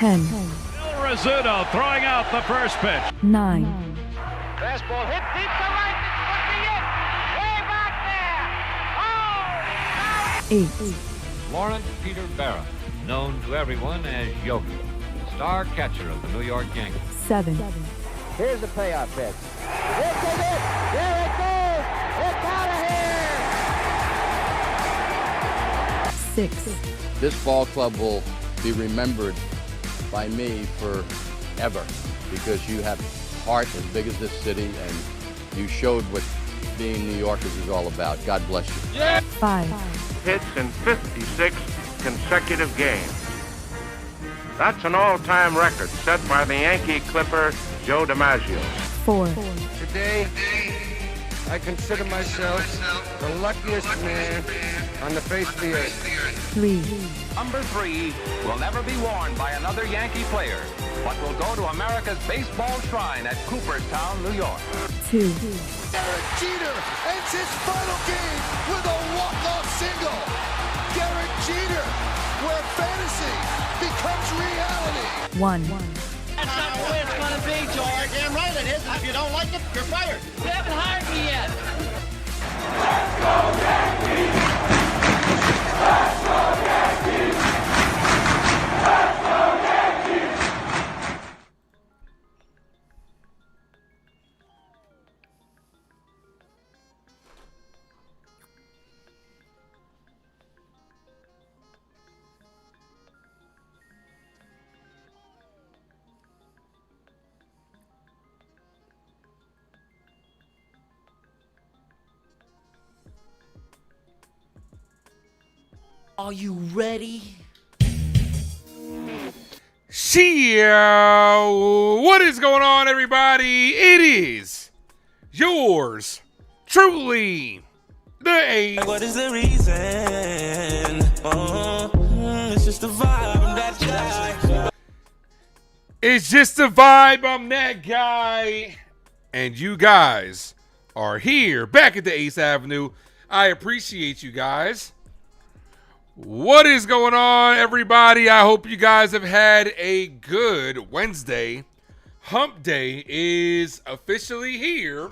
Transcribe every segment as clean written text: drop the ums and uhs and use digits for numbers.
10. Bill Rizzuto throwing out the first pitch. 9. Fastball hit deep to right. This could be it. Way back there. Oh! 8. Lawrence Peter Barra, known to everyone as Yogi, star catcher of the New York Yankees. 7. Here's the payoff pitch. This is it. There it goes. It's out of here. 6. This ball club will be remembered by me forever because you have heart as big as this city and you showed what being New Yorkers is all about. God bless you. 5. Hits in 56 consecutive games. That's an all-time record set by the Yankee Clipper Joe DiMaggio. 4. Today, I consider myself the luckiest man on the face of the earth. 3. Number 3 will never be worn by another Yankee player, but will go to America's baseball shrine at Cooperstown, New York. 2. Derek Jeter ends his final game with a walk-off single. Derek Jeter, where fantasy becomes reality. 1. That's not the way it's going to be, George. Damn right it is. If you don't like it, you're fired. You haven't hired me yet. Let's go Yankees! Let's go Yankees! Let's go Yankees! Are you ready? What is going on, everybody? It is yours truly, the Ace. What is the reason? It's just a vibe. I'm that guy. It's just a vibe. I'm that guy. And you guys are here back at the Ace Avenue. I appreciate you guys. What is going on, everybody? I hope you guys have had a good Wednesday. Hump Day is officially here.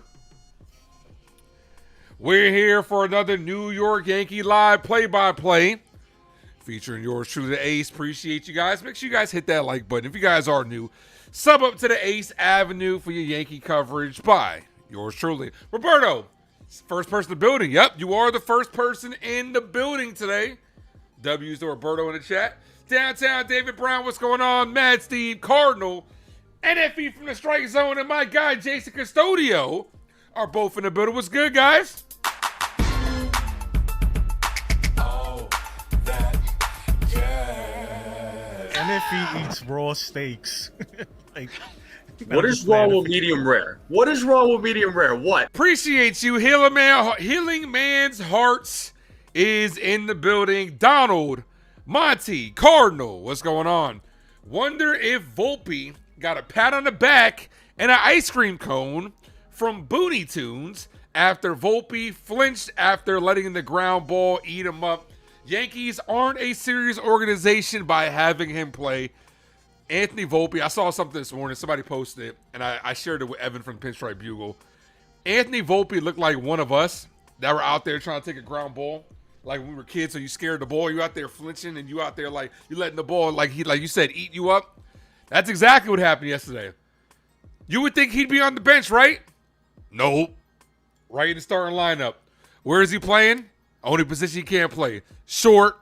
We're here for another New York Yankee Live play-by-play featuring yours truly, the Ace. Appreciate you guys. Make sure you guys hit that like button. If you guys are new, sub up to the Ace Avenue for your Yankee coverage by yours truly. Roberto, first person in the building. Yep, you are the first person in the building today. W's to Roberto in the chat. Downtown David Brown, what's going on? Mad Steve Cardinal, NFE from the Strike Zone, and my guy Jason Custodio are both in the building. What's good, guys? Oh, that jazz. NFE eats raw steaks. What is wrong with medium rare? What is wrong with medium rare? What? Appreciate you. Healing Man's Hearts is in the building. Donald, Monty, Cardinal, what's going on? Wonder if Volpe got a pat on the back and an ice cream cone from Booney Tunes after Volpe flinched after letting the ground ball eat him up. Yankees aren't a serious organization by having him play. Anthony Volpe, I saw something this morning. Somebody posted it, and I shared it with Evan from Pinstripe Bugle. Anthony Volpe looked like one of us that were out there trying to take a ground ball. Like when we were kids, so you scared the ball, you out there flinching, and you out there like you letting the ball, like you said, eat you up. That's exactly what happened yesterday. You would think he'd be on the bench, right? Nope. Right in the starting lineup. Where is he playing? Only position he can't play. Short.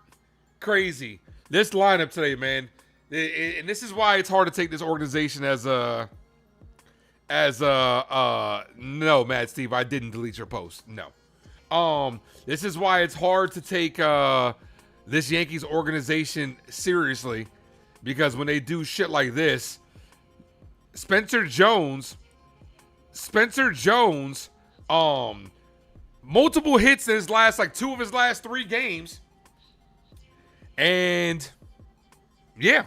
Crazy. This lineup today, man. And this is why it's hard to take this organization no, Mad Steve, I didn't delete your post. No. This is why it's hard to take this Yankees organization seriously, because when they do shit like this, Spencer Jones, multiple hits in his last, like 2 of his last 3 games, and yeah,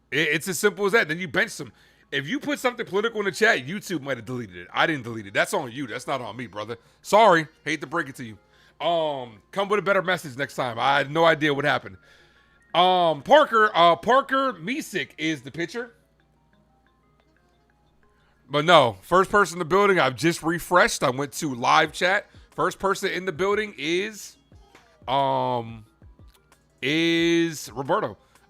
it's as simple as that. Then you bench him. If you put something political in the chat, YouTube might have deleted it. I didn't delete it. That's on you. That's not on me, brother. Sorry. Hate to break it to you. Come with a better message next time. I had no idea what happened. Parker Misick is the pitcher. But no, first person in the building, I've just refreshed. I went to live chat. First person in the building is Roberto.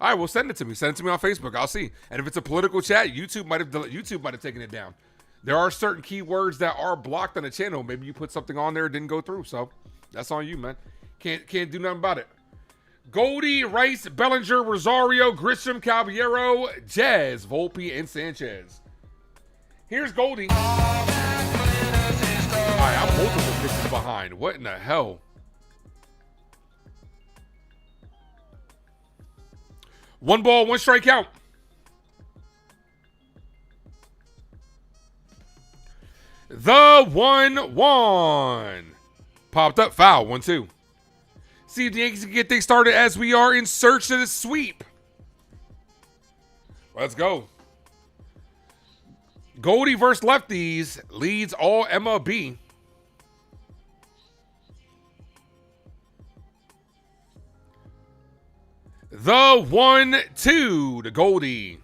All right, well, send it to me. Send it to me on Facebook. I'll see. And if it's a political chat, YouTube might have taken it down. There are certain keywords that are blocked on the channel. Maybe you put something on there, it didn't go through. So that's on you, man. Can't do nothing about it. Goldie, Rice, Bellinger, Rosario, Grisham, Caballero, Jazz, Volpe, and Sanchez. Here's Goldie. All right, I'm multiple pitches behind. What in the hell? One ball, one strike count. The 1-1. Popped up, foul, 1-2. See if the Yankees can get things started as we are in search of the sweep. Let's go. Goldie versus lefties leads all MLB. The 1-2 to Goldie.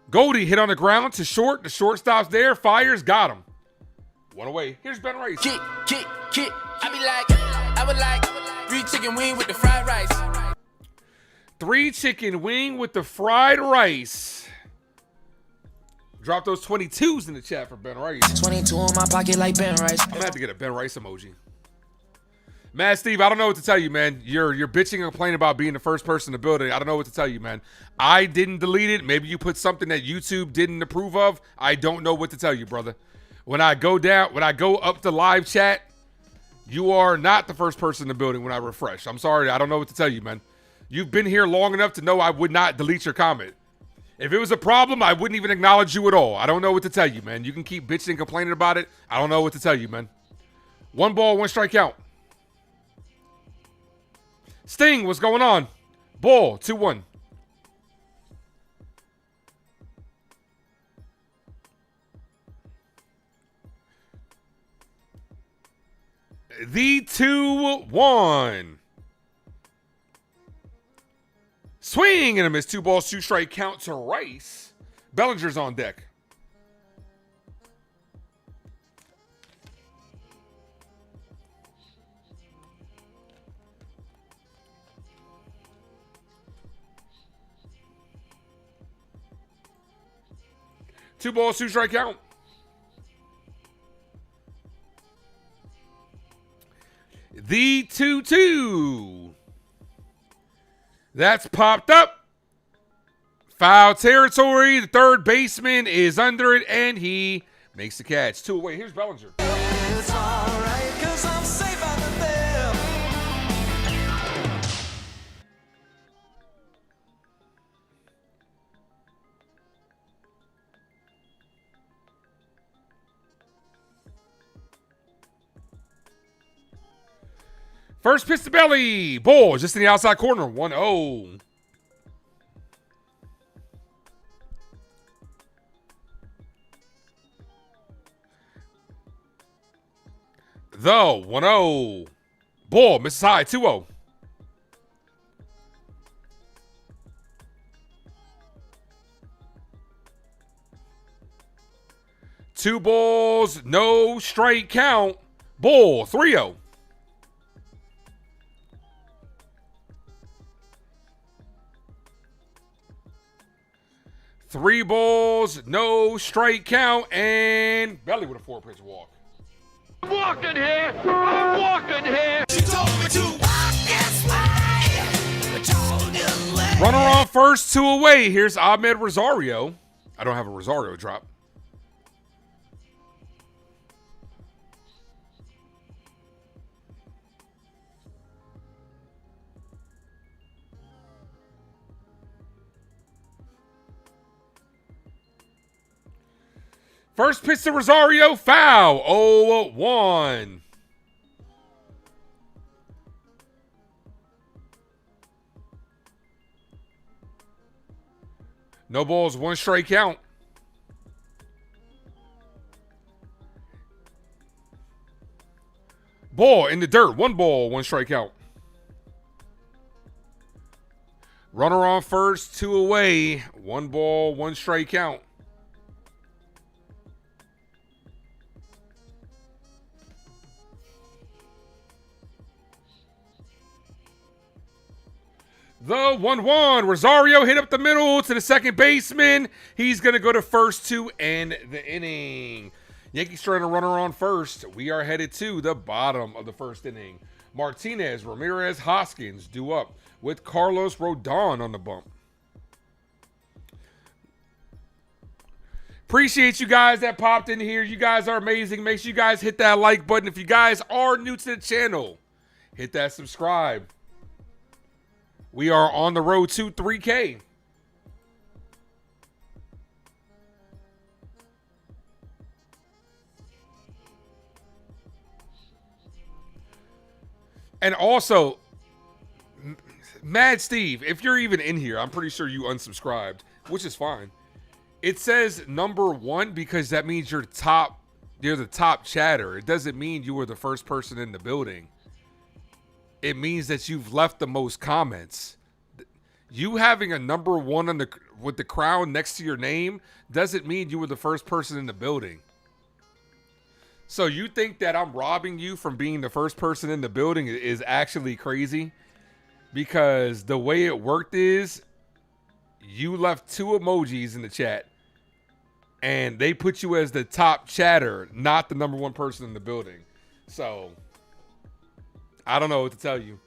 Goldie hit on the ground to short. The shortstop's there. Fires. Got him. One away. Here's Ben Rice. Kick. I would like 3 chicken wing with the fried rice. 3 chicken wing with the fried rice. Drop those 22s in the chat for Ben Rice. 22 in my pocket like Ben Rice. I'm gonna have to get a Ben Rice emoji. Mad Steve, I don't know what to tell you, man. You're bitching and complaining about being the first person in the building. I don't know what to tell you, man. I didn't delete it. Maybe you put something that YouTube didn't approve of. I don't know what to tell you, brother. When I go up to live chat, you are not the first person in the building when I refresh. I'm sorry. I don't know what to tell you, man. You've been here long enough to know I would not delete your comment. If it was a problem, I wouldn't even acknowledge you at all. I don't know what to tell you, man. You can keep bitching and complaining about it. I don't know what to tell you, man. 1 ball, 1 strike count. Sting, what's going on? Ball, 2-1. The 2-1. Swing and a miss. 2 balls, 2 strike count to Rice. Bellinger's on deck. Two balls, 2 strike count. The 2-2. That's popped up. Foul territory. The third baseman is under it, and he makes the catch. 2 away. Here's Bellinger. It's all right, 'cause I'm safe out there. First pitch to Belly. Ball just in the outside corner. 1-0. The 1-0. Ball misses high. 2-0. Two balls, no strike count. Ball 3-0. Three balls, no strike count, and Belly with a 4-pitch walk. I'm walking here. I'm walking here. She told me to walk this way. Runner on first, 2 away. Here's Ahmed Rosario. I don't have a Rosario drop. First pitch to Rosario, foul, 0-1. No balls, 1 strike count. Ball in the dirt, 1 ball, 1 strike count. Runner on first, 2 away. 1 ball, 1 strike count. The 1-1. Rosario hit up the middle to the second baseman. He's going to go to first to end the inning. Yankees trying to runner on first. We are headed to the bottom of the first inning. Martinez, Ramirez, Hoskins due up with Carlos Rodon on the bump. Appreciate you guys that popped in here. You guys are amazing. Make sure you guys hit that like button. If you guys are new to the channel, hit that subscribe. We are on the road to 3K. And also, Mad Steve, if you're even in here, I'm pretty sure you unsubscribed, which is fine. It says #1 because that means you're the top chatter. It doesn't mean you were the first person in the building. It means that you've left the most comments. You having a #1 with the crown next to your name doesn't mean you were the first person in the building. So you think that I'm robbing you from being the first person in the building is actually crazy, because the way it worked is you left 2 emojis in the chat and they put you as the top chatter, not the #1 person in the building. So I don't know what to tell you.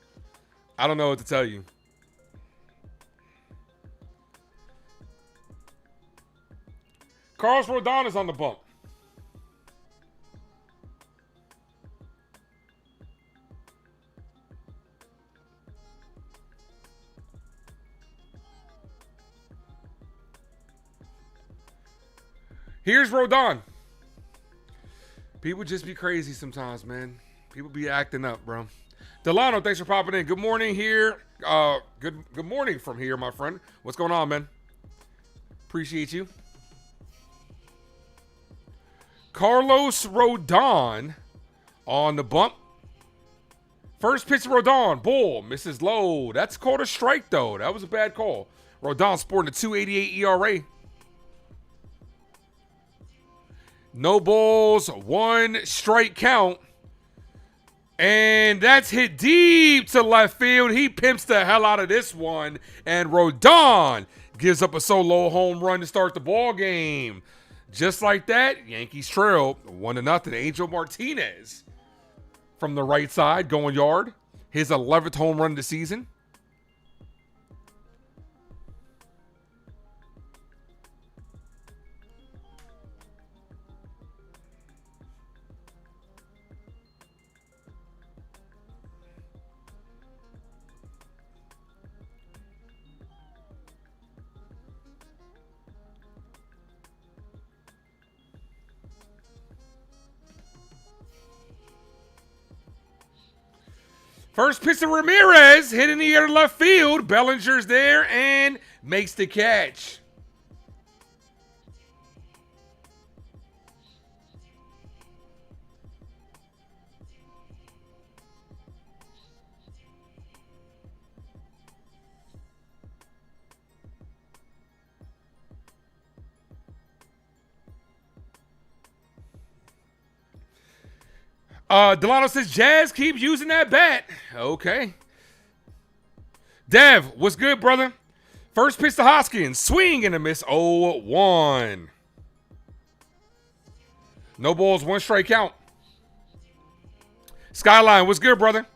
I don't know what to tell you. Carlos Rodon is on the bump. Here's Rodon. People just be crazy sometimes, man. People be acting up, bro. Delano, thanks for popping in. Good morning here. Good morning from here, my friend. What's going on, man? Appreciate you. Carlos Rodon on the bump. First pitch to Rodon. Bull. Misses low. That's called a strike, though. That was a bad call. Rodon sporting a 2.88 ERA. No balls, 1 strike count. And that's hit deep to left field. He pimps the hell out of this one. And Rodon gives up a solo home run to start the ball game. Just like that, Yankees trail 1-0. Angel Martinez from the right side going yard. His 11th home run of the season. First pitch to Ramirez, hit in the air to left field. Bellinger's there and makes the catch. Delano says, Jazz, keep using that bat. Okay. Dev, what's good, brother? First pitch to Hoskins. Swing and a miss. 0-1. No balls, 1 strike count. Skyline, what's good, brother?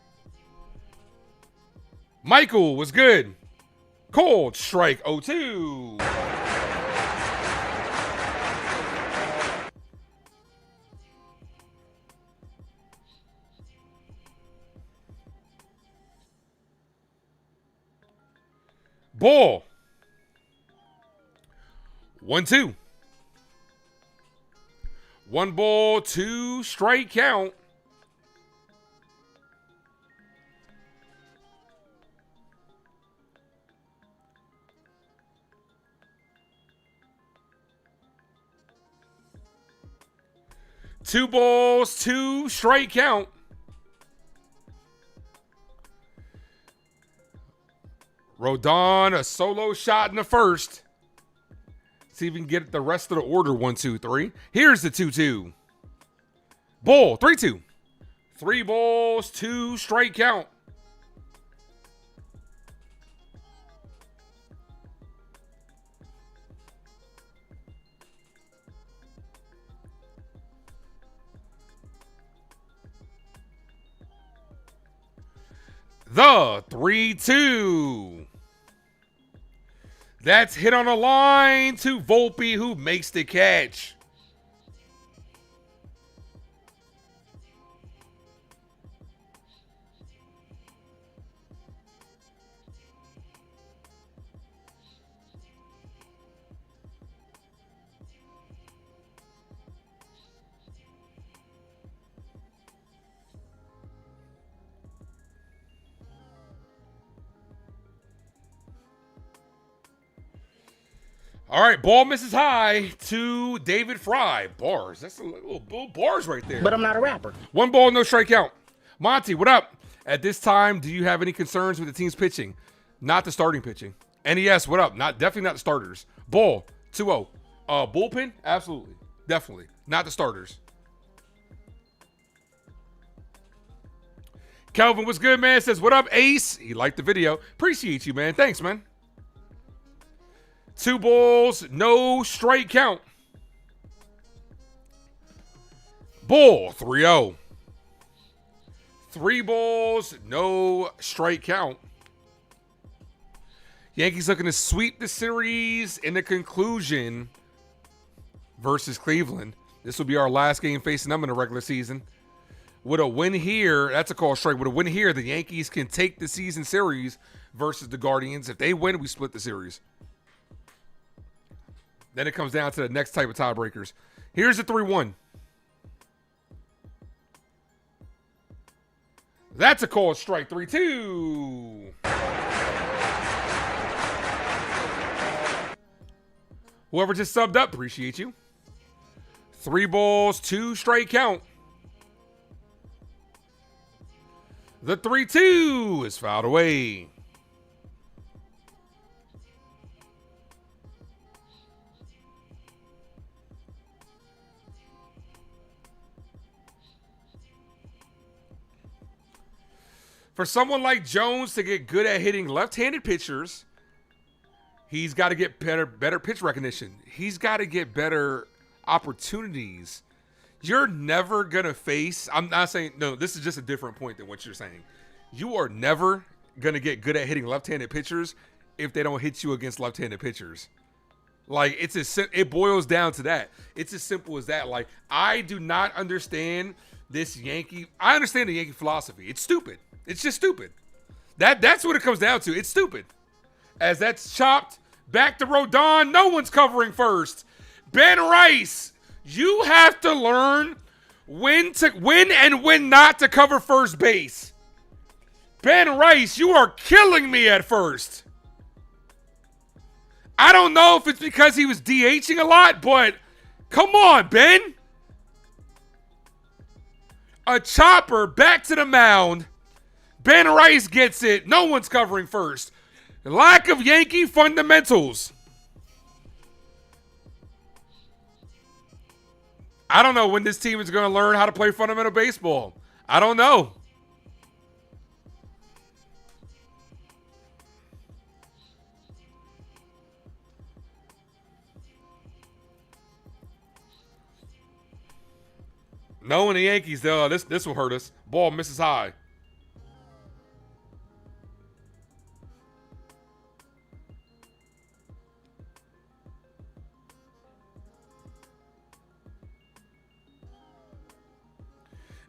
Michael, what's good? Cold strike. 0-2. Ball. 1-2. 1 ball, 2 strike count. Two balls, 2 strike count. Rodon, a solo shot in the first. See if we can get the rest of the order. 1, 2, 3. Here's the 2-2. Bull, 3-2. 3 balls, 2 strike count. The 3-2. That's hit on the line to Volpe, who makes the catch. All right, ball misses high to David Fry. Bars. That's a little bars right there. But I'm not a rapper. 1 ball, no strike count. Monty, what up? At this time, do you have any concerns with the team's pitching? Not the starting pitching. NES, what up? Definitely not the starters. Bull, 2-0. Bullpen? Absolutely. Definitely. Not the starters. Kelvin, what's good, man? Says, what up, Ace? He liked the video. Appreciate you, man. Thanks, man. 2 balls, no strike count. Bull, 3-0. 3 balls, no strike count. Yankees looking to sweep the series in the conclusion versus Cleveland. This will be our last game facing them in the regular season. With a win here, that's a call strike. With a win here, the Yankees can take the season series versus the Guardians. If they win, we split the series. Then it comes down to the next type of tiebreakers. Here's the 3-1. That's a call strike. 3-2. Whoever just subbed up, appreciate you. 3 balls, 2 strike count. The 3-2 is fouled away. For someone like Jones to get good at hitting left-handed pitchers, he's got to get better pitch recognition. He's got to get better opportunities. You're never going to face, I'm not saying, no, this is just a different point than what you're saying. You are never going to get good at hitting left-handed pitchers if they don't hit you against left-handed pitchers. Like, it boils down to that. It's as simple as that. Like, I do not understand this I understand the Yankee philosophy. It's stupid. It's just stupid. That's what it comes down to. It's stupid. As that's chopped back to Rodon, no one's covering first. Ben Rice, you have to learn when and when not to cover first base. Ben Rice, you are killing me at first. I don't know if it's because he was DHing a lot, but come on, Ben. A chopper back to the mound. Ben Rice gets it. No one's covering first. Lack of Yankee fundamentals. I don't know when this team is going to learn how to play fundamental baseball. I don't know. Knowing the Yankees, though, this will hurt us. Ball misses high.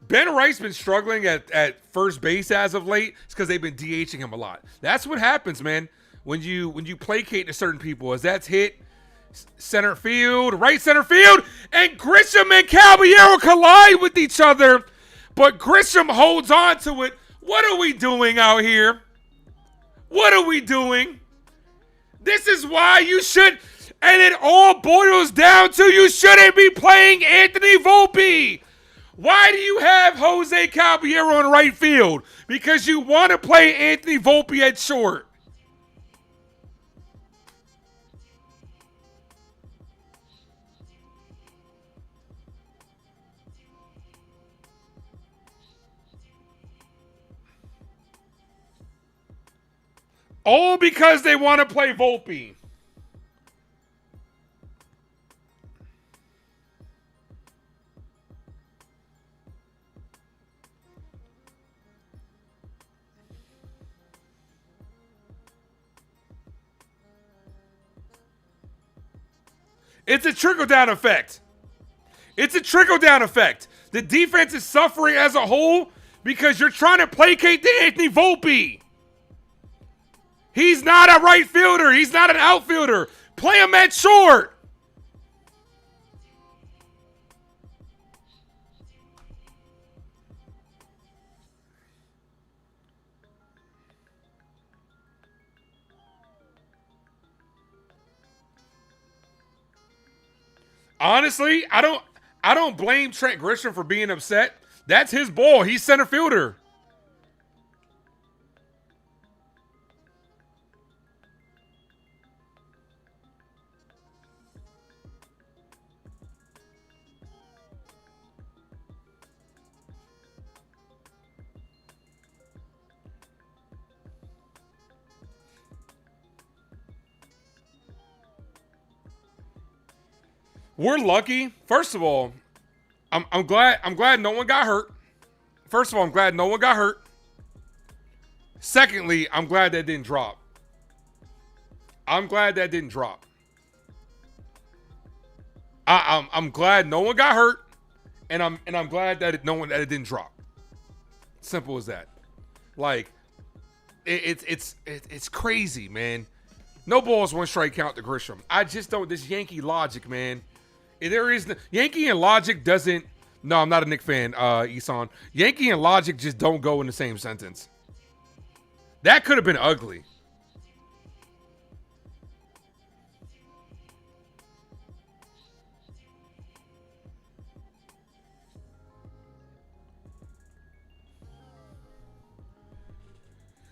Ben Rice been struggling at first base as of late. It's because they've been DHing him a lot. That's what happens, man. When you placate to certain people, as that's hit center field, right center field, and Grisham and Caballero collide with each other, but Grisham holds on to it. What are we doing out here? What are we doing? This is why you should, and it all boils down to you shouldn't be playing Anthony Volpe. Why do you have Jose Caballero in right field? Because you want to play Anthony Volpe at short. All because they want to play Volpe. It's a trickle-down effect. It's a trickle-down effect. The defense is suffering as a whole because you're trying to placate to Anthony Volpe. He's not a right fielder. He's not an outfielder. Play him at short. Honestly, I don't blame Trent Grisham for being upset. That's his ball. He's center fielder. We're lucky. First of all, I'm glad no one got hurt. First of all, I'm glad no one got hurt. Secondly, I'm glad that didn't drop. I'm glad that didn't drop. I'm glad no one got hurt, and I'm glad that it didn't drop. Simple as that. Like, it's crazy, man. No balls, one strike count to Grisham. I just don't. This Yankee logic, man. There is Yankee and logic doesn't. No, I'm not a Knicks fan, Isan. Yankee and logic just don't go in the same sentence. That could have been ugly.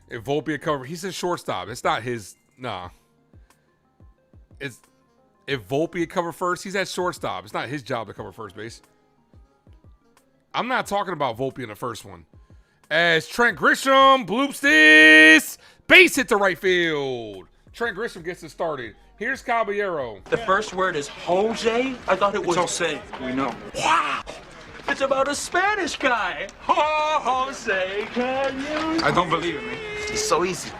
If Volpe had covered, he said shortstop. It's not his. Nah. It's if Volpe had covered first, he's at shortstop. It's not his job to cover first base. I'm not talking about Volpe in the first one. As Trent Grisham bloops this base hit to right field. Trent Grisham gets it started. Here's Caballero. The first word is Jose? I thought it was Jose. We know. Wow. It's about a Spanish guy. Jose, can you? I don't believe it, man. It's so easy.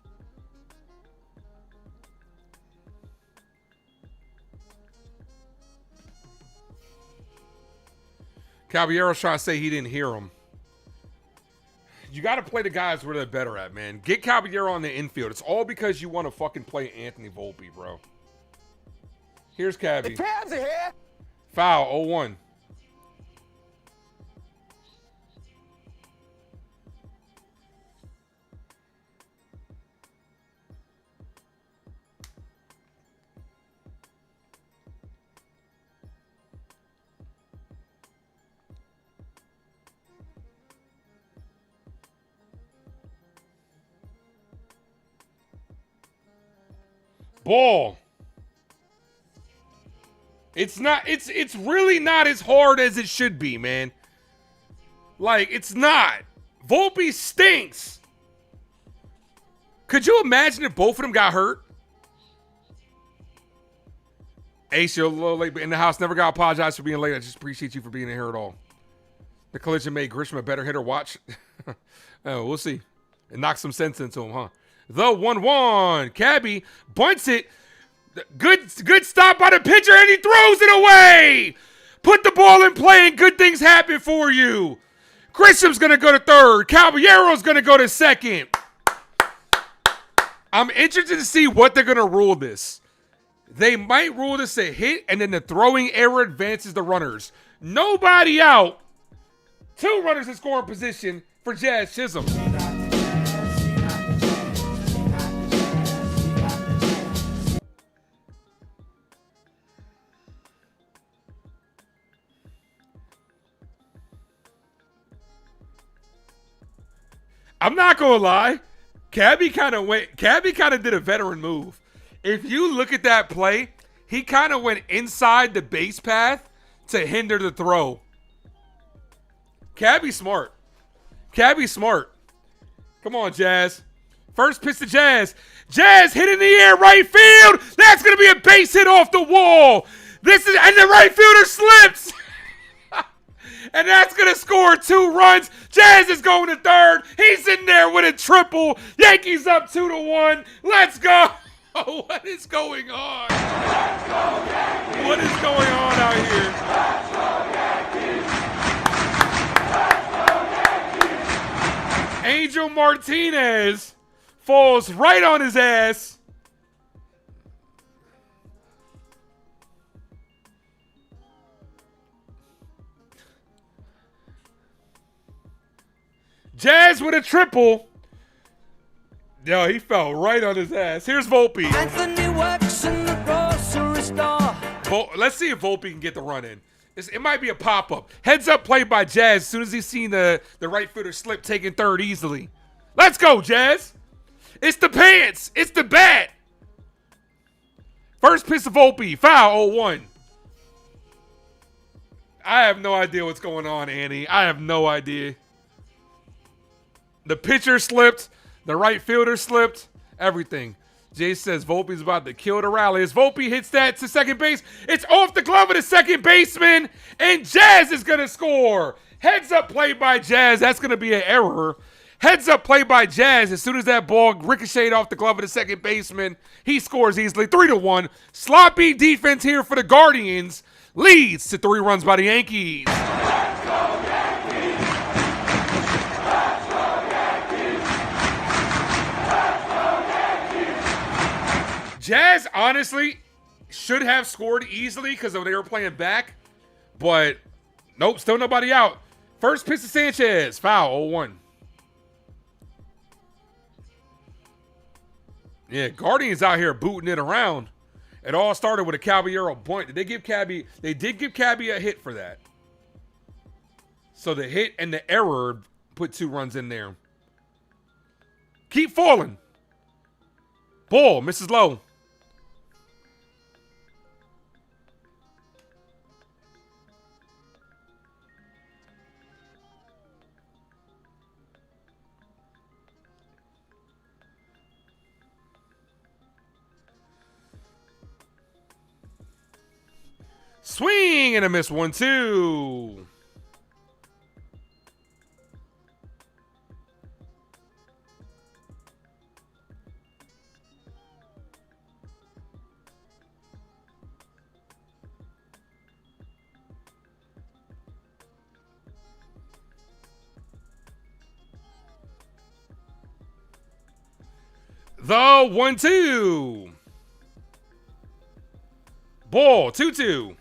Caballero's trying to say he didn't hear him. You got to play the guys where they're better at, man. Get Caballero on the infield. It's all because you want to fucking play Anthony Volpe, bro. Here's Cabby. Here. Foul, 0-1. Ball. It's really not as hard as it should be, man. Like, it's not. Volpe stinks. Could you imagine if both of them got hurt? Ace, you're a little late, but in the house. Never got to apologize for being late. I just appreciate you for being here at all. The collision made Grisham a better hitter. Watch. Oh, we'll see. It knocked some sense into him, huh? The 1-1. Cabby bunts it. Good stop by the pitcher, and he throws it away. Put the ball in play, and good things happen for you. Grisham's going to go to third. Caballero's going to go to second. I'm interested to see what they're going to rule this. They might rule this a hit, and then the throwing error advances the runners. Nobody out. 2 runners in scoring position for Jazz Chisholm. I'm not gonna lie, Cabby kind of did a veteran move. If you look at that play, he kind of went inside the base path to hinder the throw. Cabby's smart. Cabby's smart. Come on, Jazz. First pitch to Jazz. Jazz hit in the air, right field. That's going to be a base hit off the wall. And the right fielder slips. And that's going to score 2 runs. Jazz is going to third. He's in there with a triple. Yankees up 2-1. Let's go. What is going on? What is going on out here? Angel Martinez falls right on his ass. Jazz with a triple. Yo, he fell right on his ass. Here's Volpe. Anthony works in the grocery store. Let's see if Volpe can get the run in. It might be a pop-up. Heads up play by Jazz as soon as he's seen the right fielder slip, taking third easily. Let's go, Jazz. It's the pants. It's the bat. First pitch to Volpe. Foul, 0-1. I have no idea what's going on, Annie. I have no idea. The pitcher slipped. The right fielder slipped. Everything. Jay says Volpe's about to kill the rally. As Volpe hits that to second base, it's off the glove of the second baseman, and Jazz is going to score. Heads up play by Jazz. That's going to be an error. Heads up play by Jazz. As soon as that ball ricocheted off the glove of the second baseman, he scores easily. 3-1. Sloppy defense here for the Guardians. Leads to 3 runs by the Yankees. Jazz honestly should have scored easily because they were playing back, but nope, still nobody out. First pitch to Sanchez, foul, 0-1. Yeah, Guardians out here booting it around. It all started with a Caballero bunt. Did they give Cabby? They did give Cabby a hit for that. So the hit and the error put 2 runs in there. Keep falling. Ball, misses low. Swing and a miss, 1-2. The 1-2. Ball, 2-2.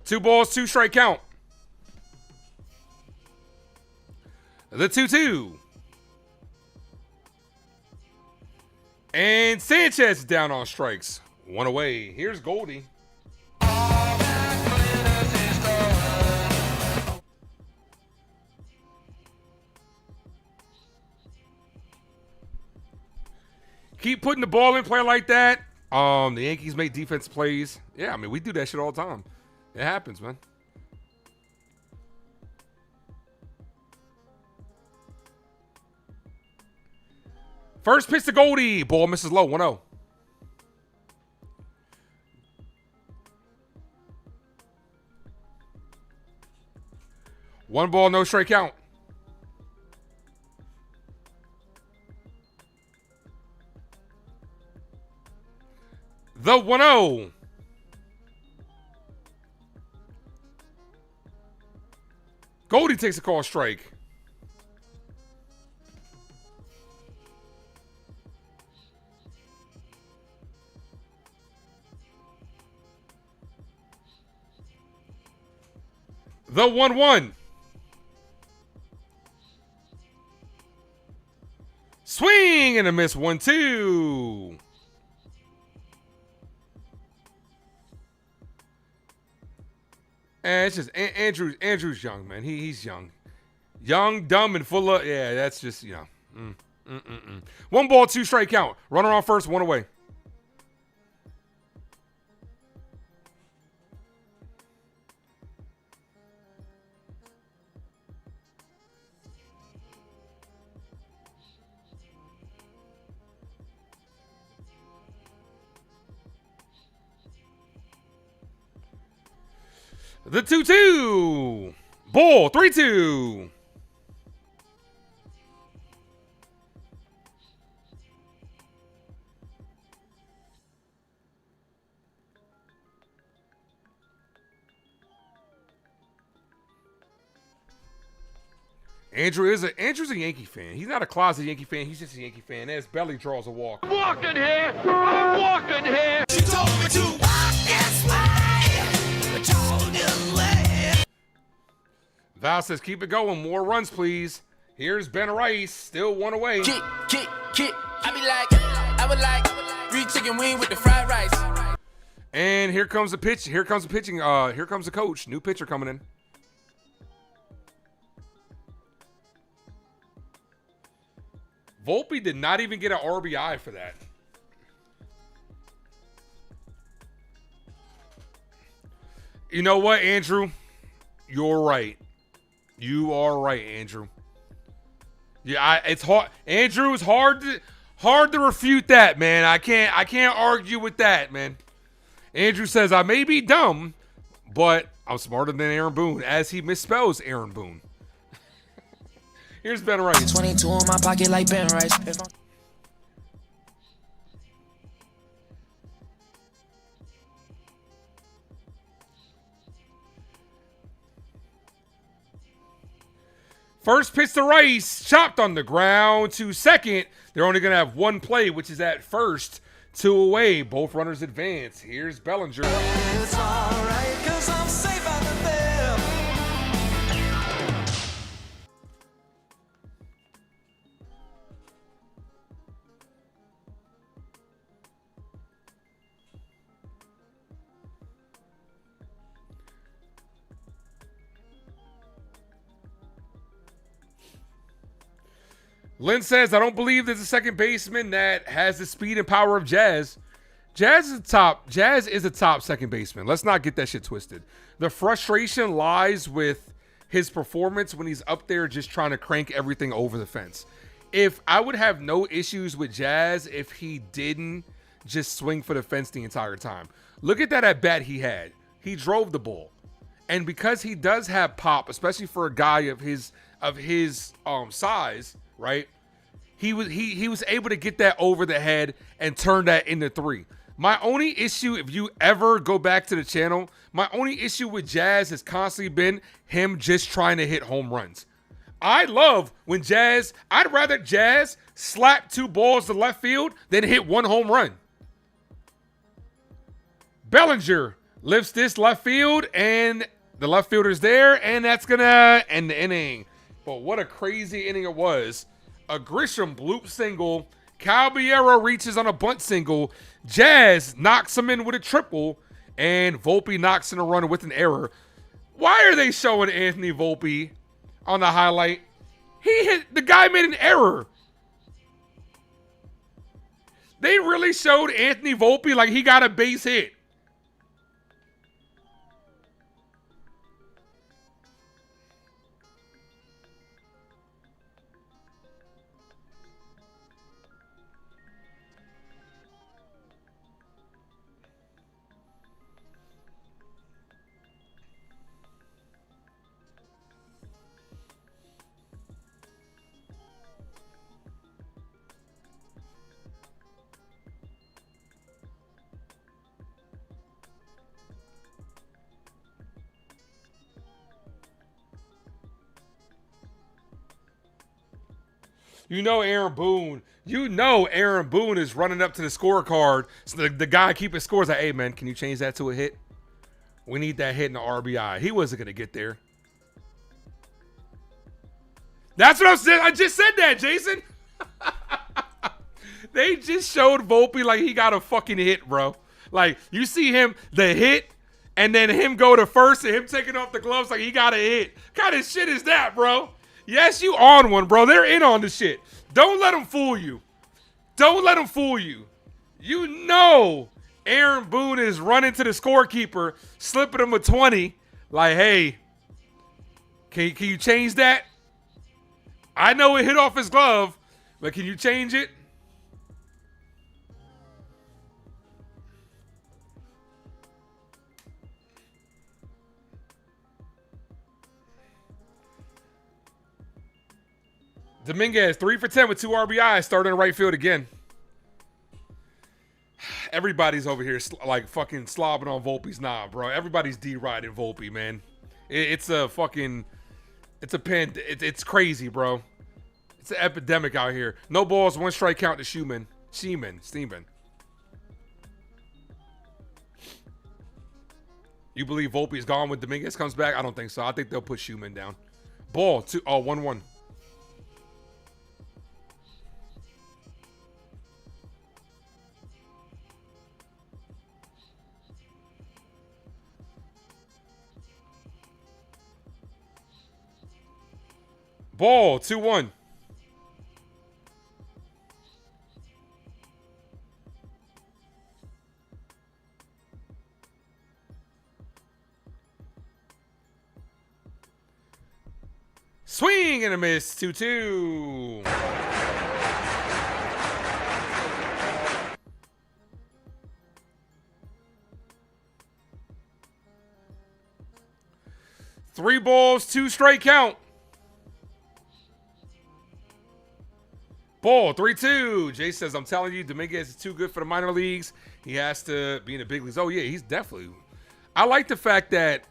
Two balls, 2 strike count. The 2-2. And Sanchez is down on strikes. 1 away. Here's Goldie. Keep putting the ball in play like that. The Yankees make defense plays. Yeah, I mean, we do that shit all the time. It happens, man. First pitch to Goldie. Ball misses low, 1-0. One ball, no strike count. The 1-0. Goldie takes a call strike. The 1-1. Swing and a miss, 1-2. And it's just Andrew's young, man. He's young. Young, dumb, and full of, yeah, that's just, you know. 1 ball, 2 strike count. Runner on first, 1 away. The 2-2. Bull, 3-2. Andrew's a Yankee fan. He's not a closet Yankee fan. He's just a Yankee fan. As Belly draws a walk. I'm walking here. I'm walking here. She told me to walk this way. Told this way. Val says, keep it going. More runs, please. Here's Ben Rice. Still one away. Kick. I would like 3 chicken wing with the fried rice. And here comes the pitch. Here comes the pitching. Here comes the coach. New pitcher coming in. Volpe did not even get an RBI for that. You know what, Andrew? You're right. You are right, Andrew. Yeah, it's hard. Andrew, it's hard to refute that, man. I can't argue with that, man. Andrew says I may be dumb, but I'm smarter than Aaron Boone, as he misspells Aaron Boone. Here's Ben Rice. 22 in my pocket like Ben Rice. First pitch to Rice, chopped on the ground to second. They're only going to have one play, which is at first. 2 away. Both runners advance. Here's Bellinger. It's all right, 'cause I'm safe out of there. Lynn says, I don't believe there's a second baseman that has the speed and power of Jazz. Jazz is a top second baseman. Let's not get that shit twisted. The frustration lies with his performance when he's up there just trying to crank everything over the fence. If I would have no issues with Jazz if he didn't just swing for the fence the entire time. Look at that at bat he had. He drove the ball. And because he does have pop, especially for a guy of his size, right? He was able to get that over the head and turn that into 3. My only issue, if you ever go back to the channel, my only issue with Jazz has constantly been him just trying to hit home runs. I love when I'd rather Jazz slap 2 balls to left field than hit 1 home run. Bellinger lifts this left field, and the left fielder's there, and that's going to end the inning. But what a crazy inning it was. A Grisham bloop single. Caballero reaches on a bunt single. Jazz knocks him in with a triple, and Volpe knocks in a run with an error. Why are they showing Anthony Volpe on the highlight? The guy made an error. They really showed Anthony Volpe like he got a base hit. You know Aaron Boone is running up to the scorecard. So the guy keeping scores like, hey, man, can you change that to a hit? We need that hit in the RBI. He wasn't going to get there. That's what I'm saying. I just said that, Jason. They just showed Volpe like he got a fucking hit, bro. Like, you see him, the hit, and then him go to first and him taking off the gloves like he got a hit. What kind of shit is that, bro? Yes, you on one, bro. They're in on the shit. Don't let them fool you. Don't let them fool you. You know Aaron Boone is running to the scorekeeper, slipping him a 20. Like, hey, can you change that? I know it hit off his glove, but can you change it? Dominguez, 3 for 10 with 2 RBIs, starting in right field again. Everybody's over here like fucking slobbing on Volpe's knob, bro. Everybody's D-riding Volpe, man. It's a fucking, it's crazy, bro. It's an epidemic out here. No balls, 1 strike count to Steeman. You believe Volpe's gone when Dominguez comes back? I don't think so. I think they'll put Steeman down. Ball, 1-1. Ball, 2-1. Swing and a miss, 2-2. Three balls, 2 strike count. Ball, 3-2. Jay says, I'm telling you, Dominguez is too good for the minor leagues. He has to be in the big leagues. Oh, yeah, he's definitely. I like the fact that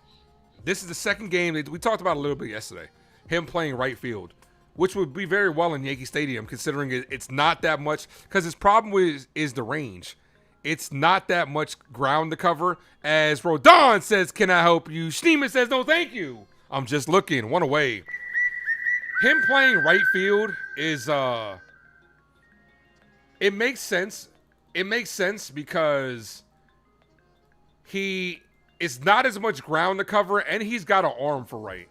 this is the second game. We talked about it a little bit yesterday. Him playing right field, which would be very well in Yankee Stadium, considering it's not that much. Because his problem is the range. It's not that much ground to cover. As Rodon says, can I help you? Schneeman says, no, thank you. I'm just looking. 1 away. Him playing right field is, it makes sense. It makes sense because it's not as much ground to cover, and he's got an arm for right.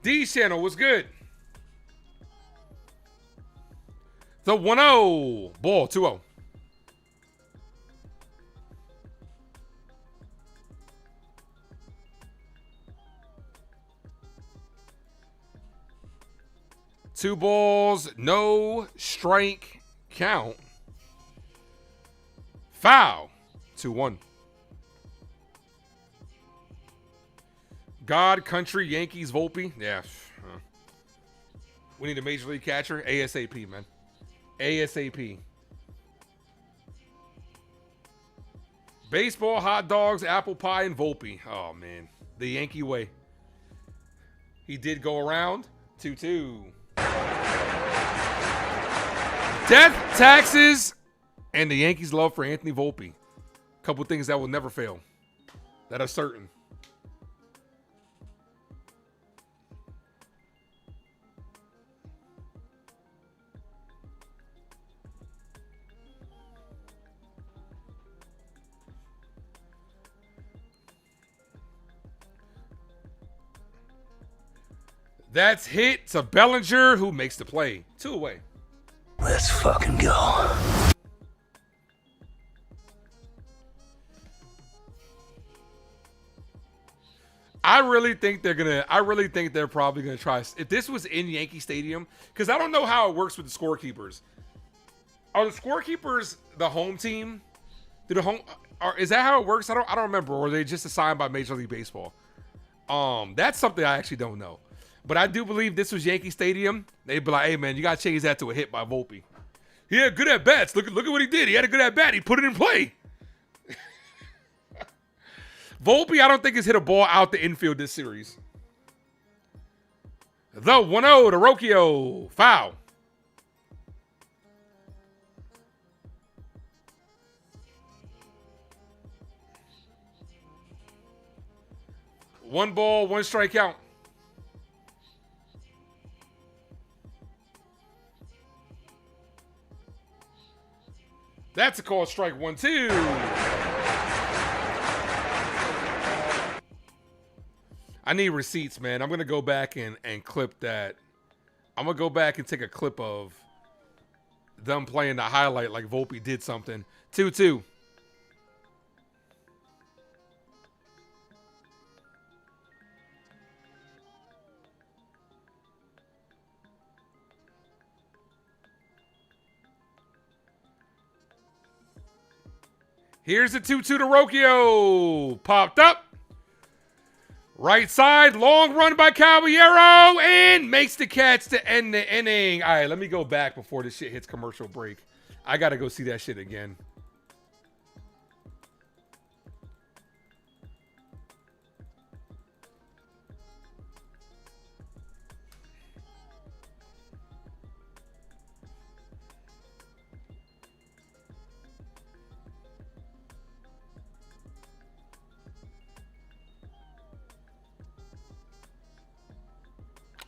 D channel was good. The 1-0. Ball, 2-0. Two balls, no strike count. Foul. 2-1. God, country, Yankees, Volpe. Yeah. We need a major league catcher. ASAP, man. ASAP. Baseball, hot dogs, apple pie, and Volpe. Oh, man. The Yankee way. He did go around. 2-2. Death, taxes, and the Yankees' love for Anthony Volpe. Couple things that will never fail. That are certain. That's hit to Bellinger, who makes the play. 2 away. Let's fucking go. I really think they're probably gonna try. If this was in Yankee Stadium, because I don't know how it works with the scorekeepers. Are the scorekeepers the home team? Is that how it works? I don't remember. Or are they just assigned by Major League Baseball? That's something I actually don't know. But I do believe this was Yankee Stadium. They'd be like, hey, man, you got to change that to a hit by Volpe. He had good at-bats. Look at what he did. He had a good at-bat. He put it in play. Volpe, I don't think has hit a ball out the infield this series. The 1-0 to Rocchio. Foul. One ball, 1 strike count. That's a call strike 1-2. I need receipts, man. I'm going to go back and clip that. I'm going to go back and take a clip of them playing the highlight like Volpe did something. 2-2. Here's the 2-2 to Rocchio. Popped up. Right side, long run by Caballero, and makes the catch to end the inning. All right, let me go back before this shit hits commercial break. I got to go see that shit again.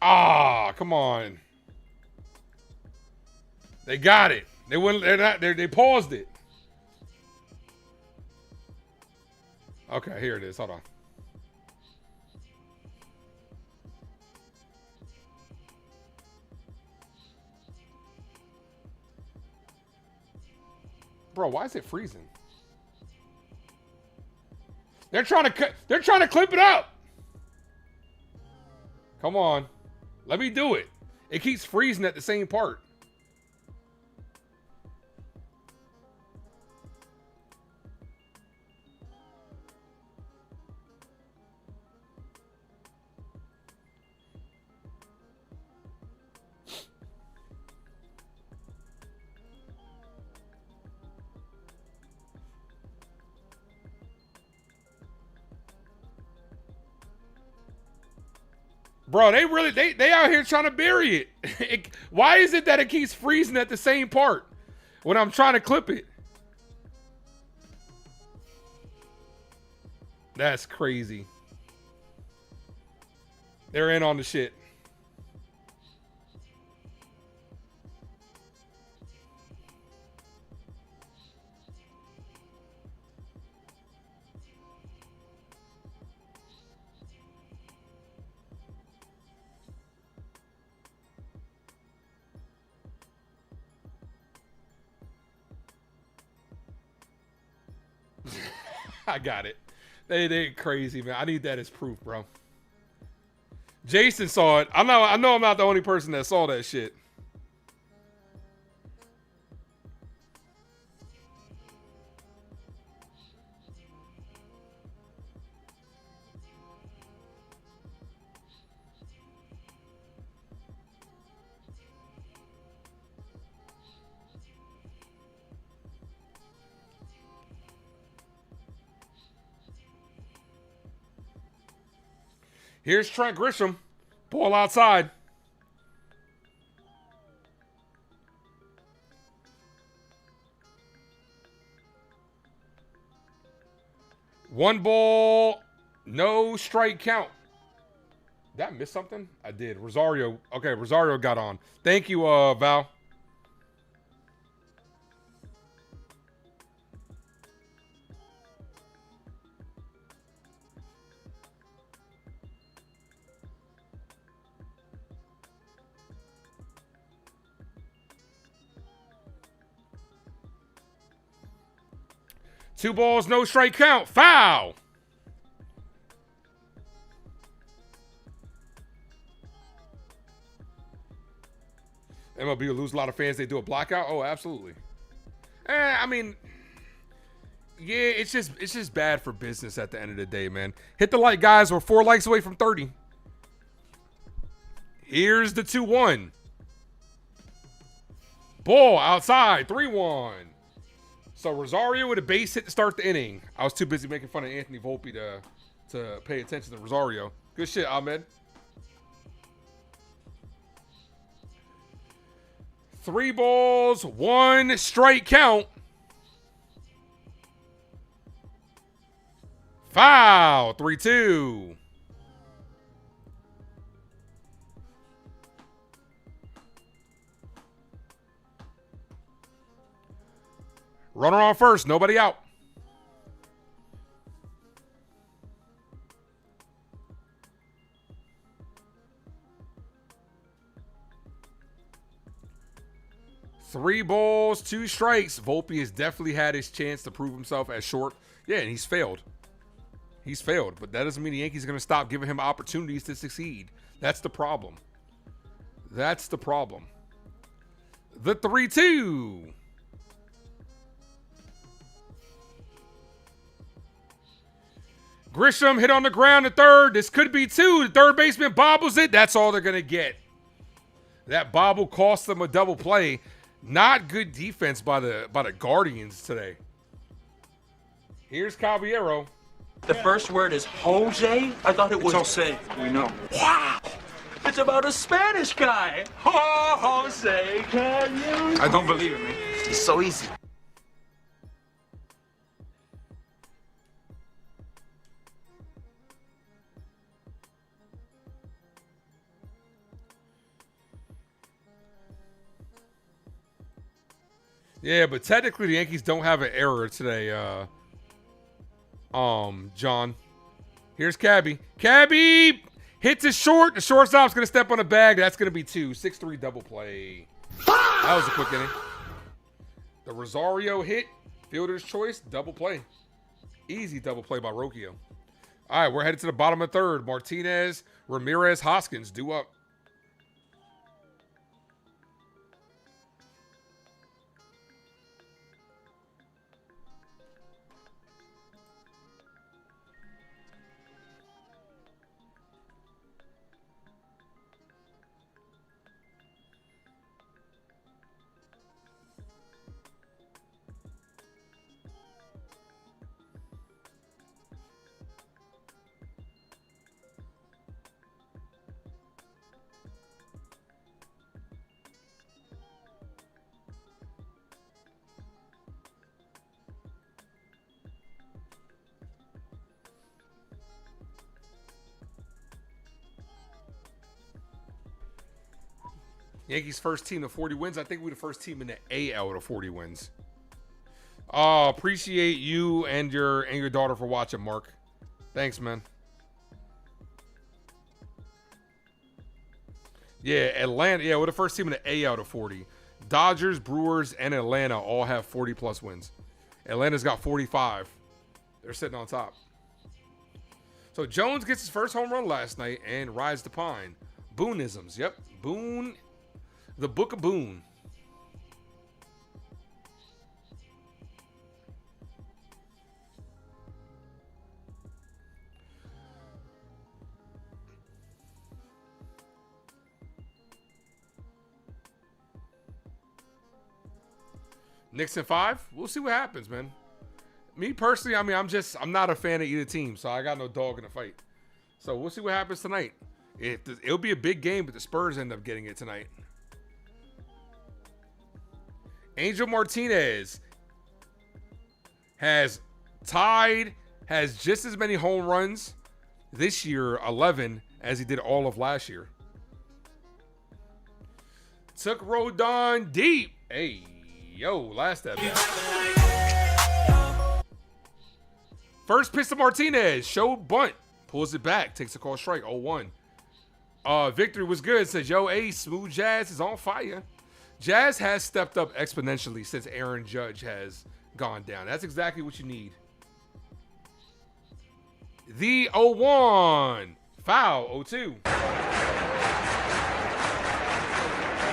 Ah, come on. They got it. They wouldn't. They're not. They paused it. Okay, here it is. Hold on. Bro, why is it freezing? They're trying to cut. They're trying to clip it up. Come on. Let me do it. It keeps freezing at the same part. Bro, they out here trying to bury it. Why is it that it keeps freezing at the same part when I'm trying to clip it? That's crazy. They're in on the shit. I got it. They crazy, man. I need that as proof, bro. Jason saw it. I know I'm not the only person that saw that shit. Here's Trent Grisham. Ball outside. One ball, no strike count. Did I miss something? I did. Rosario. Okay, Rosario got on. Thank you, Val. Two balls, no strike count. Foul. MLB will lose a lot of fans. They do a blackout. Oh, absolutely. I mean, yeah, it's just bad for business at the end of the day, man. Hit the like, guys. We're 4 likes away from 30. Here's the 2-1. Ball outside. 3-1. So Rosario with a base hit to start the inning. I was too busy making fun of Anthony Volpe to pay attention to Rosario. Good shit, Ahmed. 3 balls, 1 strike count. Foul. 3-2. Runner on first, nobody out. Three balls, 2 strikes. Volpe has definitely had his chance to prove himself as short. Yeah, and he's failed. He's failed, but that doesn't mean the Yankees are going to stop giving him opportunities to succeed. That's the problem. That's the problem. The 3-2. Grisham hit on the ground at third. This could be two. The third baseman bobbles it. That's all they're going to get. That bobble cost them a double play. Not good defense by the Guardians today. Here's Caballero. The first word is Jose? I thought it was Jose. We know. Wow! It's about a Spanish guy. Oh, Jose, can you? I don't believe it, man. It's so easy. Yeah, but technically the Yankees don't have an error today, John. Here's Cabby. Cabby hits it short. The shortstop's going to step on the bag. That's going to be two. 6-3 double play. That was a quick inning. The Rosario hit. Fielder's choice. Double play. Easy double play by Rocchio. All right, we're headed to the bottom of third. Martinez, Ramirez, Hoskins due up. Yankees first team to 40 wins. I think we're the first team in the AL to 40 wins. Appreciate you and your daughter for watching, Mark. Thanks, man. Yeah, Atlanta. Yeah, we're the first team in the AL to 40. Dodgers, Brewers, and Atlanta all have 40-plus wins. Atlanta's got 45. They're sitting on top. So Jones gets his first home run last night and rides the pine. Booneisms. Yep. Boone. The Book of Boone. Knicks in 5. We'll see what happens, man. Me personally, I mean, I'm not a fan of either team, so I got no dog in the fight. So we'll see what happens tonight. It'll be a big game, but the Spurs end up getting it tonight. Angel Martinez has just as many home runs this year, 11, as he did all of last year. Took Rodon deep. Hey, yo, last at bat. First pitch to Martinez. Show bunt. Pulls it back. Takes a call strike. 0-1. Victory was good. Says, yo, Ace, Smooth Jazz is on fire. Jazz has stepped up exponentially since Aaron Judge has gone down. That's exactly what you need. The 0-1. Foul. 0-2.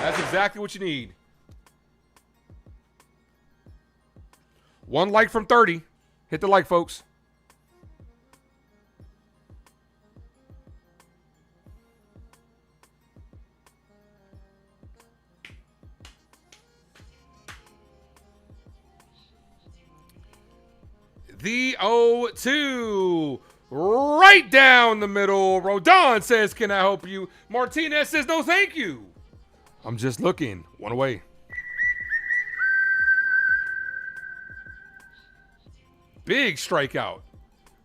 That's exactly what you need. One like from 30. Hit the like, folks. The 0-2. Right down the middle. Rodon says, can I help you? Martinez says, no, thank you. I'm just looking. One away. Big strikeout.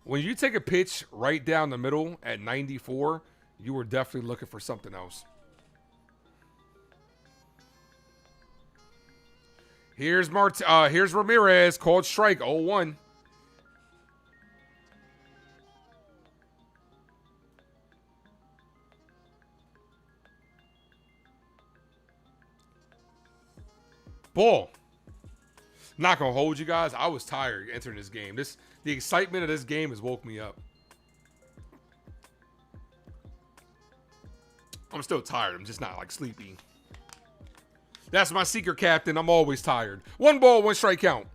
When you take a pitch right down the middle at 94, you were definitely looking for something else. Here's Ramirez, called strike, 0-1. Ball. Not gonna hold you guys. I was tired entering this game. The excitement of this game has woke me up. I'm still tired. I'm just not like sleepy. That's my secret captain. I'm always tired. 1 ball, 1 strike count.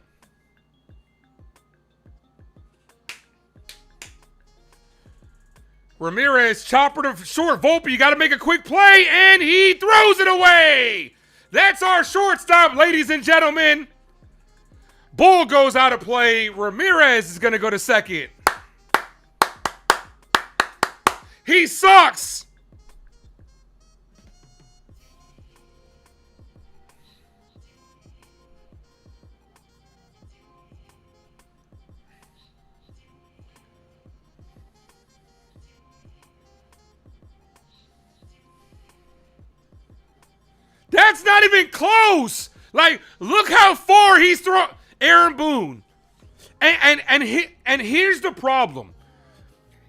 Ramirez, chopper to short. Volpe, you got to make a quick play, and he throws it away. That's our shortstop, ladies and gentlemen. Bull goes out of play. Ramirez is going to go to second. He sucks. That's not even close. Like, look how far he's thrown. Aaron Boone. And here's the problem.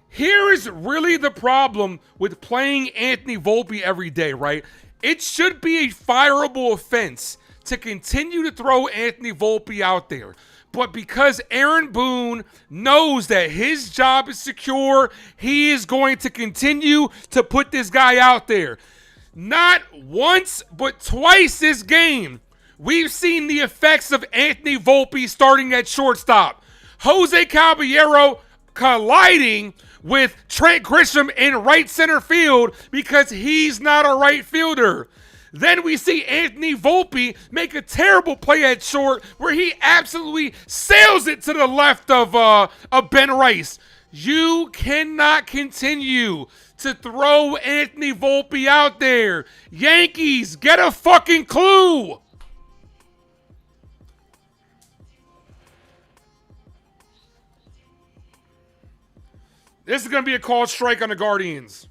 Here is really the problem with playing Anthony Volpe every day, right? It should be a fireable offense to continue to throw Anthony Volpe out there. But because Aaron Boone knows that his job is secure, he is going to continue to put this guy out there. Not once, but twice this game, we've seen the effects of Anthony Volpe starting at shortstop. Jose Caballero colliding with Trent Grisham in right center field because he's not a right fielder. Then we see Anthony Volpe make a terrible play at short where he absolutely sails it to the left of Ben Rice. You cannot continue to throw Anthony Volpe out there. Yankees, get a fucking clue. This is going to be a called strike on the Guardians.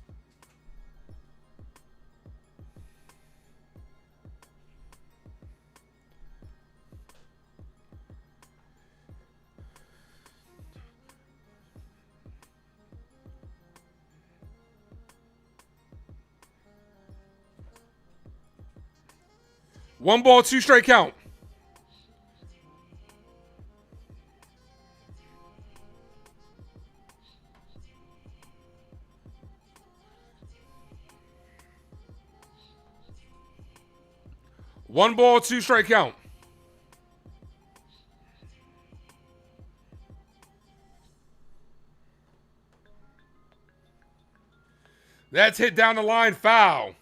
One ball, two strike count. One ball, two strike count. That's hit down the line, foul.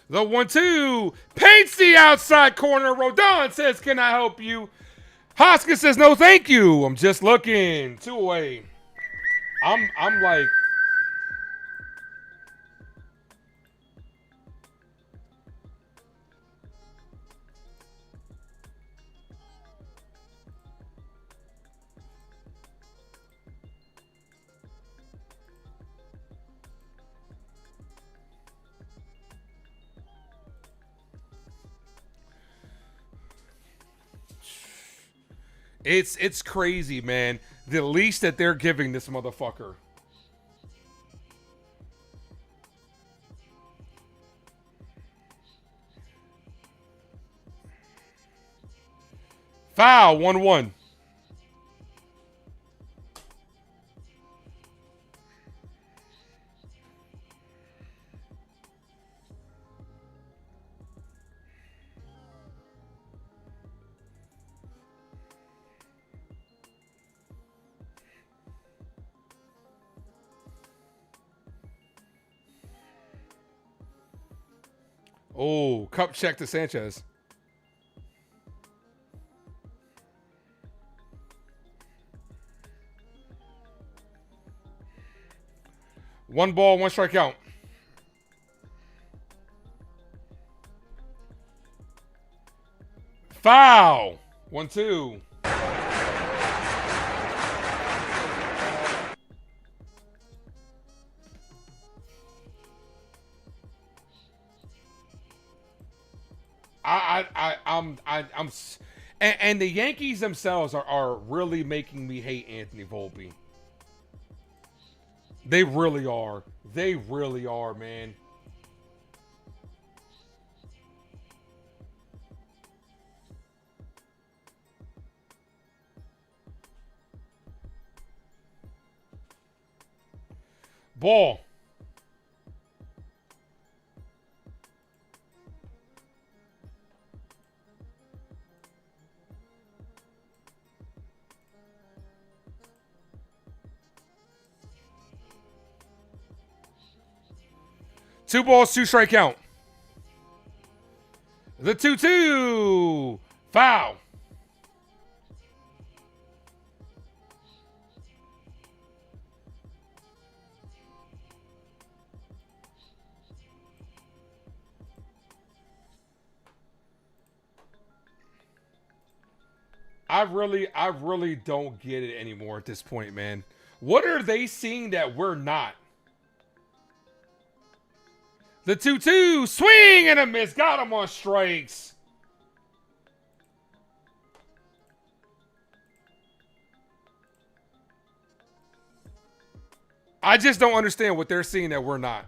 The 1-2 paints the outside corner. Rodon says, "Can I help you?" Hoskins says, "No, thank you. I'm just looking." 2 away. I'm like, it's crazy, man. The leash that they're giving this motherfucker. Foul, 1-1. Oh, cup check to Sanchez. One ball, one strike out. Foul. 1-2. And the Yankees themselves are really making me hate Anthony Volpe. They really are. They really are, man. Ball. Two balls, two strike count. The 2-2. Foul. I really don't get it anymore at this point, man. What are they seeing that we're not? The 2-2, swing and a miss. Got him on strikes. I just don't understand what they're seeing that we're not.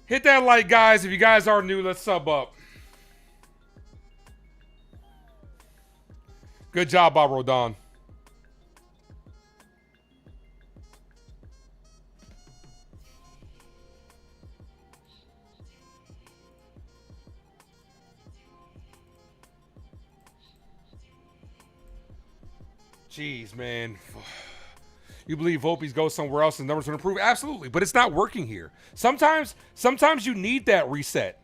Hit that like, guys. If you guys are new, let's sub up. Good job, Bob Rodon. Jeez, man. You believe Volpe's go somewhere else and numbers will improve? Absolutely, but it's not working here. Sometimes you need that reset.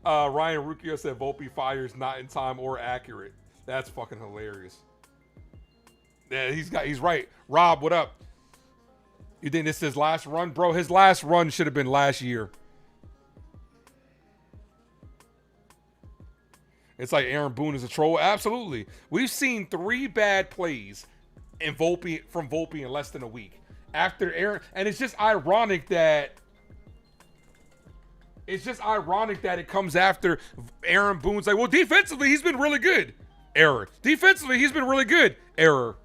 Ryan Rukio said Volpe fires not in time or accurate. That's fucking hilarious. Yeah, he's right. Rob, what up? You think this is his last run? Bro, his last run should have been last year. It's like Aaron Boone is a troll. Absolutely. We've seen 3 bad plays from Volpe in less than a week. After Aaron, and it's just ironic that it comes after Aaron Boone's like, well, defensively, he's been really good. Error. Defensively, he's been really good. Error.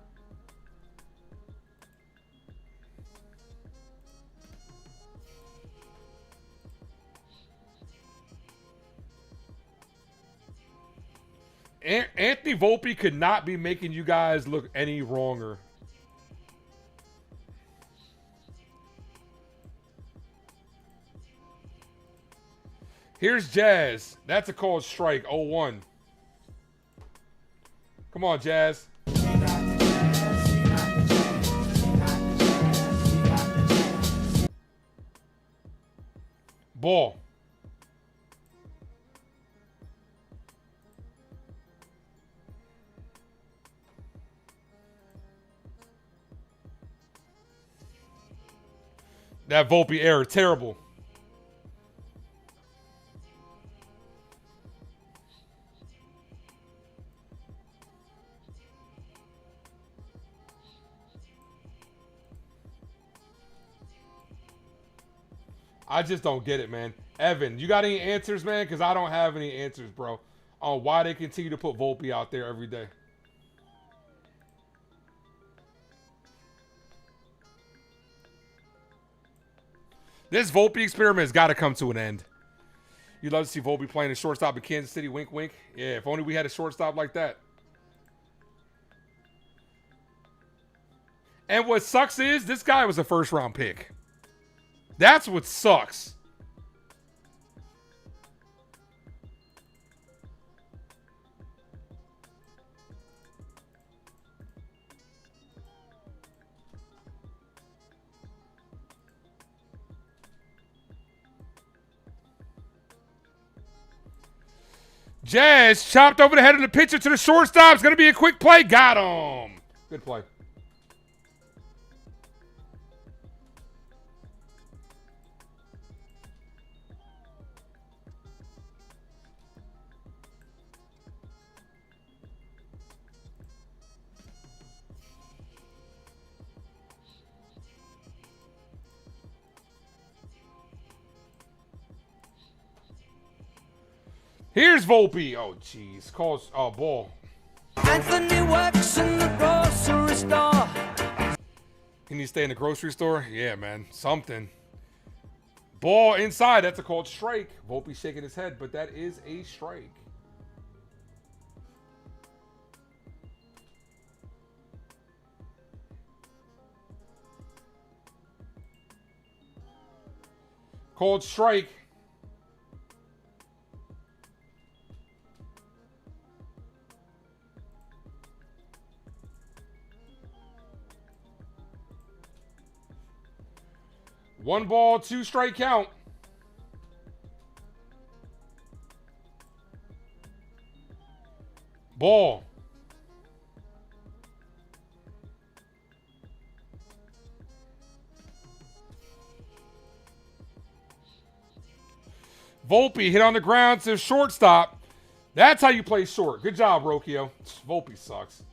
Anthony Volpe could not be making you guys look any wronger. Here's Jazz. That's a called strike. 0-1. Come on, Jazz. Ball. That Volpe error, terrible. I just don't get it, man. Evan, you got any answers, man? Because I don't have any answers, bro, on why they continue to put Volpe out there every day. This Volpe experiment has got to come to an end. You'd love to see Volpe playing a shortstop in Kansas City. Wink, wink. Yeah, if only we had a shortstop like that. And what sucks is this guy was a first-round pick. That's what sucks. Jazz chopped over the head of the pitcher to the shortstop. It's going to be a quick play. Got him. Good play. Here's Volpe. Oh, jeez. Calls ball. Anthony works in the grocery store. Can you stay in the grocery store? Yeah, man. Something. Ball inside. That's a called strike. Volpe shaking his head, but that is a strike. Called strike. One ball, two strike count. Ball. Volpe hit on the ground to shortstop. That's how you play short. Good job, Rocchio. Volpe sucks.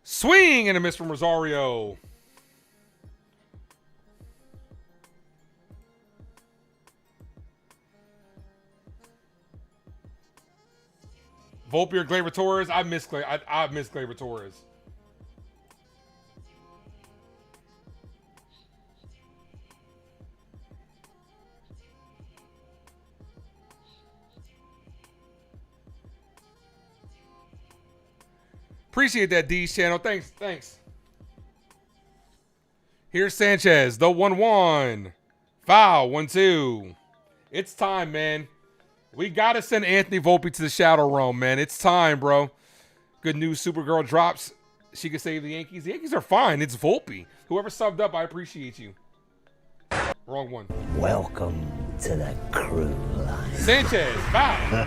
Swing and a miss from Rosario. Volpe or Gleyber Torres? I miss Gleyber Torres. Appreciate that, D's channel. Thanks. Here's Sanchez, the 1-1. Foul, 1-2. It's time, man. We got to send Anthony Volpe to the Shadow Realm, man. It's time, bro. Good news, Supergirl drops. She can save the Yankees. The Yankees are fine. It's Volpe. Whoever subbed up, I appreciate you. Wrong one. Welcome to the crew line. Sanchez, foul.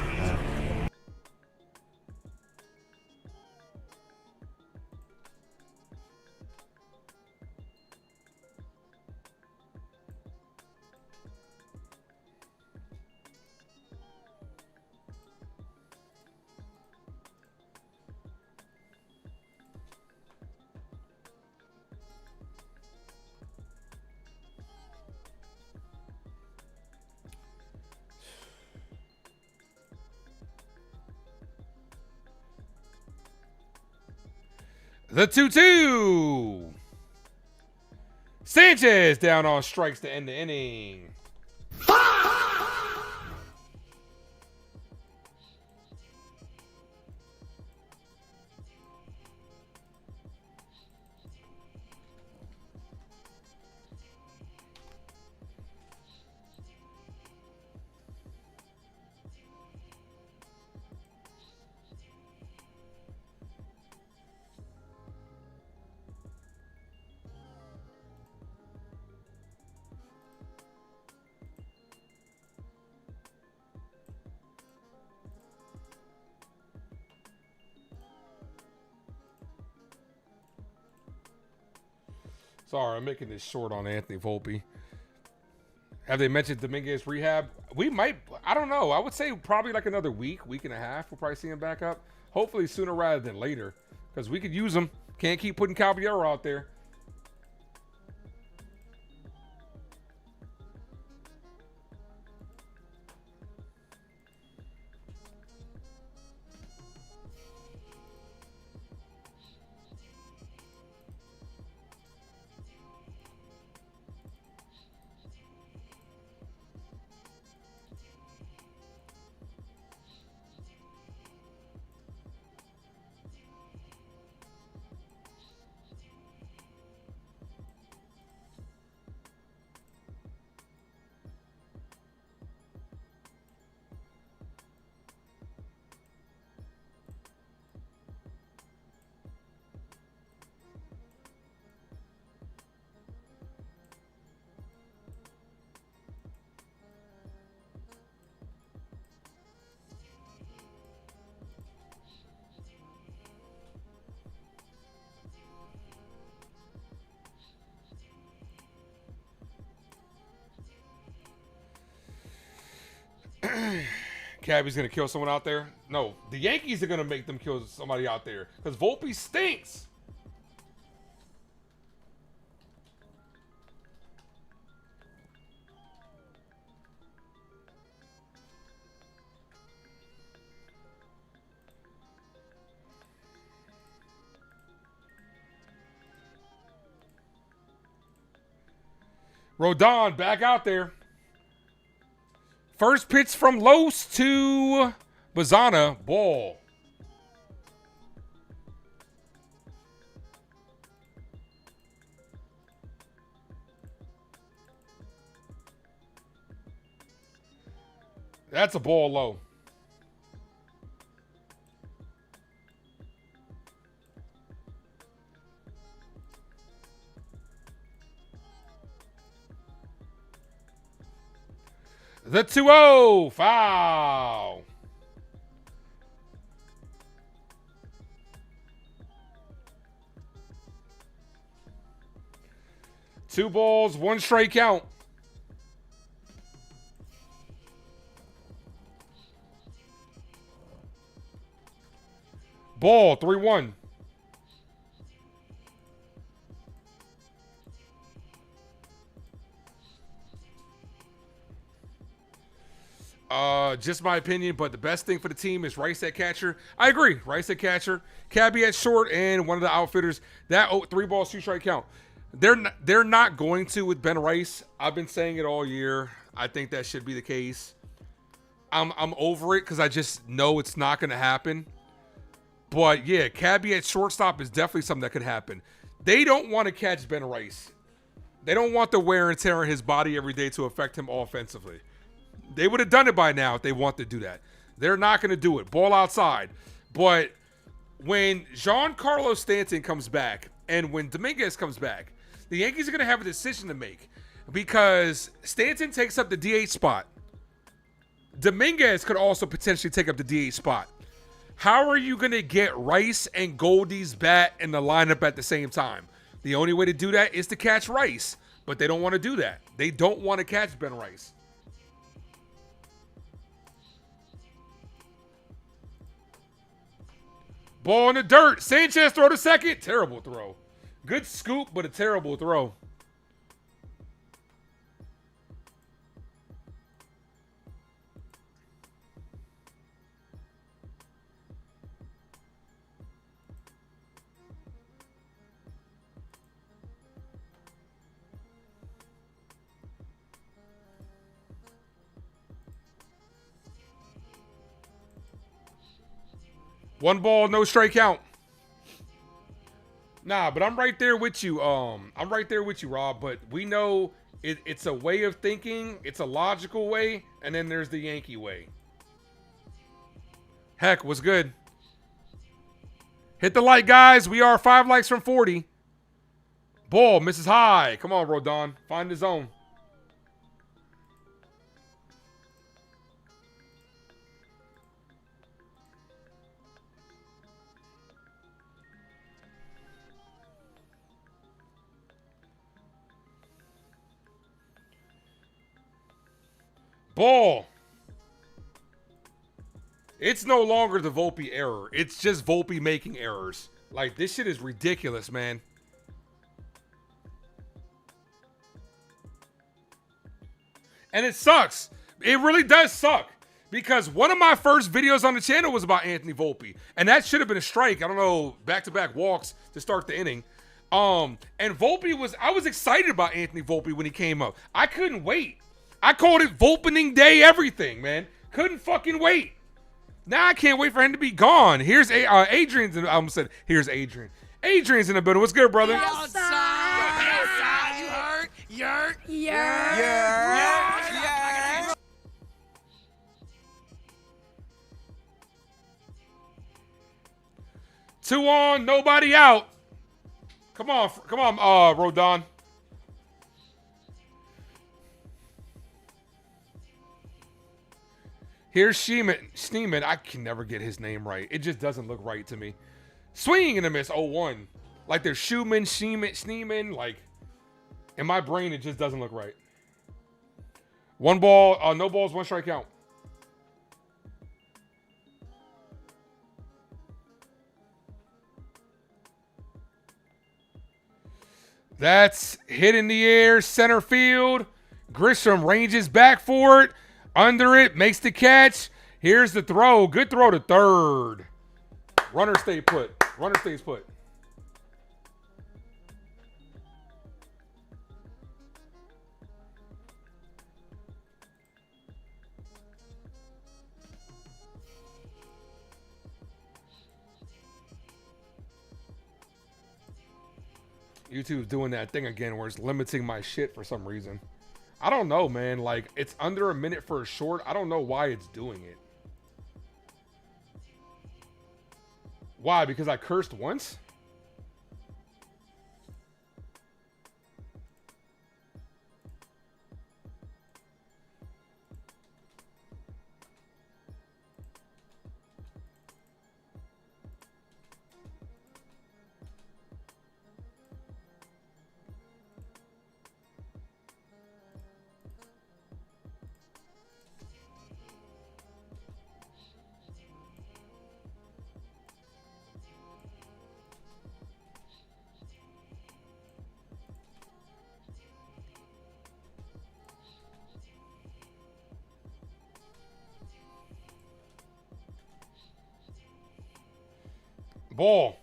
The 2-2. Sanchez down on strikes to end the inning. Sorry, I'm making this short on Anthony Volpe. Have they mentioned Dominguez rehab? We might. I don't know. I would say probably like another week and a half. We'll probably see him back up. Hopefully sooner rather than later, because we could use him. Can't keep putting Caballero out there. Cabby's going to kill someone out there? No, the Yankees are going to make them kill somebody out there because Volpe stinks. Rodon back out there. First pitch from Los to Bazana. Ball. That's a ball low. The 2-0 foul. Two balls, one strike count. Ball, 3-1. Just my opinion, but the best thing for the team is Rice at catcher. I agree. Rice at catcher, Cabby at short, and one of the outfitters. That 3 balls, 2 strike count. They're not going to with Ben Rice. I've been saying it all year. I think that should be the case. I'm over it because I just know it's not going to happen. But yeah, Cabby at shortstop is definitely something that could happen. They don't want to catch Ben Rice. They don't want the wear and tear on his body every day to affect him offensively. They would have done it by now if they want to do that. They're not going to do it. Ball outside. But when Giancarlo Stanton comes back and when Dominguez comes back, the Yankees are going to have a decision to make because Stanton takes up the DH spot. Dominguez could also potentially take up the DH spot. How are you going to get Rice and Goldie's bat in the lineup at the same time? The only way to do that is to catch Rice, but they don't want to do that. They don't want to catch Ben Rice. Ball in the dirt. Sanchez throw to second. Terrible throw. Good scoop, but a terrible throw. One ball, no strike count. Nah, but I'm right there with you. I'm right there with you, Rob. But we know it's a way of thinking. It's a logical way. And then there's the Yankee way. Heck, what's good? Hit the like, guys. We are 5 likes from 40. Ball misses high. Come on, Rodon. Find the zone. Ball. It's no longer the Volpe error. It's just Volpe making errors. Like, this shit is ridiculous, man. And it sucks. It really does suck. Because one of my first videos on the channel was about Anthony Volpe. And that should have been a strike. I don't know, back-to-back walks to start the inning. And Volpe I was excited about Anthony Volpe when he came up. I couldn't wait. I called it Volpening Day everything, man. Couldn't fucking wait. Now I can't wait for him to be gone. Here's Adrian's. I almost said, here's Adrian. Adrian's in the building. What's good, brother? Yes, sir. You heard? Yerk. Yeah. 2 on, nobody out. Come on, Rodon. Here's Schneeman. I can never get his name right. It just doesn't look right to me. Swinging and a miss, 0-1. Like there's Schneeman. Like, in my brain, it just doesn't look right. 1 ball, no balls, 1 strike count. That's hit in the air, center field. Grisham ranges back for it. Under it, makes the catch. Here's the throw. Good throw to third. Runner stay put. Runner stays put. YouTube's doing that thing again where it's limiting my shit for some reason. I don't know, man. Like, it's under a minute for a short. I don't know why it's doing it. Why? Because I cursed once? Ball.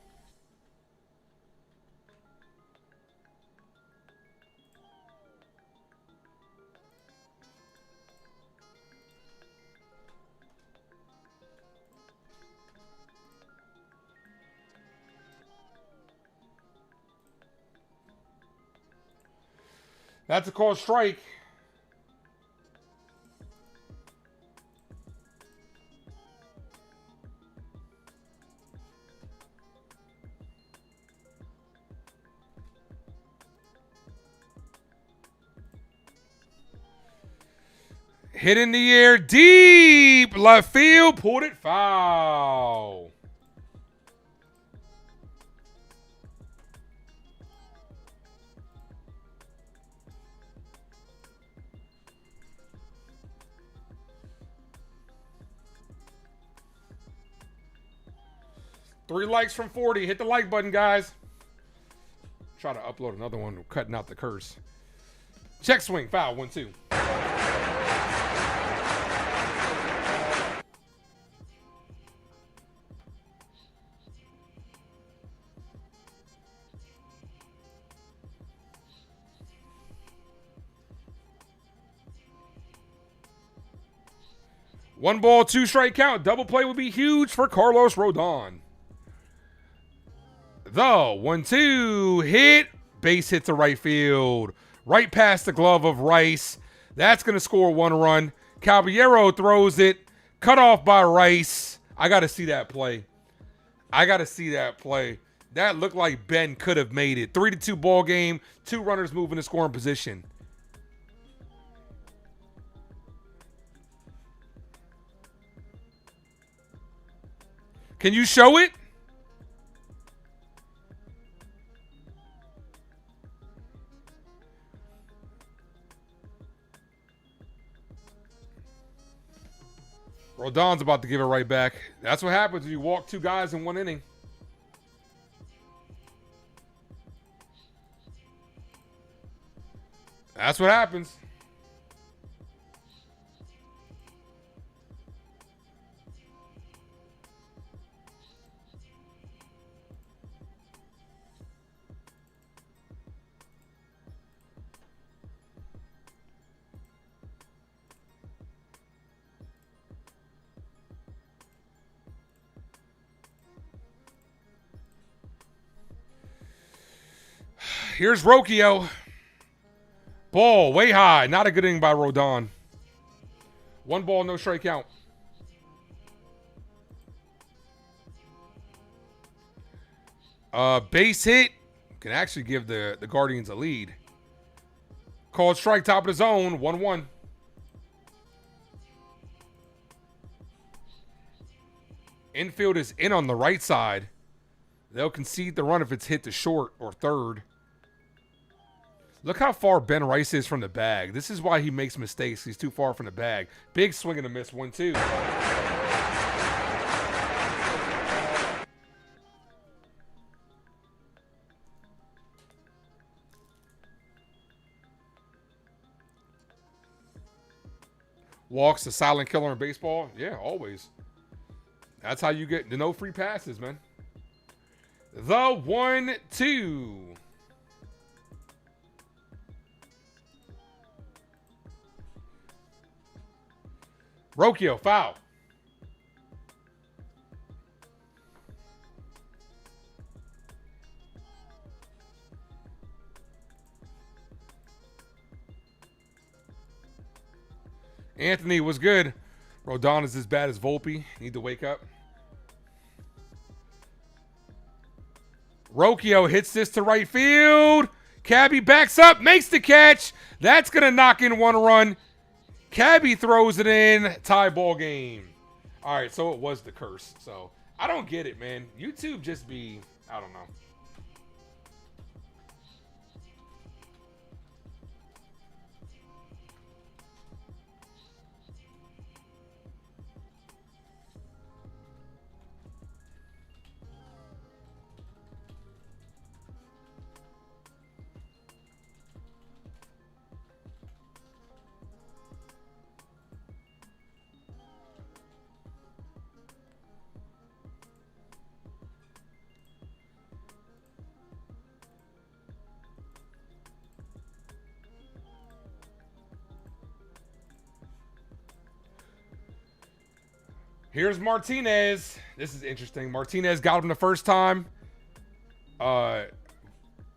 That's a called strike. Hit in the air, deep left field, pulled it foul. Three likes from 40. Hit the like button, guys. Try to upload another one, cutting out the curse. Check swing, foul, 1-2. One ball, two strike count. Double play would be huge for Carlos Rodon. The 1-2 hit. Base hit to right field. Right past the glove of Rice. That's going to score one run. Caballero throws it. Cut off by Rice. I got to see that play. That looked like Ben could have made it. 3-2 ball game. Two runners moving to scoring position. Can you show it? Rodon's about to give it right back. That's what happens when you walk two guys in one inning. That's what happens. Here's Rocchio. Ball way high. Not a good inning by Rodon. One ball, no strike count. Base hit. Can actually give the Guardians a lead. Called strike, top of the zone. 1-1. Infield is in on the right side. They'll concede the run if it's hit to short or third. Look how far Ben Rice is from the bag. This is why he makes mistakes. He's too far from the bag. Big swing and a miss. 1-2. Walks, the silent killer in baseball. Yeah, always. That's how you get the no free passes, man. The 1-2. Rocchio, foul. Anthony was good. Rodon is as bad as Volpe. Need to wake up. Rocchio hits this to right field. Cabby backs up, makes the catch. That's going to knock in one run. Cabby throws it in. Tie ball game. All right, so it was the curse. So I don't get it, man. YouTube just be, I don't know. Here's Martinez. This is interesting. Martinez got him the first time.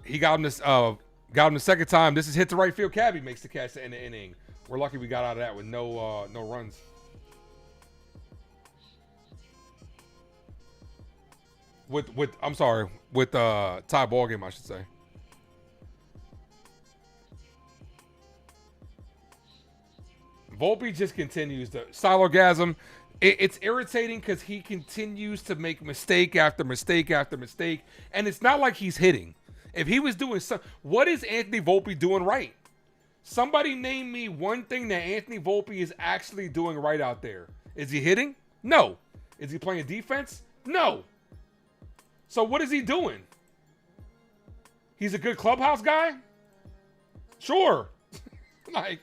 He got him the second time. This is hit to right field. Cabby makes the catch to end the inning. We're lucky we got out of that with no runs. With tie ball game, I should say. Volpe just continues to silogasm. It's irritating because he continues to make mistake after mistake after mistake, and it's not like he's hitting. If he was doing what is Anthony Volpe doing right? Somebody name me one thing that Anthony Volpe is actually doing right out there. Is he hitting? No. Is he playing defense? No. So what is he doing? He's a good clubhouse guy? Sure. Like,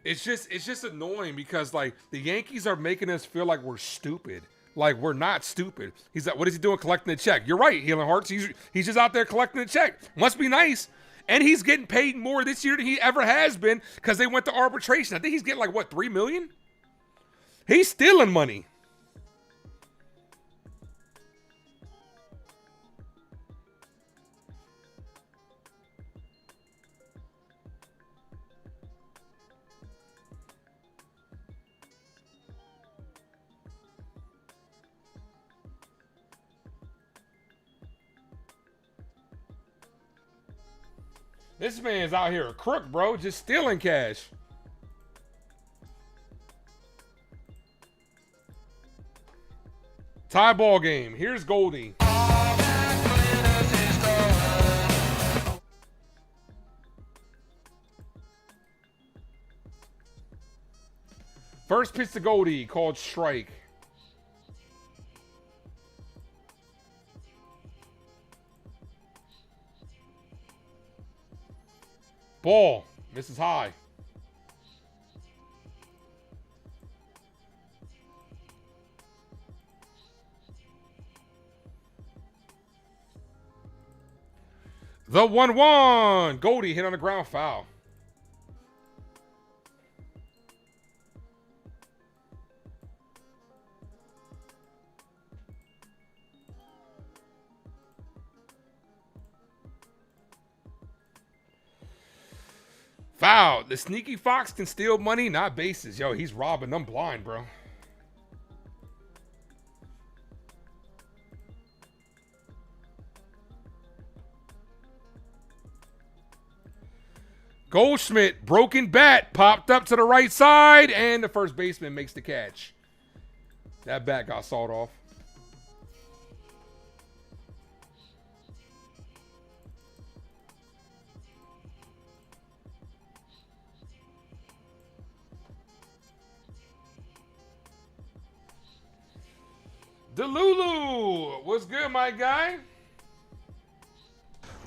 it's just annoying because like the Yankees are making us feel like we're stupid. Like we're not stupid. He's like, what is he doing collecting a check? You're right, Healing Hearts. He's just out there collecting a check. Must be nice. And he's getting paid more this year than he ever has been because they went to arbitration. I think he's getting like what, $3 million? He's stealing money. This man's out here a crook, bro, just stealing cash. Tie ball game. Here's Goldie. First pitch to Goldie, called strike. Ball. Misses high. The 1-1. Goldie hit on the ground, foul. Foul. The sneaky fox can steal money, not bases. Yo, he's robbing them blind, bro. Goldschmidt, broken bat, popped up to the right side, and the first baseman makes the catch. That bat got sawed off. Delulu, what's good, my guy?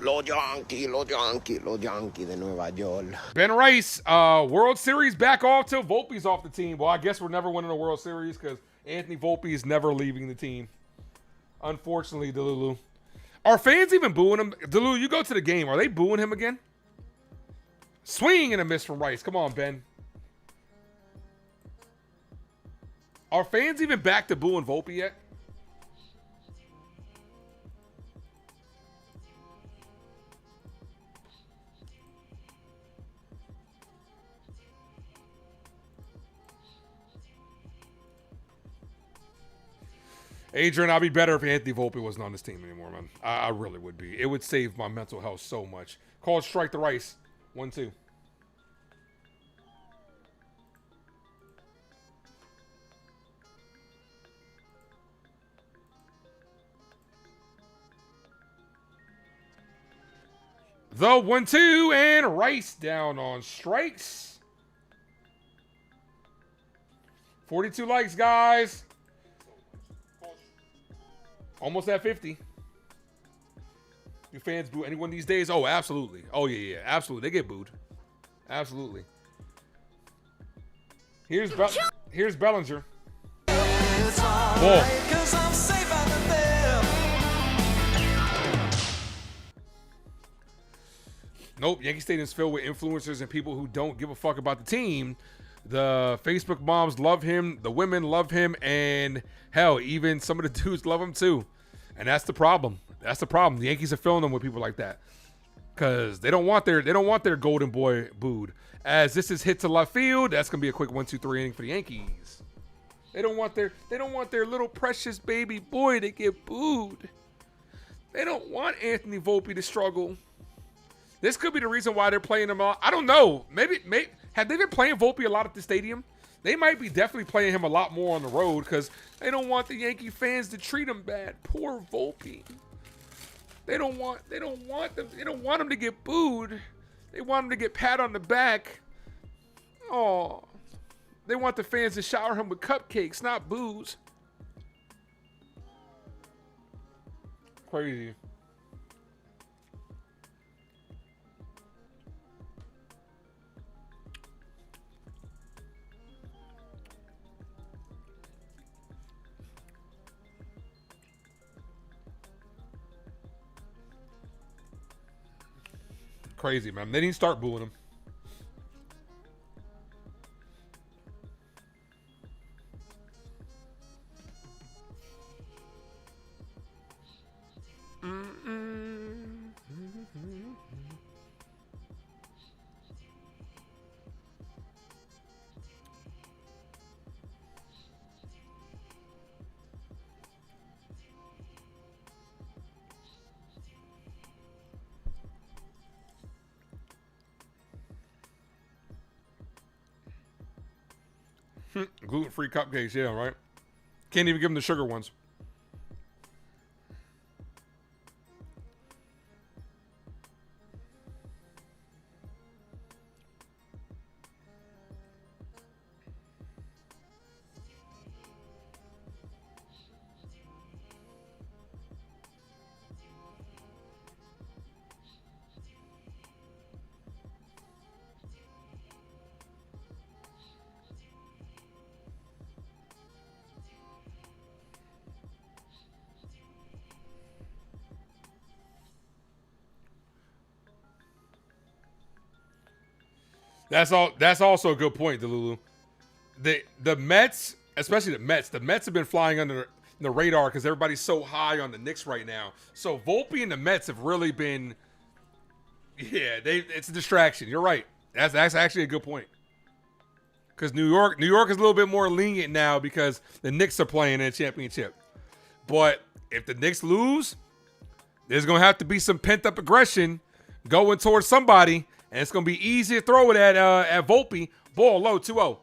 Los Yankees de Nueva York. Ben Rice, World Series back off till Volpe's off the team. Well, I guess we're never winning a World Series because Anthony Volpe is never leaving the team. Unfortunately, Delulu. Are fans even booing him? Delulu, you go to the game. Are they booing him again? Swing and a miss from Rice. Come on, Ben. Are fans even back to booing Volpe yet? Adrian, I'd be better if Anthony Volpe wasn't on this team anymore, man. I really would be. It would save my mental health so much. Called strike the Rice. 1-2. The 1-2 and Rice down on strikes. 42 likes, guys. Almost at 50. Do fans boo anyone these days? Oh, absolutely. Oh, yeah, absolutely. They get booed. Absolutely. Here's Bellinger. Ball. Nope. Yankee Stadium's filled with influencers and people who don't give a fuck about the team. The Facebook moms love him. The women love him. And hell, even some of the dudes love him too. And that's the problem. That's the problem. The Yankees are filling them with people like that. Because they don't want their golden boy booed. As this is hit to left field, that's gonna be a quick 1-2-3 inning for the Yankees. They don't want their little precious baby boy to get booed. They don't want Anthony Volpe to struggle. This could be the reason why they're playing him a I don't know. Maybe have they been playing Volpe a lot at the stadium? They might be definitely playing him a lot more on the road because they don't want the Yankee fans to treat him bad. Poor Volpe. They don't want him to get booed. They want him to get pat on the back. Oh. They want the fans to shower him with cupcakes, not booze. Crazy. Crazy, man. They didn't start booing him. Gluten-free cupcakes, yeah, right? Can't even give them the sugar ones. That's also a good point, Delulu. The Mets, especially the Mets have been flying under the radar because everybody's so high on the Knicks right now. So Volpe and the Mets have really been, it's a distraction. You're right. That's actually a good point. Because New York is a little bit more lenient now because the Knicks are playing in a championship. But if the Knicks lose, there's gonna have to be some pent up aggression going towards somebody. And it's going to be easy to throw it at Volpe. Ball low, 2-0.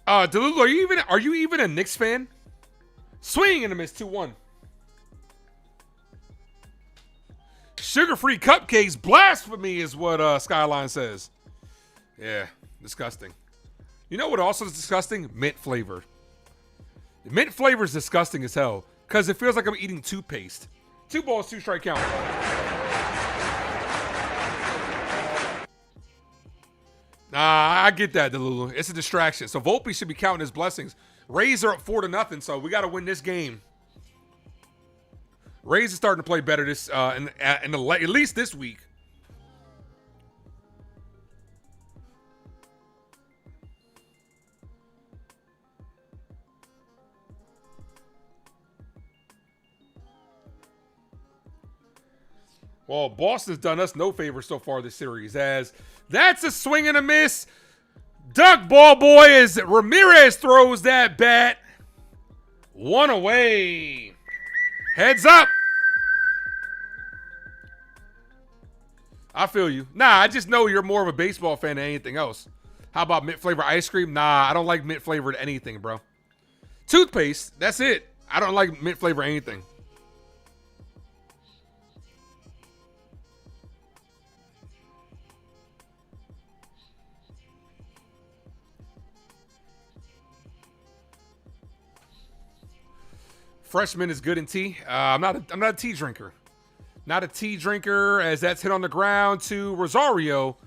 Delulu, are you even a Knicks fan? Swing and a miss, 2-1. Sugar-free cupcakes, blasphemy is what Skyline says. Yeah, disgusting. You know what also is disgusting? Mint flavor. Mint flavor is disgusting as hell because it feels like I'm eating toothpaste. 2 balls, 2 strike count. Nah, I get that, Delulu. It's a distraction. So Volpe should be counting his blessings. Rays are up 4-0, so we got to win this game. Rays are starting to play better this at least this week. Well, Boston's done us no favor so far this series, as that's a swing and a miss. Duck ball boy as Ramirez throws that bat. 1 away. Heads up. I feel you. Nah, I just know you're more of a baseball fan than anything else. How about mint flavor ice cream? Nah, I don't like mint flavored anything, bro. Toothpaste, that's it. I don't like mint flavor anything. Freshman is good in tea. I'm not a tea drinker. Not a tea drinker, as that's hit on the ground to Rosario.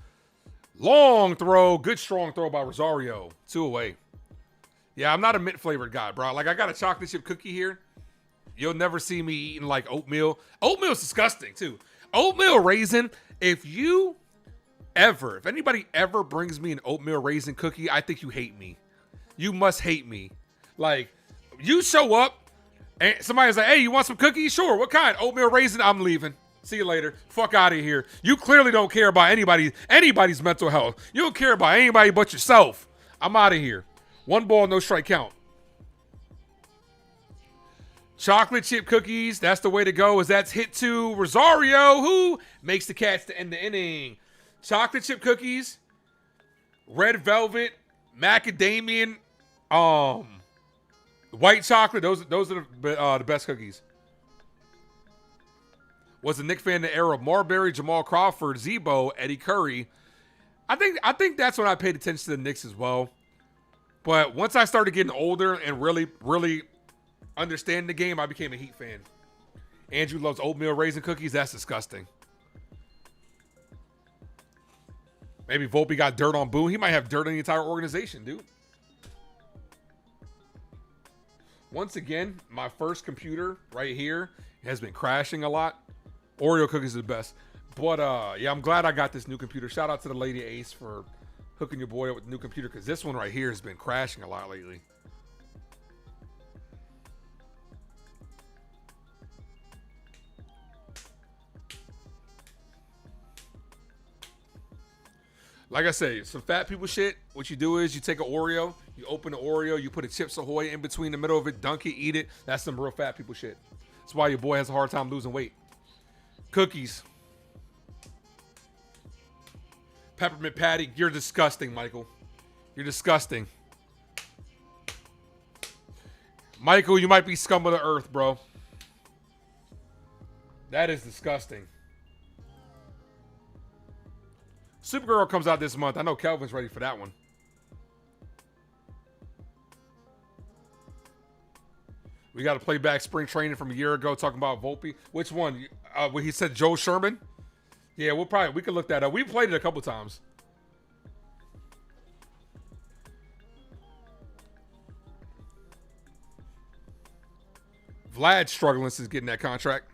Long throw. Good strong throw by Rosario. 2 away. Yeah, I'm not a mint flavored guy, bro. Like, I got a chocolate chip cookie here. You'll never see me eating like oatmeal. Oatmeal's disgusting too. Oatmeal raisin. If anybody ever brings me an oatmeal raisin cookie, I think you hate me. You must hate me. Like, you show up and somebody's like, hey, you want some cookies? Sure. What kind? Oatmeal raisin? I'm leaving. See you later. Fuck out of here. You clearly don't care about anybody's mental health. You don't care about anybody but yourself. I'm out of here. 1 ball, no strike count. Chocolate chip cookies. That's the way to go, as that's hit to Rosario, who makes the catch to end the inning. Chocolate chip cookies. Red velvet. Macadamian. White chocolate. Those are the best cookies. Was a Knick fan in the era of Marbury, Jamal Crawford, Zebo, Eddie Curry. I think that's when I paid attention to the Knicks as well. But once I started getting older and really, really understanding the game, I became a Heat fan. Andrew loves oatmeal raisin cookies. That's disgusting. Maybe Volpe got dirt on Boone. He might have dirt on the entire organization, dude. Once again, my first computer right here has been crashing a lot. Oreo cookies are the best. But, yeah, I'm glad I got this new computer. Shout out to the Lady Ace for hooking your boy up with a new computer, because this one right here has been crashing a lot lately. Like I say, some fat people shit, what you do is you take an Oreo, you open the Oreo, you put a Chips Ahoy in between the middle of it, dunk it, eat it. That's some real fat people shit. That's why your boy has a hard time losing weight. Cookies. Peppermint patty. You're disgusting, Michael. You're disgusting. Michael, you might be scum of the earth, bro. That is disgusting. Supergirl comes out this month. I know Kelvin's ready for that one. We got to play back spring training from a year ago talking about Volpe. Which one? When he said Joe Sherman? Yeah, we could look that up. We played it a couple times. Vlad's struggling since getting that contract.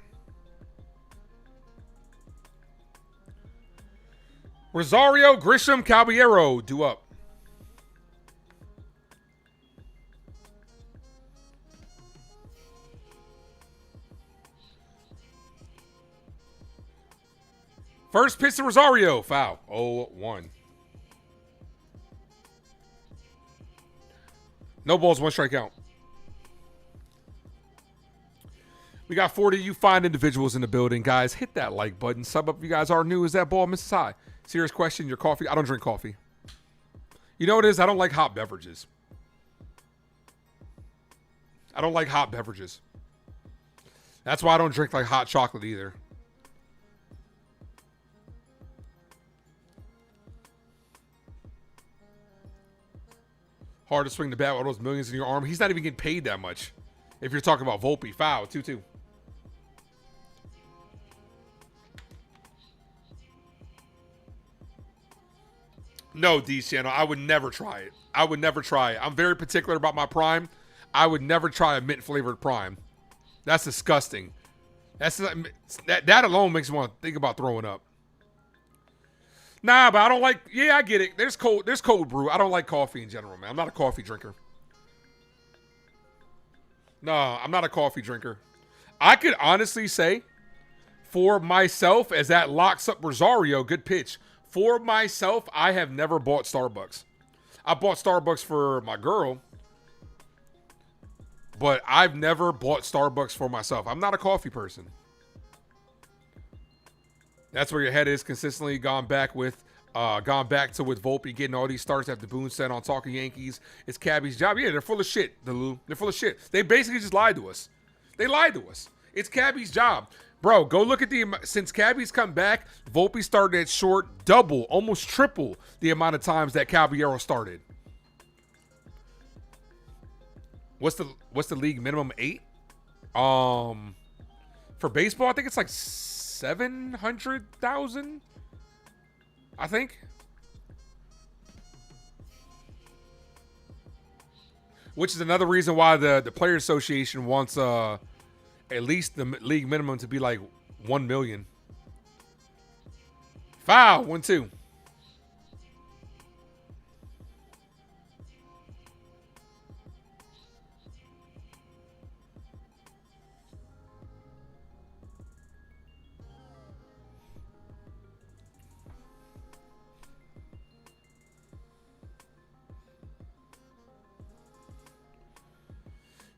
Rosario, Grisham, Caballero, due up. First pitch to Rosario, foul. 0-1. No balls, 1 strikeout. We got 40 you fine individuals in the building, guys. Hit that like button. Sub up if you guys are new. Is that ball Mrs. High? Serious question, your coffee? I don't drink coffee. You know what it is? I don't like hot beverages. I don't like hot beverages. That's why I don't drink like hot chocolate either. Hard to swing the bat with all those millions in your arm. He's not even getting paid that much. If you're talking about Volpe, foul, 2-2. No, D channel. I would never try it. I would never try it. I'm very particular about my prime. I would never try a mint flavored prime. That's disgusting. That alone makes me want to think about throwing up. Nah, but I don't like. Yeah, I get it. There's cold brew. I don't like coffee in general, man. I'm not a coffee drinker. No, I'm not a coffee drinker. I could honestly say, for myself, as that locks up Rosario, good pitch. For myself, I have never bought Starbucks. I bought Starbucks for my girl, but I've never bought Starbucks for myself. I'm not a coffee person. That's where your head is consistently gone back to with Volpe getting all these starts after Boone said on Talking Yankees. It's Cabby's job. Yeah, they're full of shit, Delu. They're full of shit. They basically just lied to us. They lied to us. It's Cabby's job. Bro, go look at since Cabby's come back, Volpe started at short double, almost triple the amount of times that Caballero started. What's the league minimum? 8? For baseball, I think it's like 700,000. I think. Which is another reason why the Players Association wants at least the league minimum to be like 1 million. Foul, 1-2.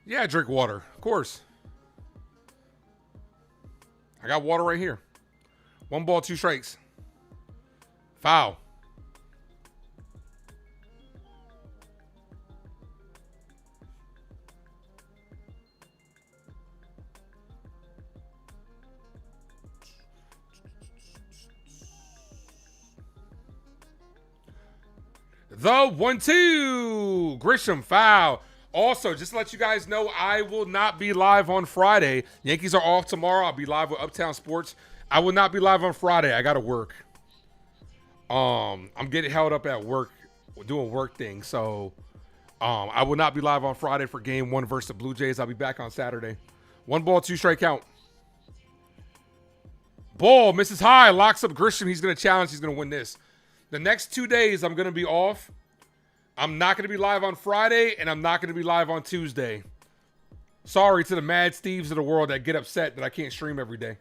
Yeah, drink water, of course. I got water right here. 1 ball, 2 strikes. Foul. The 1-2. Grisham, foul. Also, just to let you guys know, I will not be live on Friday. Yankees are off tomorrow. I'll be live with Uptown Sports. I will not be live on Friday. I got to work. I'm getting held up at work, doing work things. So, I will not be live on Friday for Game 1 versus the Blue Jays. I'll be back on Saturday. 1 ball, 2 strike count. Ball misses high, locks up Grisham. He's going to challenge. He's going to win this. The next 2 days, I'm going to be off. I'm not going to be live on Friday, and I'm not going to be live on Tuesday. Sorry to the Mad Steves of the world that get upset that I can't stream every day.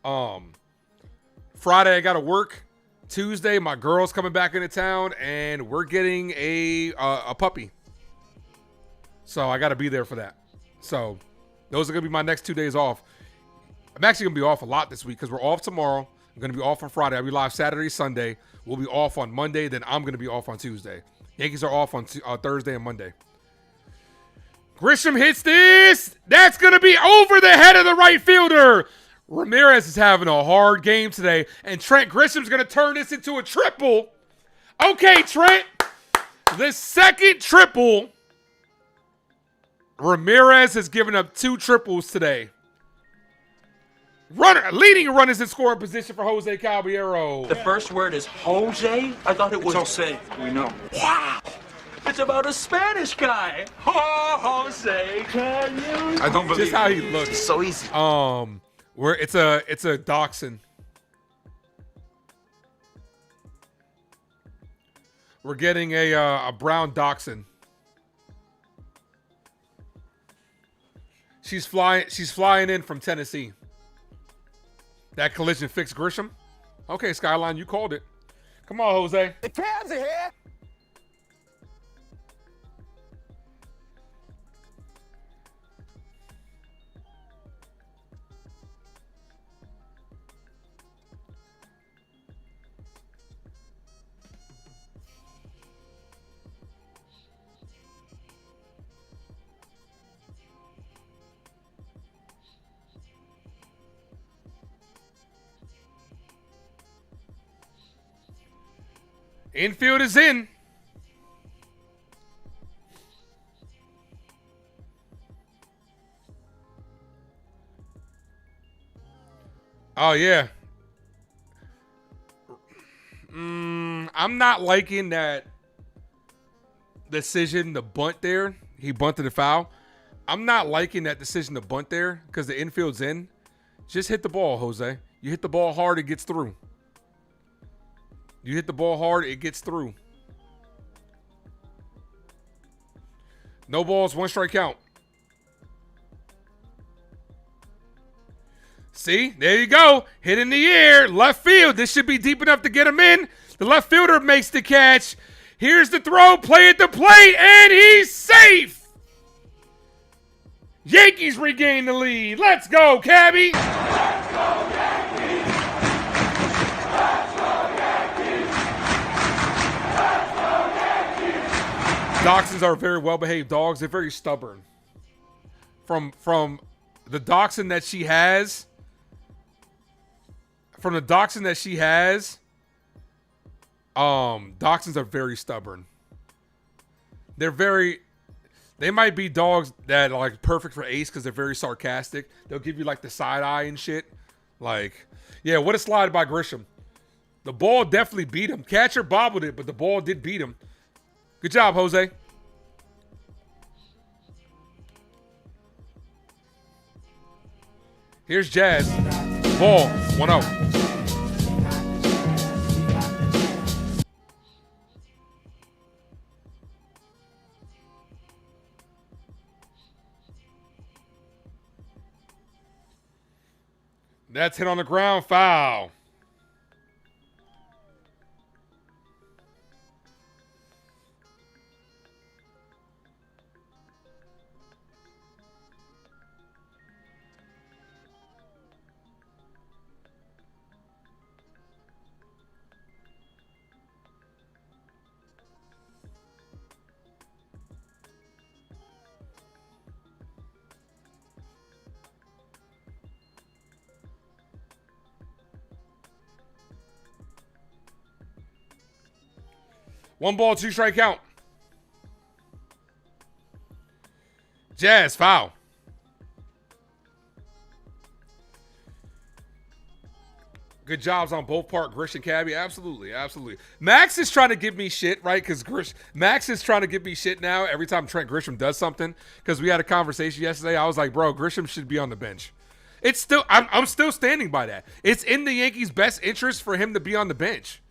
Friday, I got to work. Tuesday, my girl's coming back into town, and we're getting a puppy. So I got to be there for that. So those are going to be my next 2 days off. I'm actually going to be off a lot this week because we're off tomorrow. I'm going to be off on Friday. I'll be live Saturday, Sunday. We'll be off on Monday. Then I'm going to be off on Tuesday. Yankees are off on Thursday and Monday. Grisham hits this. That's going to be over the head of the right fielder. Ramirez is having a hard game today, and Trent Grisham's going to turn this into a triple. Okay, Trent. The second triple. Ramirez has given up 2 triples today. Leading runners in scoring position for Jose Caballero. The first word is Jose? I thought it was Jose. We know. Wow. It's about a Spanish guy. Jose, can you? I don't believe just how he looks. It's so easy. Where it's a dachshund. We're getting a brown dachshund. She's flying in from Tennessee. That collision fixed Grisham. Okay, Skyline, you called it. Come on, Jose. The Cavs are here. Infield is in. Oh, yeah. I'm not liking that decision to bunt there. He bunted a foul. I'm not liking that decision to bunt there because the infield's in. Just hit the ball, Jose. You hit the ball hard, it gets through. You hit the ball hard, it gets through. No balls, 1 strike count. See, there you go. Hit in the air, left field. This should be deep enough to get him in. The left fielder makes the catch. Here's the throw, play at the plate, and he's safe. Yankees regain the lead. Let's go, Cabby. Let's go, Yankees. Let's go, Yankees. Let's go, Yankees. Dachshunds are very well-behaved dogs. They're very stubborn. From the dachshund that she has, dachshunds are very stubborn. They might be dogs that are like perfect for Ace because they're very sarcastic. They'll give you like the side eye and shit. Like, yeah, what a slide by Grisham. The ball definitely beat him. Catcher bobbled it, but the ball did beat him. Good job, Jose. Here's Jazz. Ball, 1-0. That's hit on the ground, foul. One ball, 2 strike count. Jazz, foul. Good jobs on both part, Grish and Cabby. Absolutely, absolutely. Max is trying to give me shit, right? Because Max is trying to give me shit now every time Trent Grisham does something. Because we had a conversation yesterday. I was like, bro, Grisham should be on the bench. It's still, I'm still standing by that. It's in the Yankees' best interest for him to be on the bench.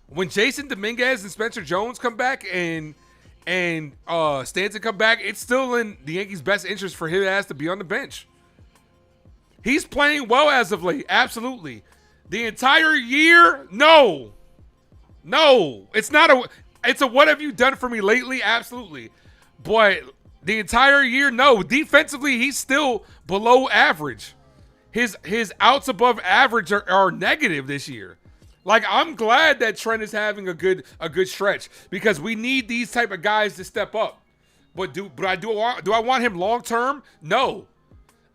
When Jason Dominguez and Spencer Jones come back and Stanton come back, it's still in the Yankees' best interest for his ass to be on the bench. He's playing well as of late, absolutely. The entire year, no. No, it's not it's a what have you done for me lately, absolutely. But the entire year, no. Defensively, he's still below average. His outs above average are negative this year. Like, I'm glad that Trent is having a good stretch because we need these type of guys to step up. But do I want him long term? No.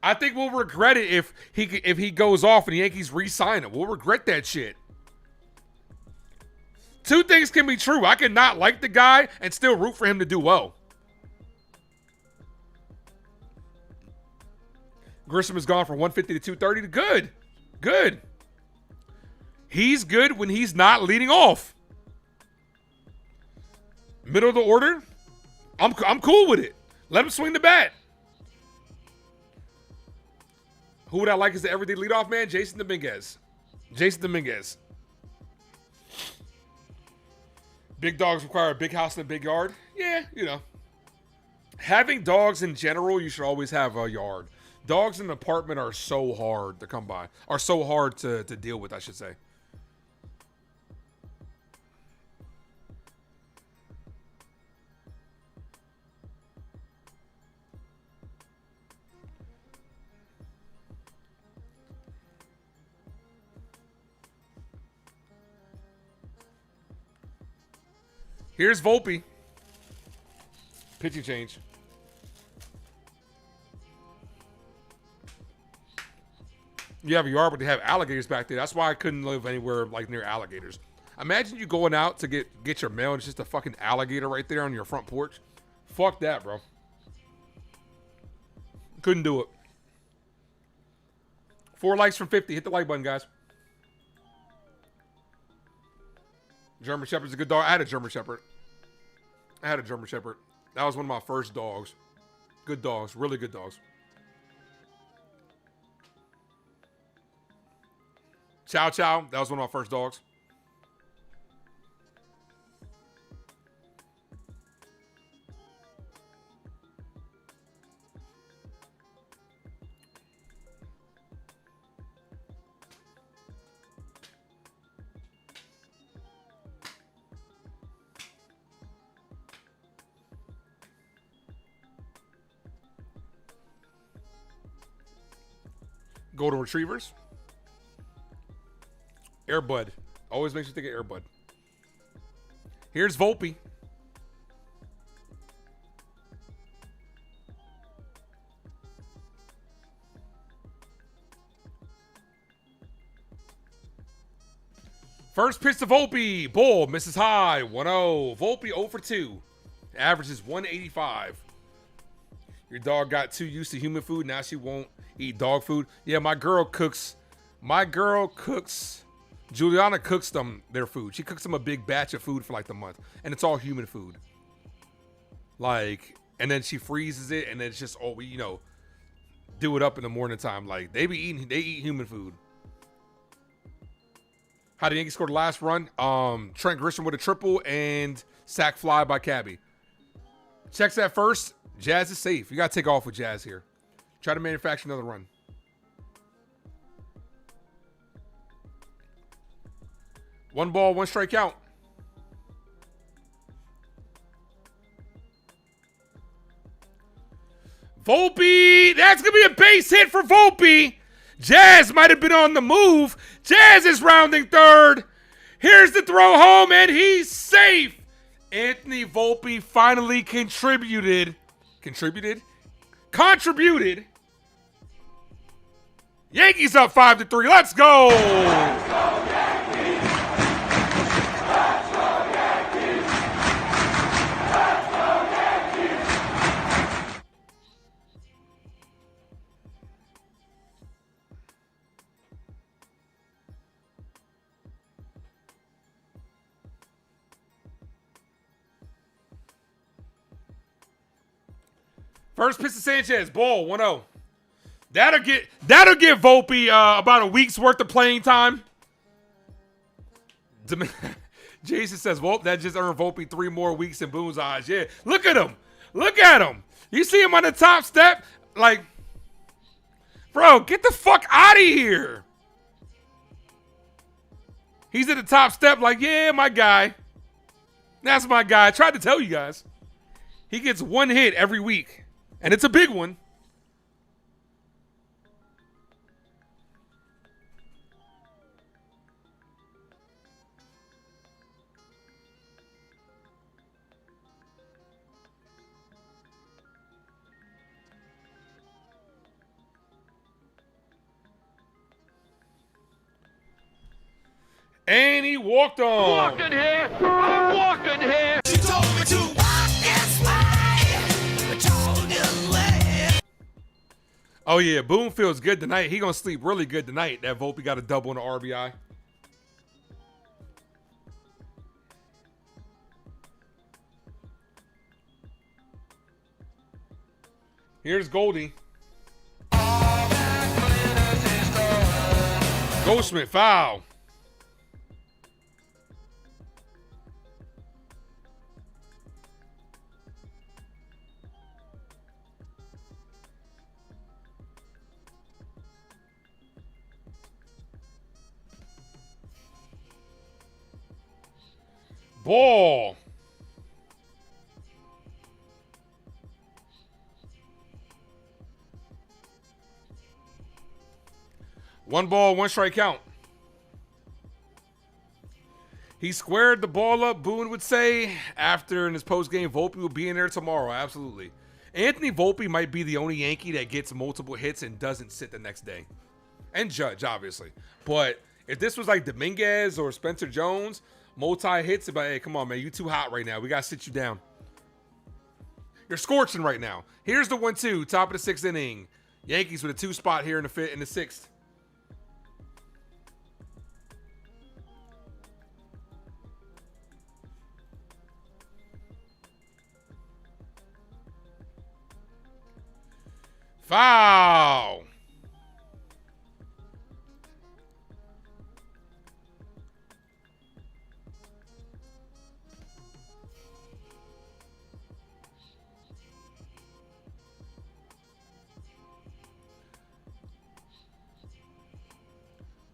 I think we'll regret it if he goes off and the Yankees re-sign him. We'll regret that shit. Two things can be true. I can not like the guy and still root for him to do well. Grisham has gone from 150 to 230 to good. Good. He's good when he's not leading off. Middle of the order, I'm cool with it. Let him swing the bat. Who would I like as the everyday leadoff man? Jason Dominguez. Jason Dominguez. Big dogs require a big house and a big yard. Yeah, you know. Having dogs in general, you should always have a yard. Dogs in an apartment are so hard to come by. Are so hard to deal with, I should say. Here's Volpe. Pitching change. You have a yard, but they have alligators back there. That's why I couldn't live anywhere like near alligators. Imagine you going out to get your mail and it's just a fucking alligator right there on your front porch. Fuck that, bro. Couldn't do it. 4 likes from 50. Hit the like button, guys. German Shepherd's a good dog. I had a German Shepherd. That was one of my first dogs. Good dogs. Really good dogs. Chow Chow. That was one of my first dogs. Golden Retrievers. Airbud. Always makes you think of Airbud. Here's Volpe. First pitch to Volpe. Bull misses high. 1-0. Volpe 0 for 2. Averages 185. Your dog got too used to human food. Now she won't eat dog food. Yeah, my girl cooks. Juliana cooks them their food. She cooks them a big batch of food for like the month. And it's all human food. Like, and then she freezes it. And then it's just, we, do it up in the morning time. Like, they eat human food. How the Yankees scored the last run? Trent Grisham with a triple and sack fly by Cabby. Checks that first. Jazz is safe. You got to take off with Jazz here. Try to manufacture another run. One ball, one strike count. Volpe. That's going to be a base hit for Volpe. Jazz might have been on the move. Jazz is rounding third. Here's the throw home, and he's safe. Anthony Volpe finally contributed. Yankees up 5-3. Let's go. Let's go, Yankees. Let's go, Yankees. Let's go, Yankees. First pitch to Sanchez. Ball 1-0. That'll give Volpe about a week's worth of playing time. Jason says, well, that just earned Volpe 3 more weeks in Boone's eyes. Yeah, look at him. You see him on the top step? Like, bro, get the fuck out of here. He's at the top step like, yeah, my guy. That's my guy. I tried to tell you guys. He gets 1 hit every week, and it's a big one. And he walked on. Walking here. I'm walking here. She told me to walk this way. Told you way. Oh, yeah. Boone feels good tonight. He going to sleep really good tonight. That Volpe got a double on the RBI. Here's Goldie. Goldschmidt, foul. Ball. One ball, one strike count. He squared the ball up, Boone would say. After in his postgame, Volpe will be in there tomorrow. Absolutely. Anthony Volpe might be the only Yankee that gets multiple hits and doesn't sit the next day. And Judge, obviously. But if this was like Dominguez or Spencer Jones, multi-hits, but hey, come on, man. You too hot right now. We got to sit you down. You're scorching right now. Here's the 1-2, top of the 6th inning. Yankees with a 2 spot here in the 6th. Foul.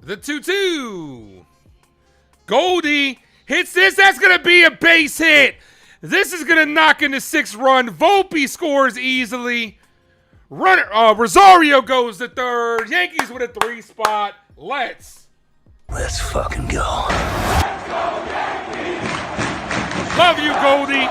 The 2-2. Goldie hits this. That's going to be a base hit. This is going to knock in the 6th run. Volpe scores easily. Rosario goes to 3rd. Yankees with a 3 spot. Let's fucking go. Let's go, Yankees. Love you, Goldie.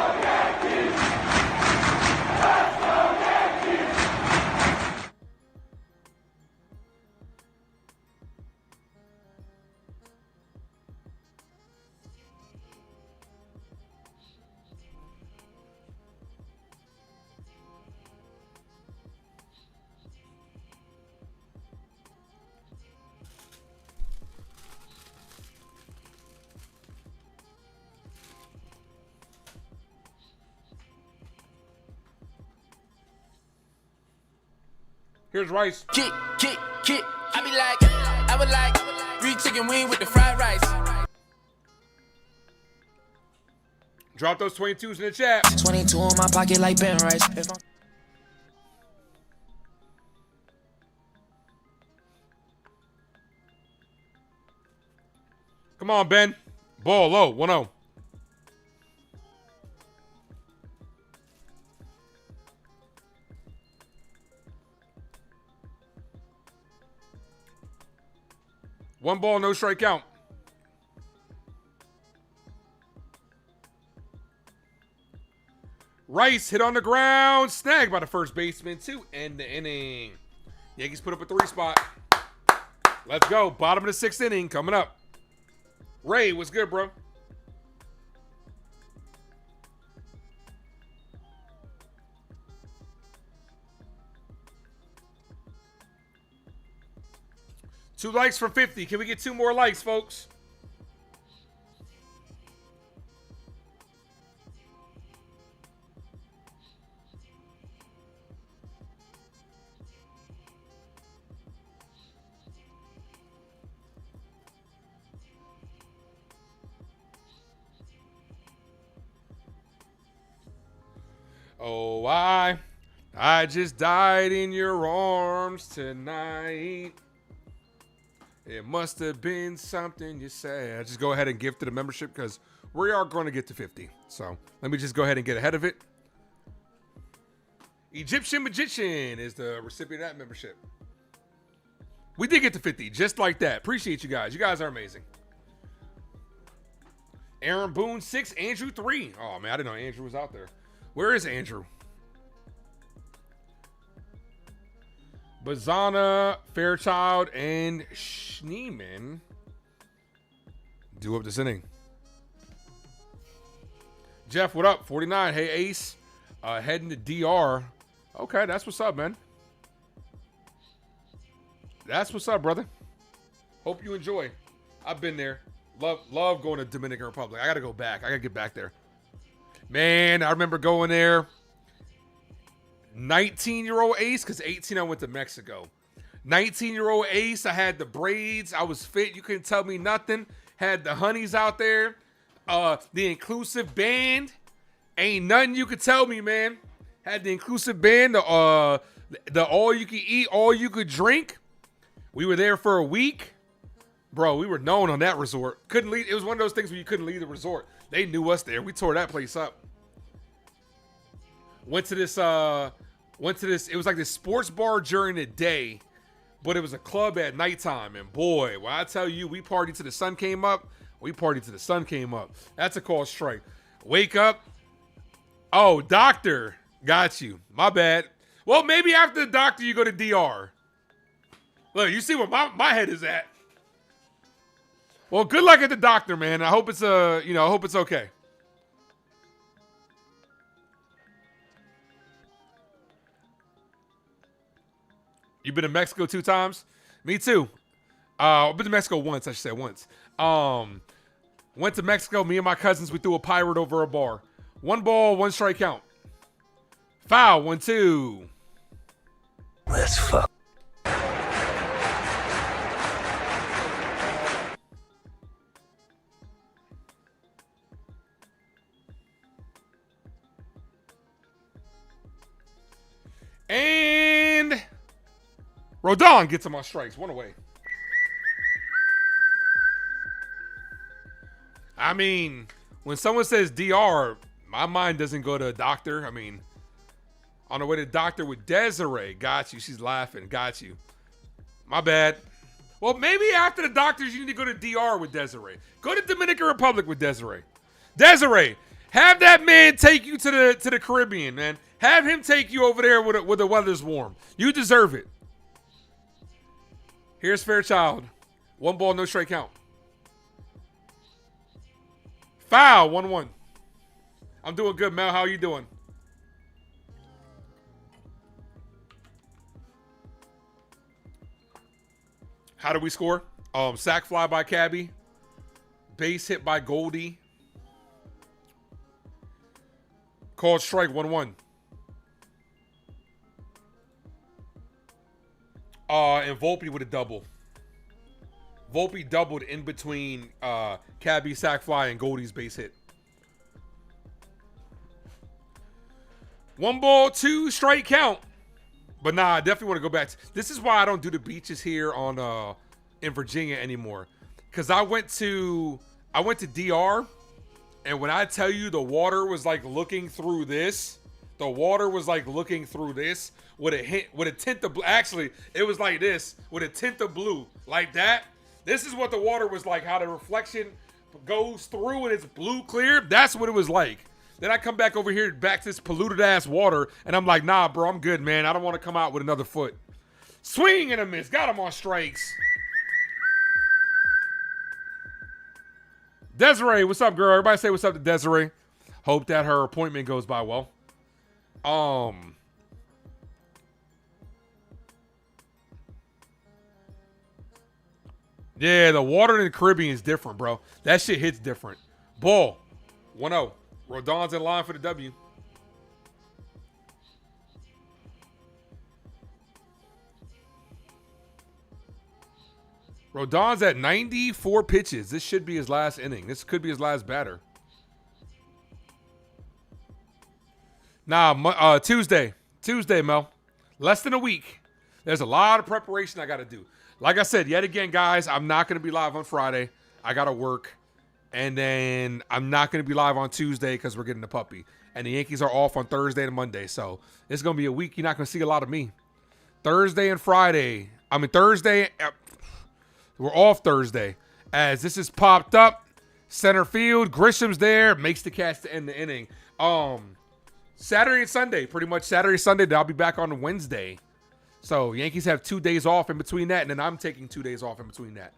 Here's Rice. Kick. I would like 3 chicken wing with the fried rice. Drop those 22s in the chat. 22 in my pocket like Ben Rice. Come on, Ben. Ball low. 1-0. One ball, no strike count. Rice hit on the ground, snagged by the first baseman to end the inning. Yankees put up a 3 spot. Let's go. Bottom of the 6th inning coming up. Ray, what's good, bro? Two likes from 50. Can we get 2 more likes, folks? Oh, I just died in your arms tonight. It must have been something you said. Just go ahead and gift it a membership because we are going to get to 50. So let me just go ahead and get ahead of it. Egyptian Magician is the recipient of that membership. We did get to 50 just like that. Appreciate you guys. You guys are amazing. Aaron Boone 6, Andrew 3. Oh, man, I didn't know Andrew was out there. Where is Andrew? Bazana, Fairchild, and Schneeman do up this inning. Jeff, what up? 49. Hey, Ace. Heading to DR. Okay, that's what's up, man. That's what's up, brother. Hope you enjoy. I've been there. Love going to Dominican Republic. I got to go back. I got to get back there. Man, I remember going there. 19-year-old Ace, because 18 I went to Mexico. 19-year-old Ace, I had the braids. I was fit. You couldn't tell me nothing. Had the honeys out there. The inclusive band. Ain't nothing you could tell me, man. Had the inclusive band. The all you could eat, all you could drink. We were there for a week. Bro, we were known on that resort. Couldn't leave. It was one of those things where you couldn't leave the resort. They knew us there. We tore that place up. Went to this, it was like this sports bar during the day, but it was a club at nighttime. And boy, when I tell you, we partied till the sun came up. We partied till the sun came up. That's a call strike. Wake up. Oh, doctor. Got you. My bad. Well, maybe after the doctor, you go to DR. Look, you see where my head is at. Well, good luck at the doctor, man. I hope it's I hope it's okay. You been to Mexico 2 times? Me too. I've been to Mexico once, I should say once. Went to Mexico, me and my cousins, we threw a pirate over a bar. 1 ball, 1 strike count. Foul, 1-2. Let's fuck. And Rodon gets him on strikes. One away. I mean, when someone says DR, my mind doesn't go to a doctor. I mean, on the way to the doctor with Desiree. Got you. She's laughing. Got you. My bad. Well, maybe after the doctors, you need to go to DR with Desiree. Go to Dominican Republic with Desiree. Desiree, have that man take you to the Caribbean, man. Have him take you over there where the weather's warm. You deserve it. Here's Fairchild. 1 ball, no strike count. Foul, 1-1. I'm doing good, Mel. How are you doing? How do we score? Sack fly by Cabby. Base hit by Goldie. Called strike, 1-1. And Volpe with a double. Volpe doubled in between Cabby sack fly and Goldie's base hit. 1 ball, 2 strike count. But nah, I definitely want to go back. This is why I don't do the beaches here in Virginia anymore. Because I went to DR, and when I tell you the water was like looking through this, with a tint of blue. Actually, it was like this with a tint of blue, like that. This is what the water was like. How the reflection goes through and it's blue clear. That's what it was like. Then I come back over here, back to this polluted ass water, and I'm like, nah, bro, I'm good, man. I don't want to come out with another foot. Swing and a miss. Got him on strikes. Desiree, what's up, girl? Everybody say what's up to Desiree. Hope that her appointment goes by well. Yeah, the water in the Caribbean is different, bro. That shit hits different. Ball. 1-0. Rodon's in line for the W. Rodon's at 94 pitches. This should be his last inning. This could be his last batter. Nah, Tuesday, Mel. Less than a week. There's a lot of preparation I got to do. Like I said, yet again, guys, I'm not going to be live on Friday. I got to work. And then I'm not going to be live on Tuesday because we're getting the puppy. And the Yankees are off on Thursday and Monday. So it's going to be a week you're not going to see a lot of me. Thursday and Friday. Thursday. We're off Thursday. As this is popped up. Center field. Grisham's there. Makes the catch to end the inning. Saturday and Sunday. Pretty much Saturday, Sunday. Then I'll be back on Wednesday. So Yankees have 2 days off in between that. And then I'm taking 2 days off in between that.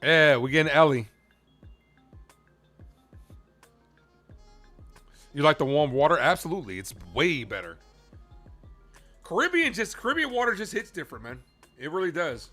Yeah, we're getting Ellie. You like the warm water? Absolutely. It's way better. Caribbean water just hits different, man. It really does.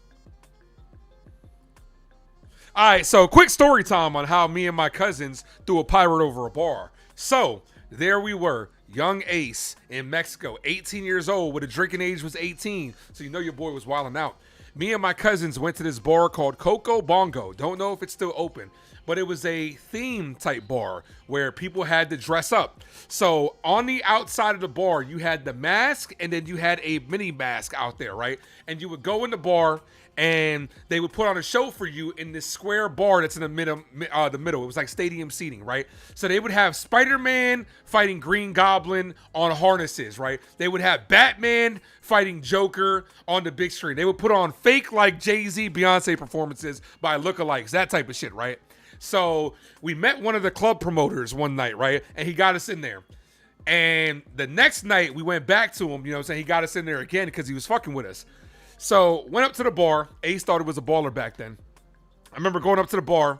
All right, so quick story time on how me and my cousins threw a pirate over a bar. So there we were, young Ace in Mexico, 18 years old, with a drinking age was 18. So you know your boy was wilding out. Me and my cousins went to this bar called Coco Bongo. Don't know if it's still open, but it was a theme type bar where people had to dress up. So on the outside of the bar, you had the mask and then you had a mini mask out there, right? And you would go in the bar and they would put on a show for you in this square bar that's in the middle. It was like stadium seating, right? So they would have Spider-Man fighting Green Goblin on harnesses, right? They would have Batman fighting Joker on the big screen. They would put on fake like Jay-Z, Beyonce performances by lookalikes, that type of shit, right? So we met one of the club promoters one night, right? And he got us in there. And the next night we went back to him, you know what I'm saying? He got us in there again because he was fucking with us. So went up to the bar. Ace thought it was a baller back then. I remember going up to the bar,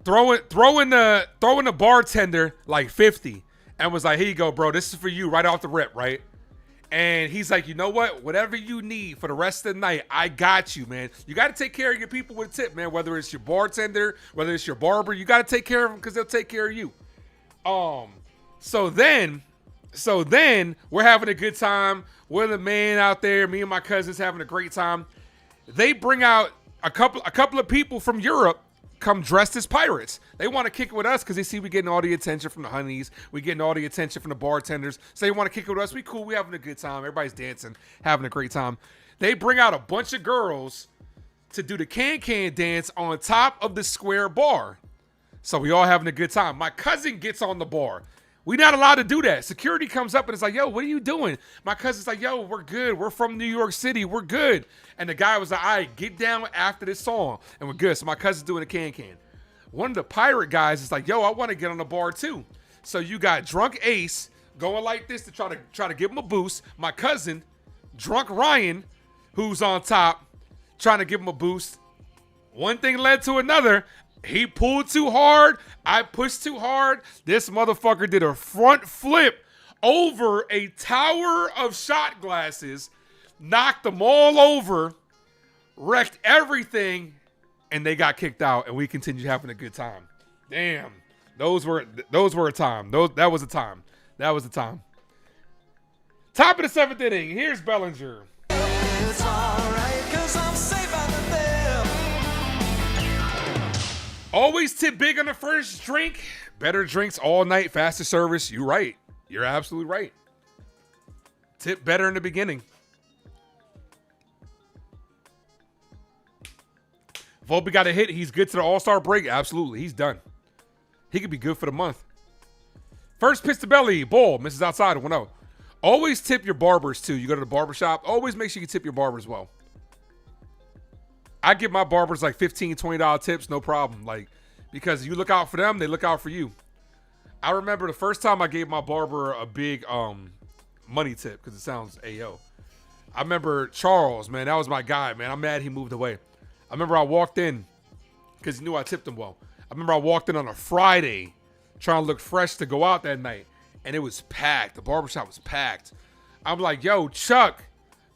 throwing the bartender like 50 and was like, here you go, bro. This is for you right off the rip, right? And he's like, you know what? Whatever you need for the rest of the night, I got you, man. You got to take care of your people with a tip, man. Whether it's your bartender, whether it's your barber, you got to take care of them because they'll take care of you. So then So then we're having a good time. We're the man out there. Me and my cousins having a great time. They bring out a couple of people from Europe come dressed as pirates. They want to kick it with us because they see we getting all the attention from the honeys. We getting all the attention from the bartenders. So they want to kick it with us. We cool. We having a good time. Everybody's dancing, having a great time. They bring out a bunch of girls to do the can-can dance on top of the square bar. So we all having a good time. My cousin gets on the bar. We're not allowed to do that. Security comes up and it's like, yo, what are you doing? My cousin's like, yo, we're good. We're from New York City. We're good. And the guy was like, all right, get down after this song. And we're good. So my cousin's doing a can-can. One of the pirate guys is like, yo, I want to get on the bar too. So you got drunk Ace going like this to try to give him a boost. My cousin, drunk Ryan, who's on top, trying to give him a boost. One thing led to another. He pulled too hard. I pushed too hard. This motherfucker did a front flip over a tower of shot glasses, knocked them all over, wrecked everything, and they got kicked out, and we continued having a good time. Damn. Those were a time. That was a time. That was a time. Top of the 7th inning. Here's Bellinger. It's all right, 'cause I'm safe out of there. Always tip big on the first drink. Better drinks all night, faster service. You're right. You're absolutely right. Tip better in the beginning. Volpe got a hit. He's good to the All-Star break. Absolutely. He's done. He could be good for the month. First pitch to belly. Ball. Misses outside. 1-0. Always tip your barbers, too. You go to the barber shop. Always make sure you tip your barbers well. I give my barbers like $15, $20 tips, no problem. Like, because you look out for them, they look out for you. I remember the first time I gave my barber a big money tip, because it sounds AO. I remember Charles, man, that was my guy, man. I'm mad he moved away. I remember I walked in, because he knew I tipped him well. I remember I walked in on a Friday, trying to look fresh to go out that night, and it was packed. The barbershop was packed. I'm like, yo, Chuck.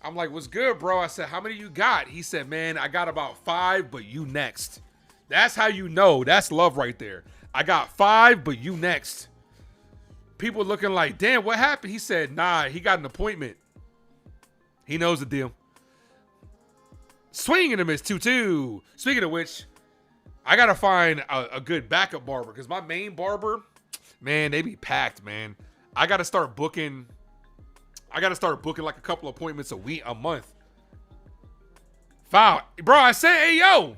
I'm like, what's good, bro? I said, how many you got? He said, man, I got about 5, but you next. That's how you know. That's love right there. I got 5, but you next. People looking like, damn, what happened? He said, nah, he got an appointment. He knows the deal. Swing and a miss, 2-2. Speaking of which, I got to find a good backup barber because my main barber, man, they be packed, man. I got to start booking like a couple appointments a month. Foul. Bro, I said, hey, yo.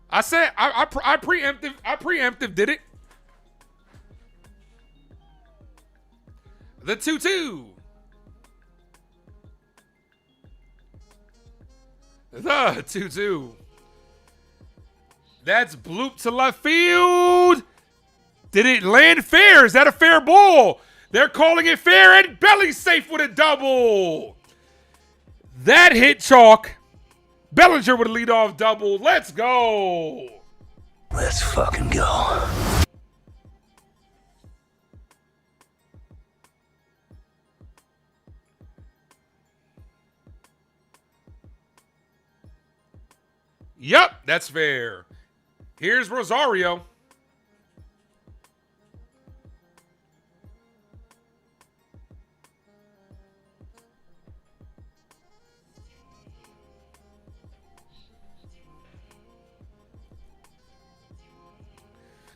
I said, I preemptive did it. The 2-2. The 2-2. That's bloop to left field. Did it land fair? Is that a fair ball? They're calling it fair, and Belly's safe with a double. That hit chalk. Bellinger with a leadoff double. Let's go. Let's fucking go. Yep, that's fair. Here's Rosario.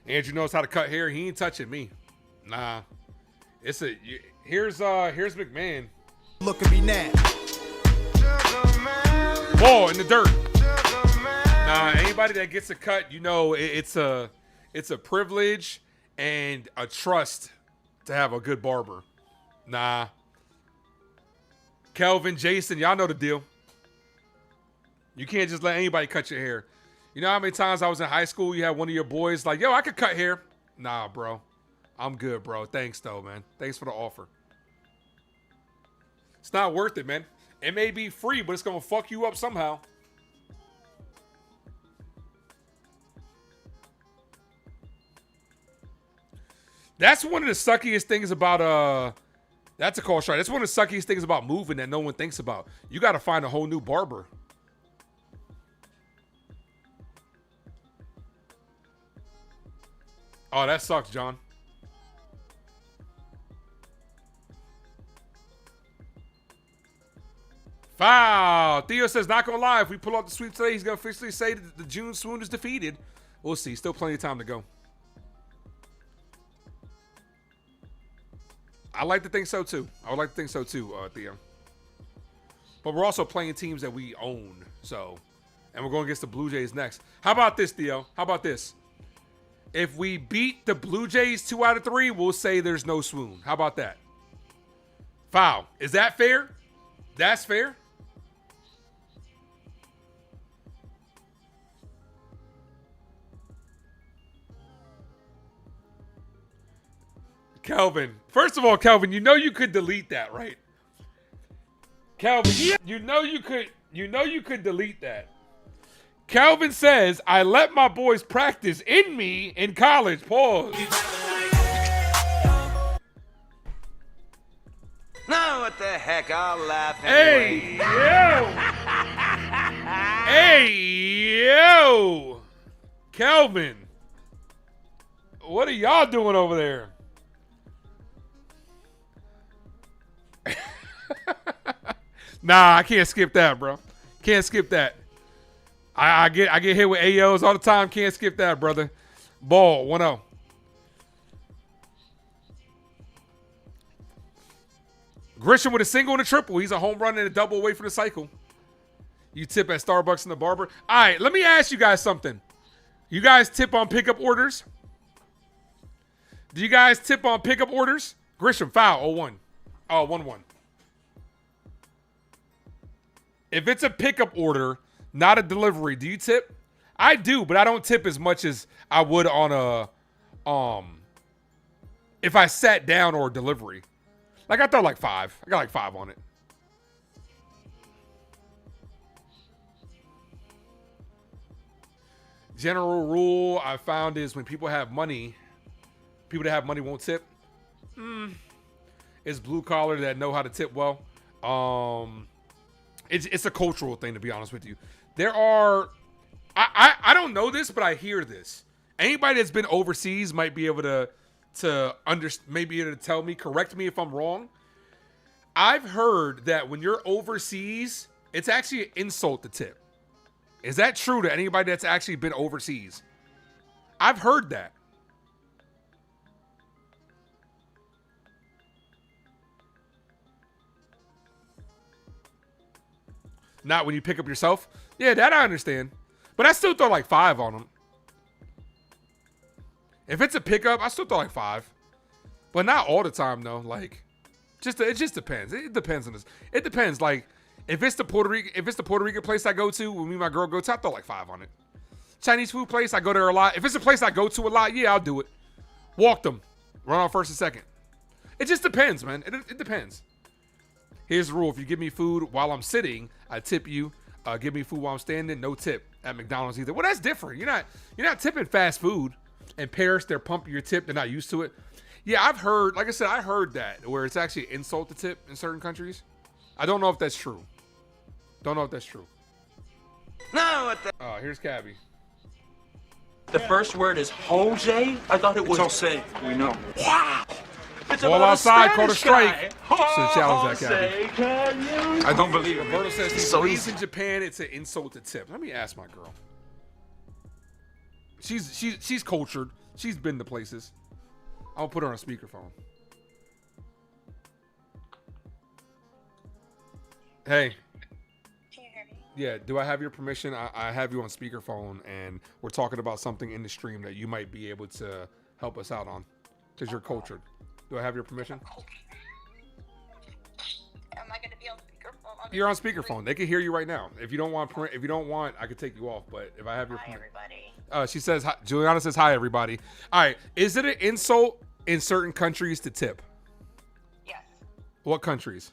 Andrew knows how to cut hair. He ain't touching me. Nah. Here's McMahon. Look at me now. Ball in the dirt. Nah, anybody that gets a cut, you know it's a privilege and a trust to have a good barber. Nah. Kelvin, Jason, y'all know the deal. You can't just let anybody cut your hair. You know how many times I was in high school, you had one of your boys like, yo, I could cut hair. Nah, bro. I'm good, bro. Thanks, though, man. Thanks for the offer. It's not worth it, man. It may be free, but it's going to fuck you up somehow. That's one of the suckiest things about, that's a call strike. That's one of the suckiest things about moving that no one thinks about. You got to find a whole new barber. Oh, that sucks, John. Foul. Theo says, not gonna lie, if we pull out the sweep today, he's gonna officially say that the June swoon is defeated. We'll see. Still plenty of time to go. I like to think so too. I would like to think so too, Theo. But we're also playing teams that we own. So, and we're going against the Blue Jays next. How about this, Theo? How about this? If we beat the Blue Jays 2 out of 3, we'll say there's no swoon. How about that? Foul. Is that fair? That's fair? Kelvin. First of all, Kelvin, you know you could delete that, right? Kelvin, you know you could delete that. Kelvin says, I let my boys practice in me in college. Pause. No, what the heck? I'll laugh anyway. Hey, yo. Kelvin. What are y'all doing over there? Nah, I can't skip that, bro. Can't skip that. I get hit with AOs all the time. Can't skip that, brother. Ball, 1-0. Grisham with a single and a triple. He's a home run and a double away from the cycle. You tip at Starbucks and the barber. All right, let me ask you guys something. You guys tip on pickup orders? Do you guys tip on pickup orders? Grisham, foul, 0-1. Oh, 1-1. If it's a pickup order, not a delivery, do you tip? I do, but I don't tip as much as I would on a if I sat down or a delivery. Like I throw like 5. I got like 5 on it. General rule I found is when people have money, people that have money won't tip. It's blue collar that know how to tip well. It's a cultural thing, to be honest with you. There are, I don't know this, but I hear this. Anybody that's been overseas might be able to maybe able to tell me, correct me if I'm wrong. I've heard that when you're overseas, it's actually an insult to tip. Is that true to anybody that's actually been overseas? I've heard that. Not when you pick up yourself. Yeah, that I understand. But I still throw like 5 on them. If it's a pickup, I still throw like 5. But not all the time, though. Like, it just depends. It depends on this. It depends. Like, if it's the Puerto Rican place I go to, when me and my girl go to, I throw like 5 on it. Chinese food place, I go there a lot. If it's a place I go to a lot, yeah, I'll do it. Walk them. Run on first and second. It just depends, man. It depends. Here's the rule. If you give me food while I'm sitting, I tip you. Give me food while I'm standing, no tip at McDonald's either. Well, that's different. You're not tipping fast food. In Paris, they're pumping your tip. They're not used to it. Yeah, I've heard, like I said, I heard that where it's actually an insult to tip in certain countries. I don't know if that's true. Don't know if that's true. No, what the? Oh, here's Cabby. The first word is Jose? I thought it was Jose. We know. Wow. Ball outside, called a strike. So challenge that, Cabby. I don't believe it. Roberto says he's raised in Japan. It's an insult to tip. Let me ask my girl. She's cultured. She's been to places. I'll put her on speakerphone. Hey. Can you hear me? Yeah, do I have your permission? I have you on speakerphone, and we're talking about something in the stream that you might be able to help us out on, because you're cultured. Do I have your permission? Am I going to be on speakerphone? You're on speakerphone. They can hear you right now. If you don't want, I could take you off. But if I have your permission, everybody. She says, hi, Juliana says, hi, everybody. All right. Is it an insult in certain countries to tip? Yes. What countries?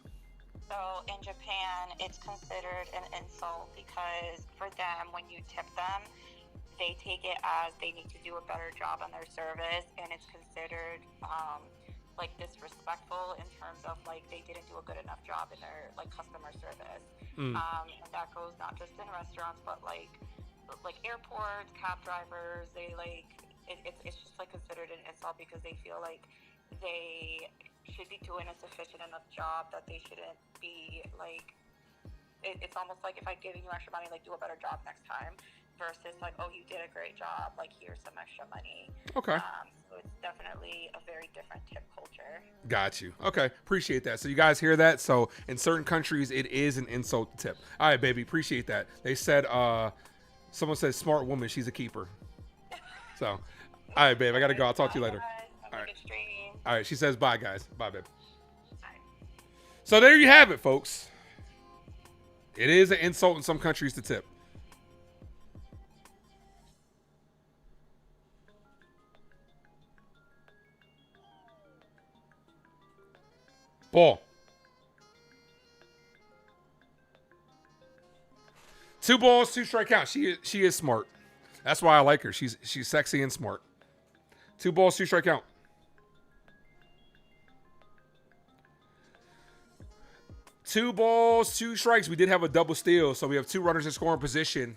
So in Japan, it's considered an insult because for them, when you tip them, they take it as they need to do a better job on their service, and it's considered like disrespectful in terms of like they didn't do a good enough job in their like customer service. And that goes not just in restaurants, but like airports, cab drivers. They like it's just like considered an insult because they feel like they should be doing a sufficient enough job, that they shouldn't be like it's almost like if I'm giving you extra money, like do a better job next time, versus like, oh, you did a great job, like here's some extra money. Okay. So it's definitely a very different tip culture. Got you. Okay, appreciate that. So you guys hear that? So in certain countries, it is an insult to tip. All right, baby, appreciate that. They said, someone said smart woman, she's a keeper. So, all right, babe, I gotta go. I'll talk to you later. All right. All right, she says bye, guys. Bye, babe. So there you have it, folks. It is an insult in some countries to tip. Ball. 2 balls, 2 strike count. She is smart. That's why I like her. She's sexy and smart. 2 balls, 2 strike count. Two balls, 2 strikes. We did have a double steal, so we have 2 runners in scoring position.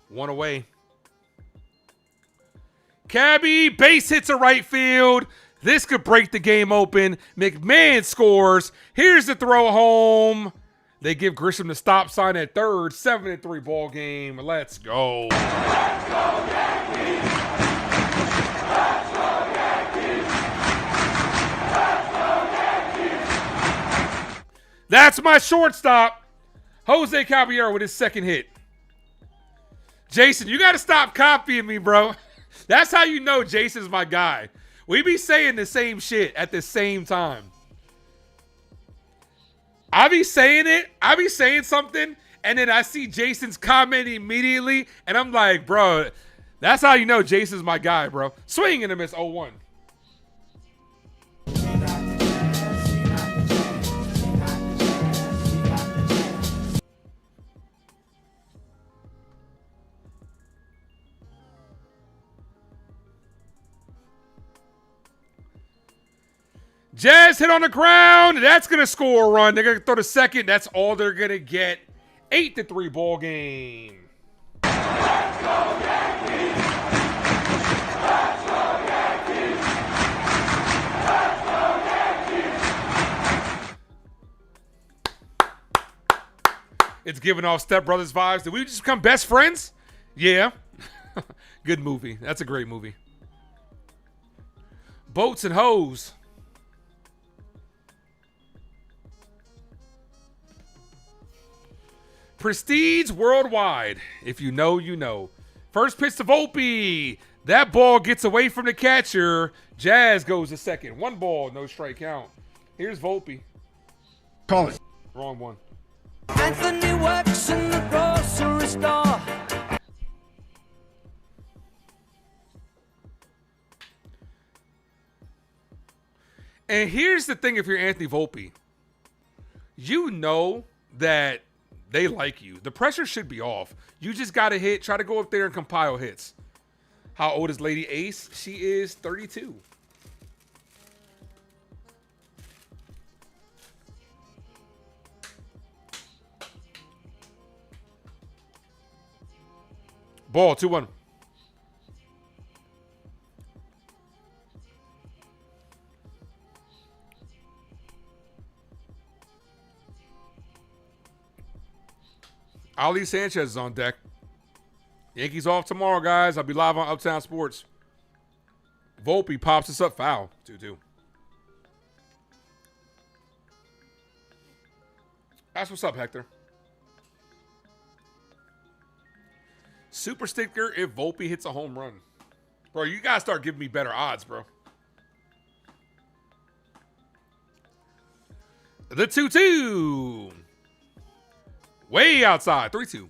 1 away. Cabby, base hits to right field. This could break the game open. McMahon scores. Here's the throw home. They give Grisham the stop sign at third. 7-3 ball game. Let's go. Let's go, Yankees. Let's go, Yankees. Let's go, Yankees. That's my shortstop. Jose Caballero with his second hit. Jason, you got to stop copying me, bro. That's how you know Jason's my guy. We be saying the same shit at the same time. I be saying it. I be saying something, and then I see Jason's comment immediately, and I'm like, bro, that's how you know Jason's my guy, bro. Swing and a miss, 0-1. Jazz hit on the ground. That's going to score a run. They're going to throw the second. That's all they're going to get. 8-3 ball game. Let's go, Yankees. Let's go, Yankees. Let's go, Yankees. It's giving off Step Brothers vibes. Did we just become best friends? Yeah. Good movie. That's a great movie. Boats and Hoes. Prestige worldwide. If you know, you know. First pitch to Volpe. That ball gets away from the catcher. Jazz goes to second. 1 ball, no strike count. Here's Volpe. Call it. Wrong one. Anthony works in the grocery store. And here's the thing, if you're Anthony Volpe, you know that they like you. The pressure should be off. You just got to hit. Try to go up there and compile hits. How old is Lady Ace? She is 32. Ball, 2-1. Ali Sanchez is on deck. Yankees off tomorrow, guys. I'll be live on Uptown Sports. Volpe pops us up foul. 2-2. That's what's up, Hector. Super sticker if Volpe hits a home run. Bro, you gotta start giving me better odds, bro. The 2-2. Way outside. 3-2.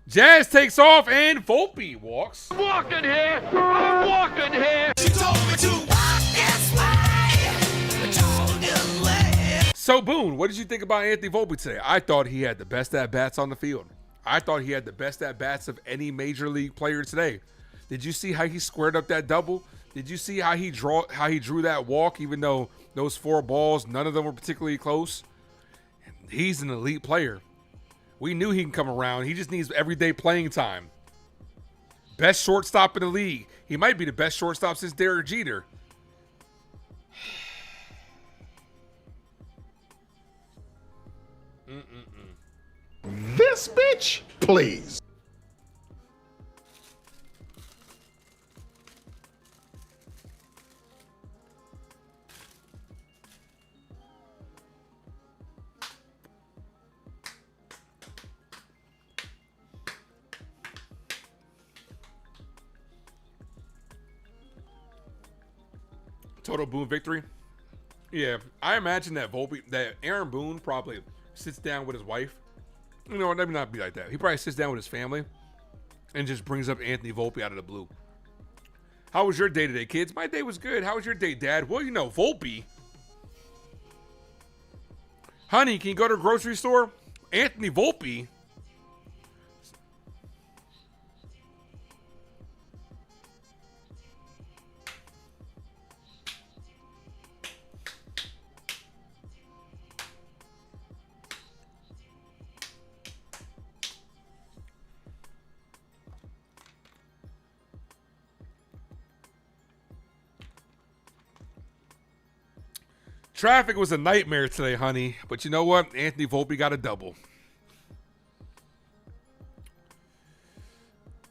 Jazz takes off and Volpe walks. I'm walking here. I'm walking here. She told me to walk this way. So, Boone, what did you think about Anthony Volpe today? I thought he had the best at-bats on the field. I thought he had the best at-bats of any major league player today. Did you see how he squared up that double? Did you see how he drew that walk, even though those 4 balls, none of them were particularly close? He's an elite player. We knew he can come around. He just needs everyday playing time. Best shortstop in the league. He might be the best shortstop since Derek Jeter. This bitch, please. Total Boone victory. Yeah, I imagine that Aaron Boone probably sits down with his wife. You know, let me not be like that. He probably sits down with his family and just brings up Anthony Volpe out of the blue. How was your day today, kids? My day was good. How was your day, Dad? Well, you know, Volpe. Honey, can you go to the grocery store? Anthony Volpe. Traffic was a nightmare today, honey. But you know what? Anthony Volpe got a double.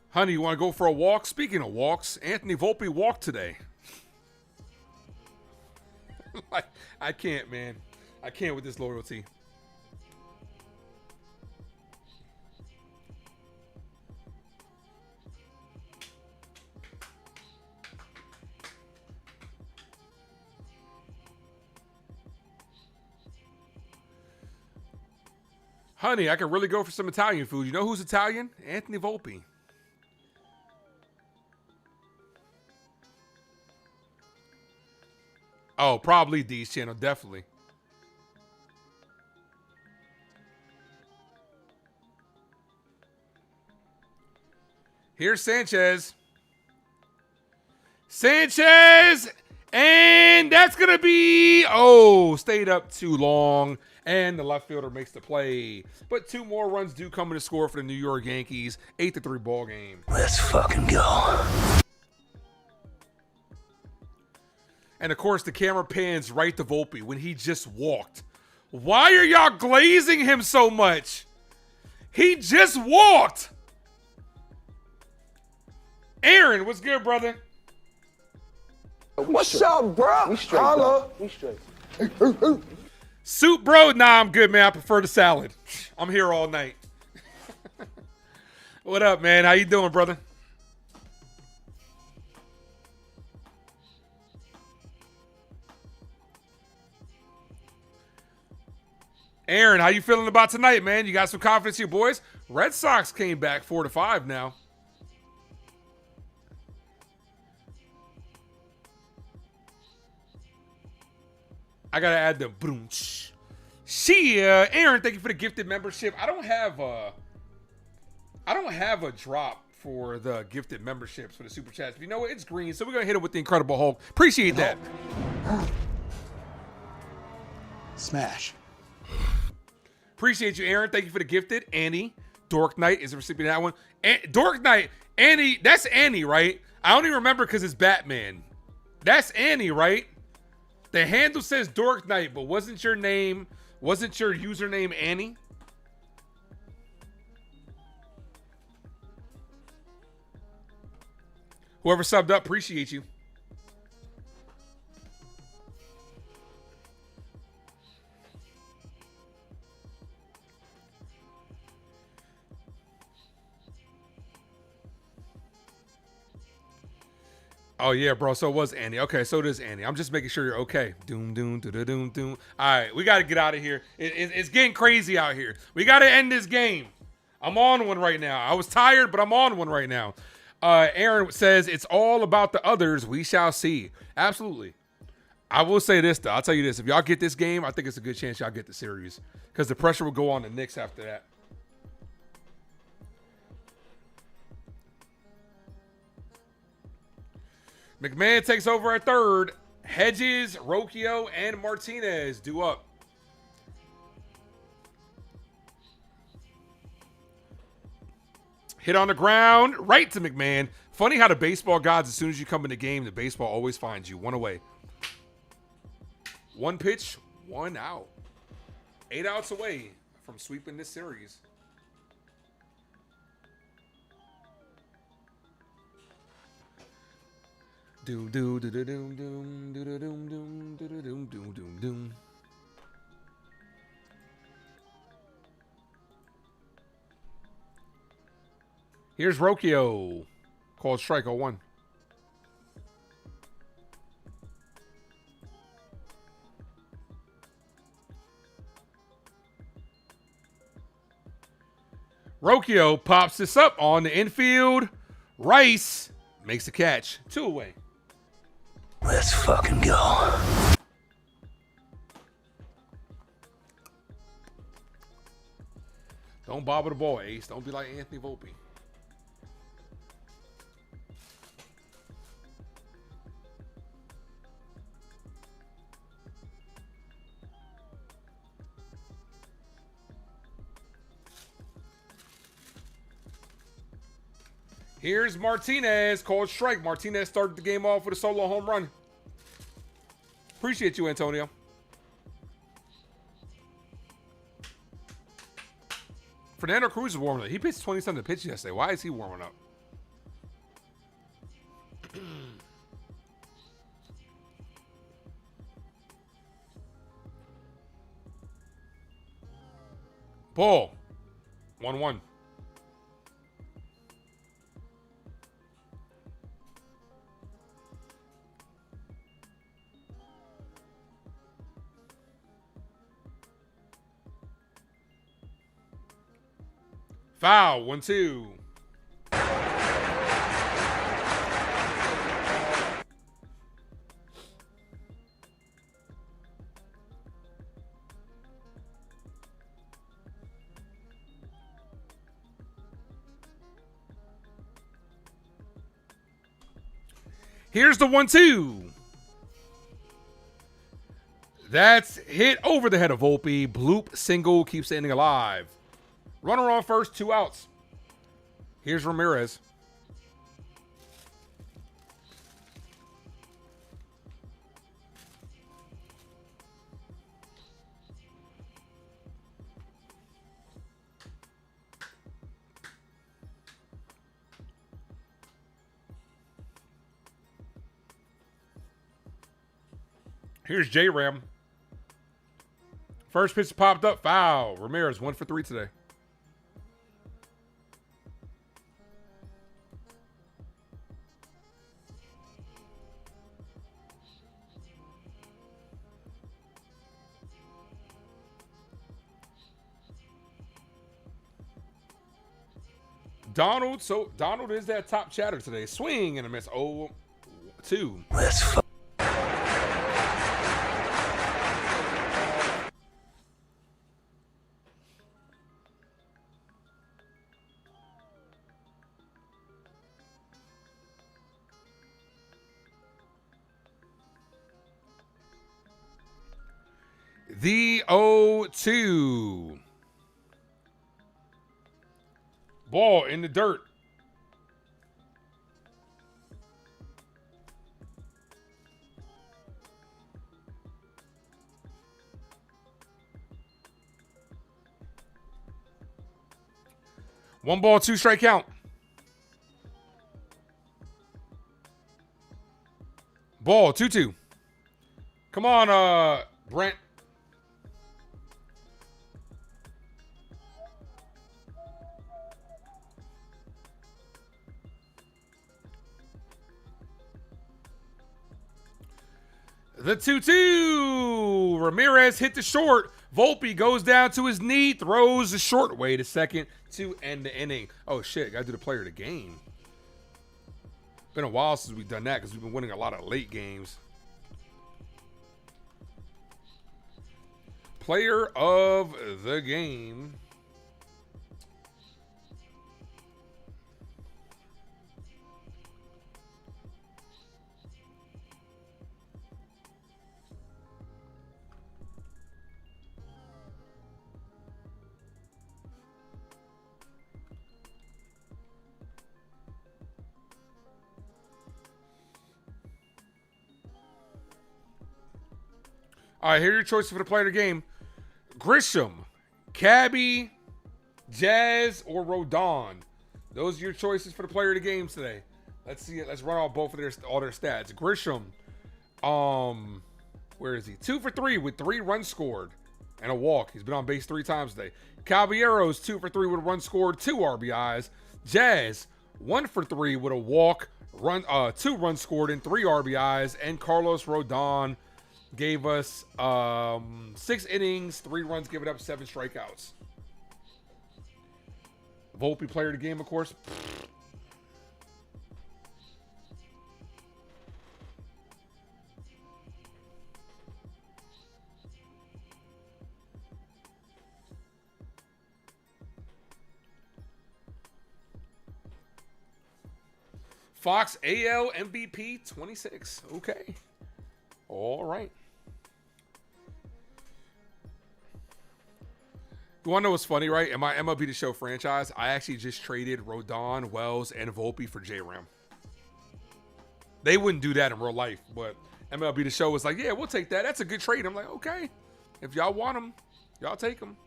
Honey, you want to go for a walk? Speaking of walks, Anthony Volpe walked today. I can't, man. I can't with this loyalty. Honey, I could really go for some Italian food. You know who's Italian? Anthony Volpe. Oh, probably D's channel, definitely. Here's Sanchez. Sanchez! And that's going to be, stayed up too long. And the left fielder makes the play. But 2 more runs do come in to score for the New York Yankees. 8-3 ball game. Let's fucking go. And, of course, the camera pans right to Volpe when he just walked. Why are y'all glazing him so much? He just walked. Aaron, what's good, brother? What's up, bro? We straight. We straight. Soup, bro? Nah, I'm good, man. I prefer the salad. I'm here all night. What up, man? How you doing, brother? Aaron, how you feeling about tonight, man? You got some confidence here, boys? Red Sox came back 4-5 now. I gotta add the boom. Aaron, thank you for the gifted membership. I don't have a drop for the gifted memberships for the super chats. But you know what? It's green, so we're gonna hit it with the Incredible Hulk. Appreciate that. Smash. Appreciate you, Aaron. Thank you for the gifted. Annie, Dork Knight is the recipient of that one. Dork Knight, Annie, that's Annie, right? I don't even remember because it's Batman. That's Annie, right? The handle says Dork Knight, but wasn't your username Annie? Whoever subbed up, appreciate you. Oh, yeah, bro. So it was Annie. Okay, so it is Annie. I'm just making sure you're okay. Doom, doom, doom, doom, doom. All right, we got to get out of here. It's getting crazy out here. We got to end this game. I'm on one right now. I was tired, but I'm on one right now. Aaron says, it's all about the others. We shall see. Absolutely. I will say this, though. I'll tell you this. If y'all get this game, I think it's a good chance y'all get the series because the pressure will go on the Knicks after that. McMahon takes over at third. Hedges, Rocchio, and Martinez due up. Hit on the ground, right to McMahon. Funny how the baseball gods, as soon as you come in the game, the baseball always finds you. One away. One pitch, one out. 8 outs away from sweeping this series. Doom doom doom doom doom doom doom doom doom doom doom doom. Here's Rocchio. Called strike 0-1. Rocchio pops this up on the infield. Rice makes the catch. 2 away. Let's fucking go. Don't bobble the ball, Ace. Don't be like Anthony Volpe. Here's Martinez, called strike. Martinez started the game off with a solo home run. Appreciate you, Antonio. Fernando Cruz is warming up. He pitched 20-something pitches yesterday. Why is he warming up? Ball. 1-1. Foul, 1-2. Here's the 1-2. That's hit over the head of Volpe. Bloop single keeps the inning alive. Runner on first, 2 outs. Here's Ramirez. Here's J-Ram. First pitch popped up, foul. Ramirez 1 for 3 today. Donald is that top chatter today. Swing and a miss. 0-2. Let's The 0-2. Ball in the dirt. One ball, 2 strike count. Ball, 2-2. Come on, Brent. The 2-2. Ramirez hit the short. Volpe goes down to his knee, throws the short way to second to end the inning. Oh, shit. Got to do the player of the game. Been a while since we've done that because we've been winning a lot of late games. Player of the game. All right, here are your choices for the player of the game. Grisham, Cabby, Jazz, or Rodon. Those are your choices for the player of the game today. Let's see it. Let's run off both of all their stats. Grisham, where is he? 2 for 3 with 3 runs scored and a walk. He's been on base 3 times today. Caballeros, 2 for 3 with a run scored, 2 RBIs. Jazz, 1 for 3 with a walk, 2 runs scored and 3 RBIs. And Carlos Rodon gave us 6 innings, 3 runs given up, 7 strikeouts. Volpe player of the game, of course. Fox AL MVP 26. Okay. All right. You want to know what's funny, right? In my MLB The Show franchise, I actually just traded Rodon, Wells, and Volpe for J-Ram. They wouldn't do that in real life, but MLB The Show was like, yeah, we'll take that. That's a good trade. I'm like, okay. If y'all want them, y'all take them.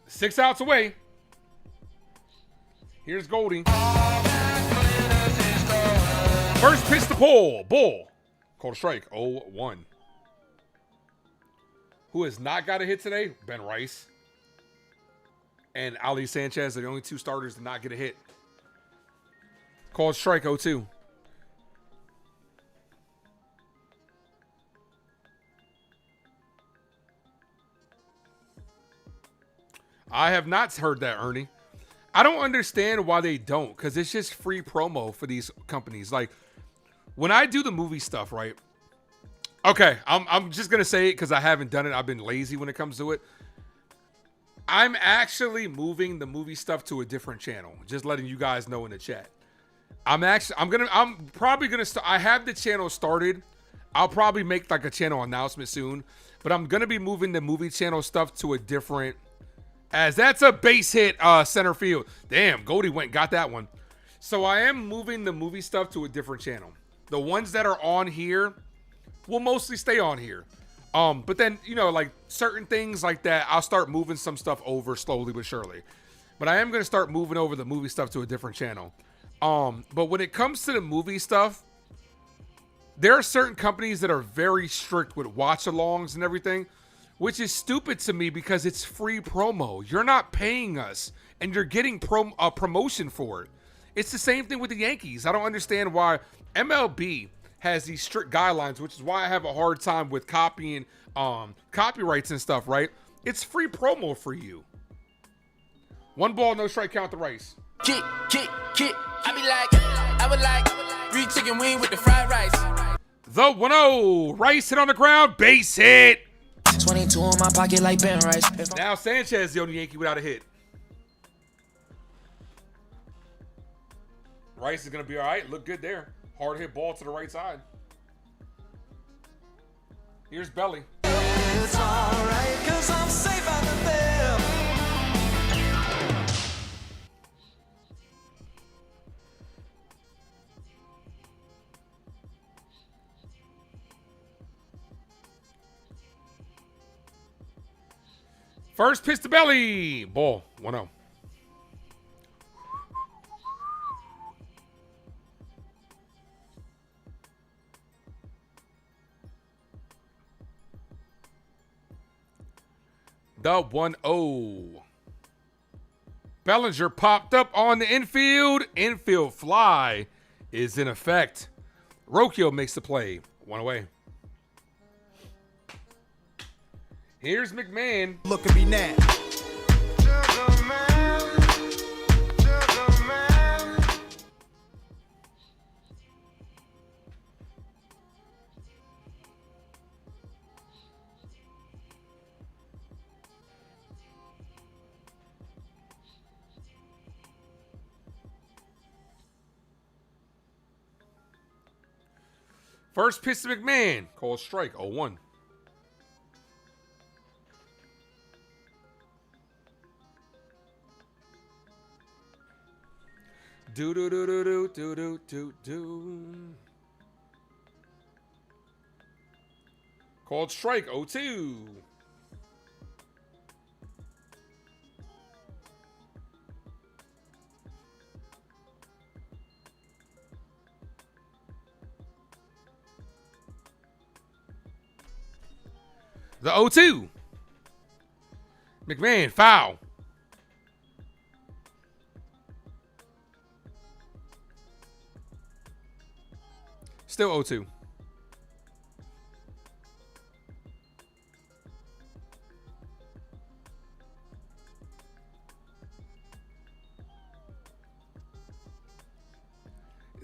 Six outs away. Here's Goldie. First pitch to Bull. Called a strike. 0-1. Who has not got a hit today? Ben Rice. And Ali Sanchez are the only 2 starters to not get a hit. Called strike. 0-2. I have not heard that, Ernie. I don't understand why they don't, because it's just free promo for these companies. Like, when I do the movie stuff, right? Okay, I'm just going to say it because I haven't done it. I've been lazy when it comes to it. I'm actually moving the movie stuff to a different channel. Just letting you guys know in the chat. I'm probably going to start. I have the channel started. I'll probably make like a channel announcement soon. But I'm going to be moving the movie channel stuff to a different... As that's a base hit center field. Damn, Goldie went and got that one. So I am moving the movie stuff to a different channel. The ones that are on here will mostly stay on here. But then, you know, like certain things like that, I'll start moving some stuff over slowly but surely. But I am going to start moving over the movie stuff to a different channel. But when it comes to the movie stuff, there are certain companies that are very strict with watch-alongs and everything. Which is stupid to me because it's free promo. You're not paying us, and you're getting promotion for it. It's the same thing with the Yankees. I don't understand why MLB has these strict guidelines, which is why I have a hard time with copying copyrights and stuff, right? It's free promo for you. 1 ball, no strike, count the Rice. Kick. I would like free chicken wing with the fried rice. The 1-0. Rice hit on the ground, base hit. 22 in my pocket like Ben Rice. Now Sanchez is the only Yankee without a hit. Rice is going to be all right. Look good there. Hard hit ball to the right side. Here's Belly. It's all right, 'cause I'm safe out of there. First pitch to Belly. Ball. 1-0. The 1-0. Bellinger popped up on the infield. Infield fly is in effect. Rocchio makes the play. 1 away. Here's McMahon. Look at me now. First pitch to McMahon. Called strike. 0-1. Do do do do do do do do do. Called strike 0-2. The 0-2. McMahon, foul. Still 0-2.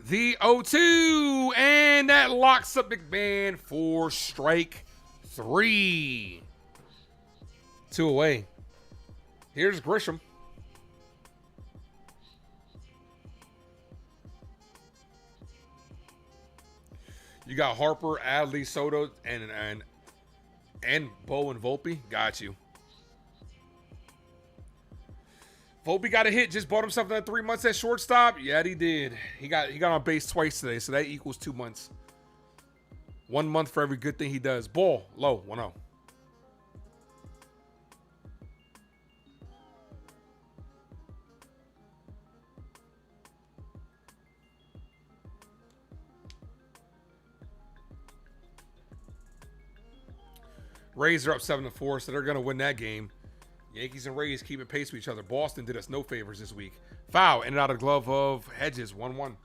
The 0-2, and that locks up McMahon for strike 3. 2 away. Here's Grisham. You got Harper, Adley, Soto, and Bo and Volpe. Got you. Volpe got a hit. Just bought himself another 3 months at shortstop. Yeah, he did. He got on base twice today, so that equals 2 months. 1 month for every good thing he does. Ball low 1-0. Rays are up 7-4, so they're going to win that game. Yankees and Rays keeping pace with each other. Boston did us no favors this week. Foul in and out of the glove of Hedges, 1-1.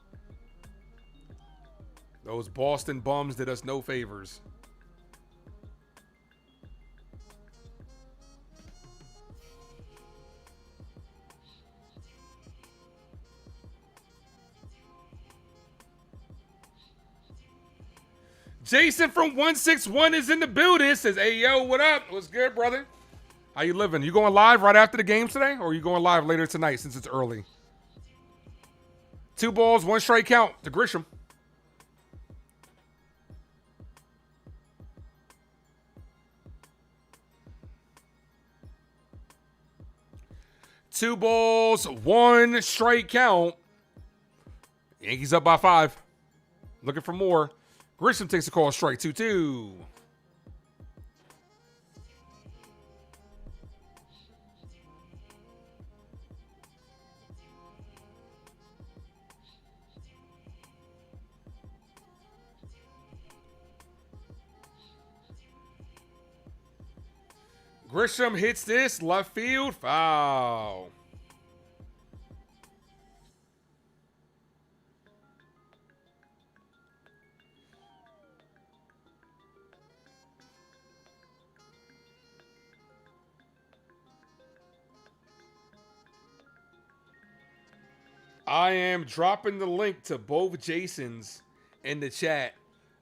Those Boston bums did us no favors. Jason from 161 is in the building. Says, hey, yo, what up? What's good, brother? How you living? You going live right after the game today? Or are you going live later tonight since it's early? 2 balls, 1 strike count to Grisham. Two balls, 1 strike count. Yankees up by 5. Looking for more. Grisham takes a call, strike 2-2. Grisham hits this left field foul. I am dropping the link to both Jasons in the chat.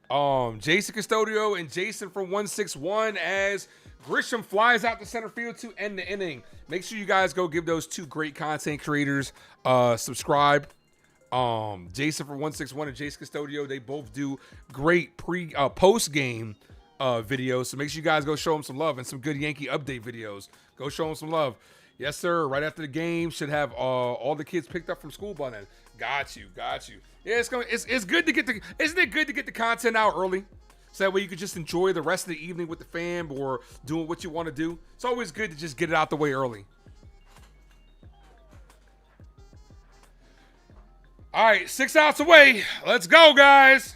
Jason Custodio and Jason from 161 as Grisham flies out to center field to end the inning. Make sure you guys go give those 2 great content creators subscribe. Jason from 161 and Jason Custodio, they both do great post game videos. So make sure you guys go show them some love and some good Yankee update videos. Go show them some love. Yes, sir. Right after the game, should have all the kids picked up from school by then. Got you. Yeah, it's good to get isn't it good to get the content out early? So that way you could just enjoy the rest of the evening with the fam or doing what you want to do. It's always good to just get it out the way early. All right, 6 outs away. Let's go, guys.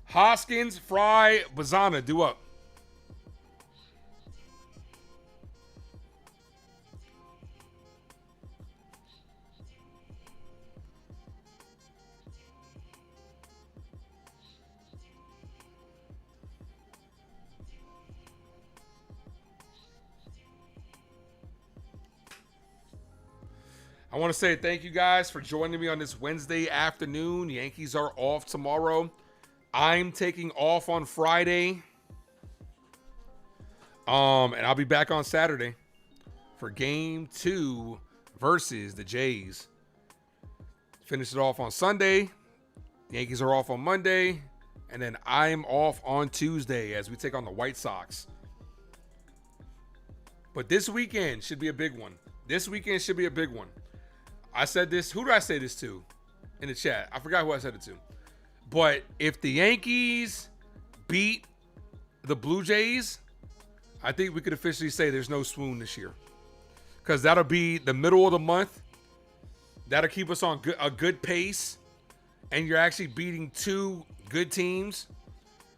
Hoskins, Fry, Bazana, due up. I want to say thank you guys for joining me on this Wednesday afternoon. Yankees are off tomorrow. I'm taking off on Friday. And I'll be back on Saturday for game 2 versus the Jays. Finish it off on Sunday. Yankees are off on Monday. And then I'm off on Tuesday as we take on the White Sox. But this weekend should be a big one. I said this. Who did I say this to? in the chat. I forgot who I said it to. But if the Yankees beat the Blue Jays, I think we could officially say there's no swoon this year. Because that'll be the middle of the month. That'll keep us on a good pace. And you're actually beating two good teams.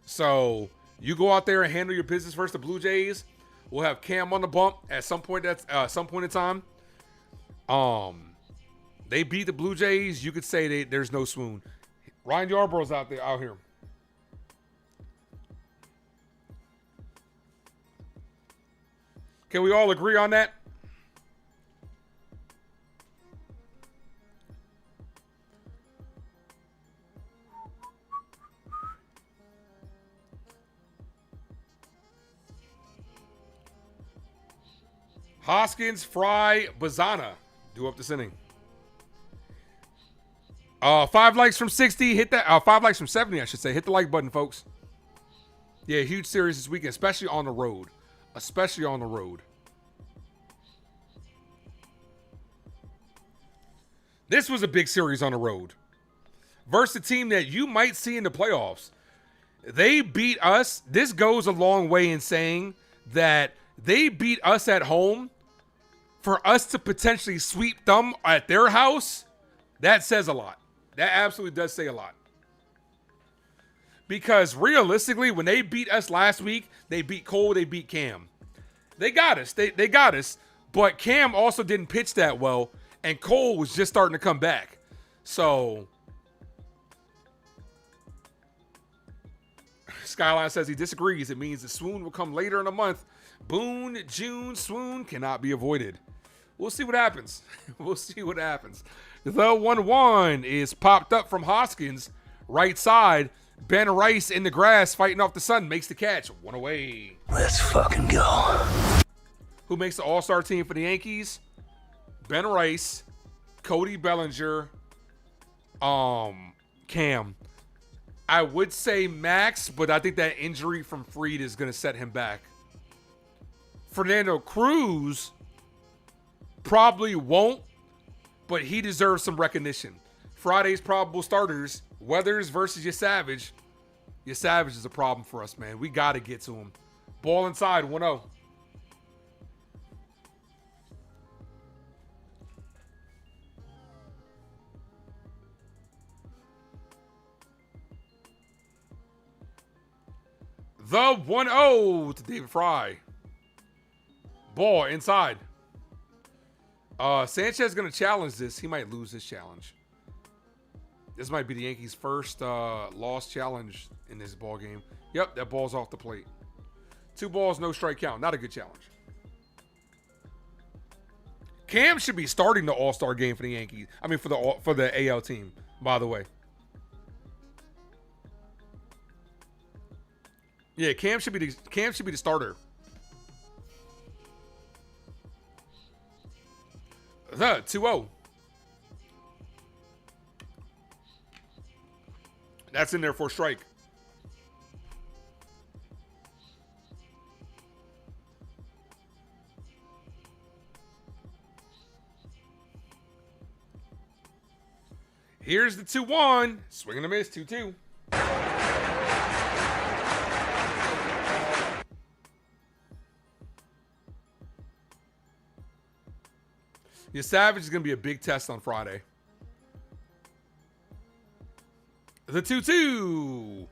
So you go out there and handle your business versus the Blue Jays. We'll have Cam on the bump at some point. Some point in time. They beat the Blue Jays. You could say there's no swoon. Ryan Yarborough's out here. Can we all agree on that? Hoskins, Fry, Bazana do up this inning. 5 likes from 60. Hit that. 5 likes from 70, I should say. Hit the like button, folks. Yeah, huge series this weekend, especially on the road. Especially on the road. This was a big series on the road. Versus a team that you might see in the playoffs. They beat us. This goes a long way in saying that they beat us at home. For us to potentially sweep them at their house, that says a lot. That absolutely does say a lot. Because realistically, when they beat us last week, they beat Cole, they beat Cam. They got us. They got us. But Cam also didn't pitch that well, and Cole was just starting to come back. So Skyline says he disagrees. It means the swoon will come later in the month. Boone, June, swoon cannot be avoided. We'll see what happens. We'll see what happens. The 1-1 is popped up from Hoskins. Right side. Ben Rice in the grass fighting off the sun. Makes the catch. 1 away. Let's fucking go. Who makes the all-star team for the Yankees? Ben Rice. Cody Bellinger. Cam. I would say Max, but I think that injury from Fried is going to set him back. Fernando Cruz probably won't, but he deserves some recognition. Friday's probable starters, Weathers versus Yasavage. Yasavage is a problem for us, man. We got to get to him. Ball inside, 1-0. The 1-0 to David Fry. Ball inside. Sanchez is going to challenge this. He might lose this challenge. This might be the Yankees' first lost challenge in this ball game. Yep, that ball's off the plate. 2 balls, no strike count. Not a good challenge. Cam should be starting the All-Star game for the Yankees. I mean, for the AL team, by the way. Yeah, Cam should be the starter. The 2-0. That's in there for a strike. Here's the 2-1. Swing and a miss, 2-2. Your Savage is going to be a big test on Friday. The 2-2.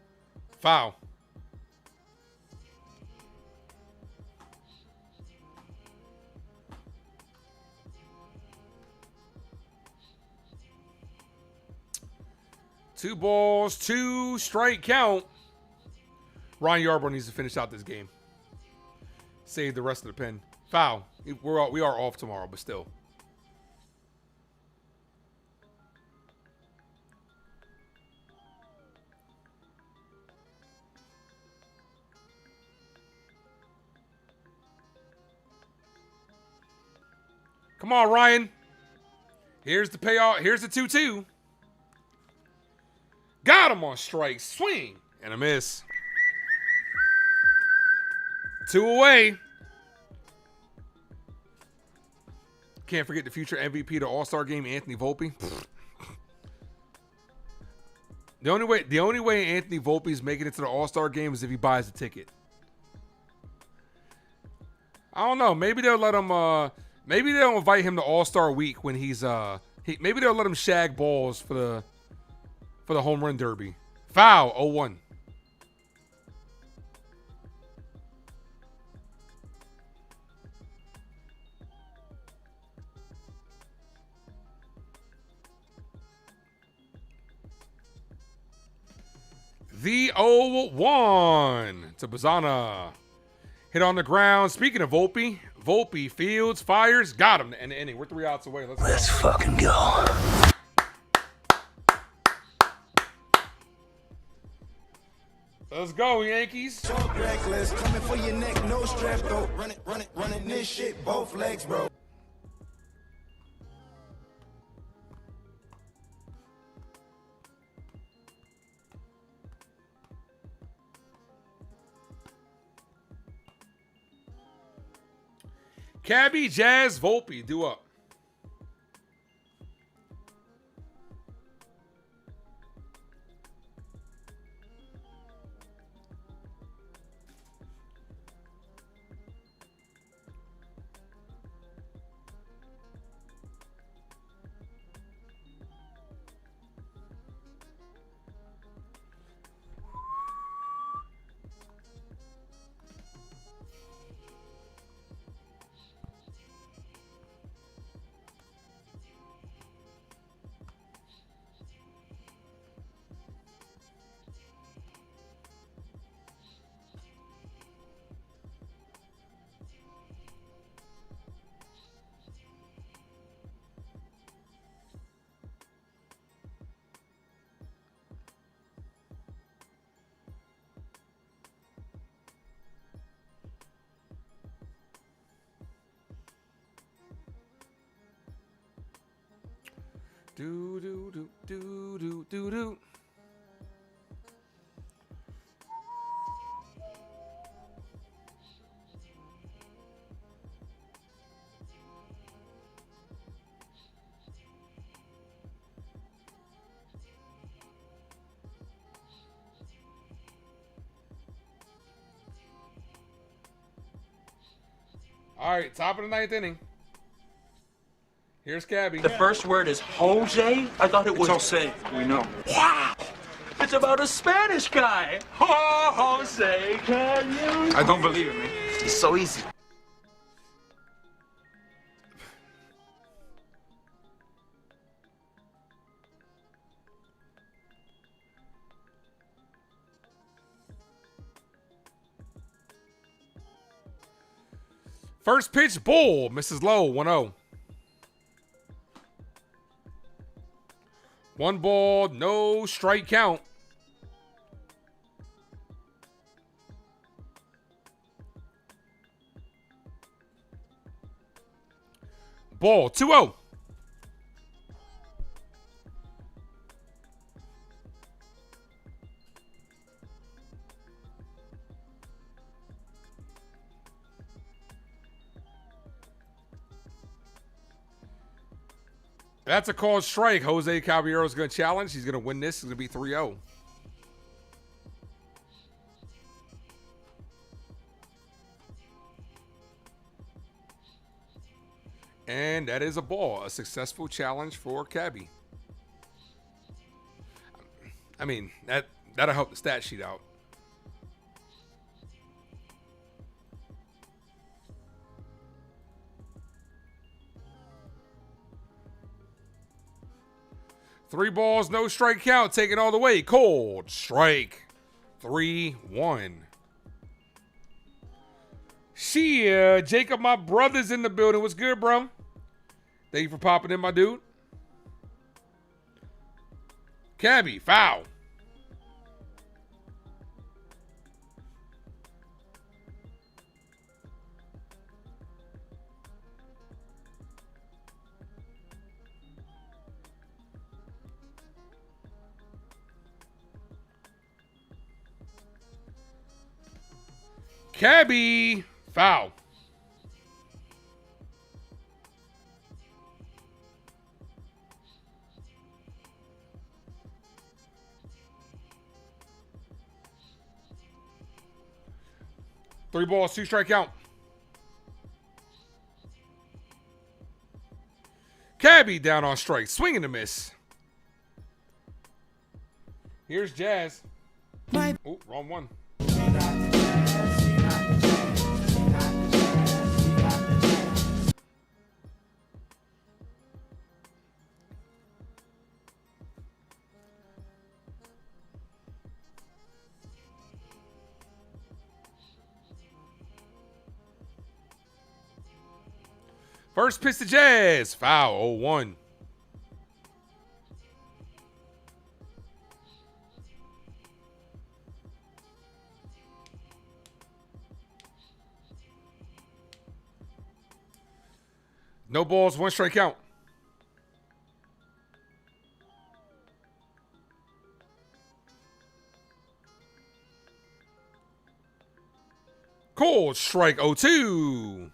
Foul. Two balls, 2 strike count. Ryan Yarbrough needs to finish out this game. Save the rest of the pen. Foul. We are off tomorrow, but still. Come on, Ryan. Here's the payoff. Here's the 2-2. Got him on strike. Swing. And a miss. 2 away. Can't forget the future MVP of the All-Star game, Anthony Volpe. The only way Anthony Volpe's making it to the All-Star game is if he buys a ticket. I don't know. Maybe they'll let him. Maybe they'll invite him to All-Star Week when he's. Maybe they'll let him shag balls for the home run derby. Foul. 0-1. The 0-1 to Bazana. Hit on the ground. Speaking of Volpe fields, fires, got him. And the inning. We're 3 outs away. Let's fucking go. Let's go, Yankees. Reckless, coming for your neck, no strap though. Running this shit, both legs, bro. Cabby, Jazz, Volpe, do up. Do do do do do do do. All right, top of the 9th inning. Here's Cabby. The first word is Jose? I thought it was Jose. We know. Wow! It's about a Spanish guy. Jose, can you? I don't believe it, man. It's so easy. First pitch, bull. Misses low, 1-0. 1 ball, no strike count. Ball, 2-0. That's a called strike. Jose Caballero's going to challenge. He's going to win this. It's going to be 3-0. And that is a ball. A successful challenge for Cabby. I mean, that'll help the stat sheet out. Three balls, no strike count, taken all the way. Cold strike. 3-1. Shia, Jacob, my brother's in the building. What's good, bro? Thank you for popping in, my dude. Cabby, foul. Cabby, foul. 3 balls, 2 strike count. Cabby down on strike. Swing and a miss. Here's Jazz. Oh, wrong one. First pitch to Jazz. Foul, 0-1. No balls, 1 strike count. Cold strike, 0-2.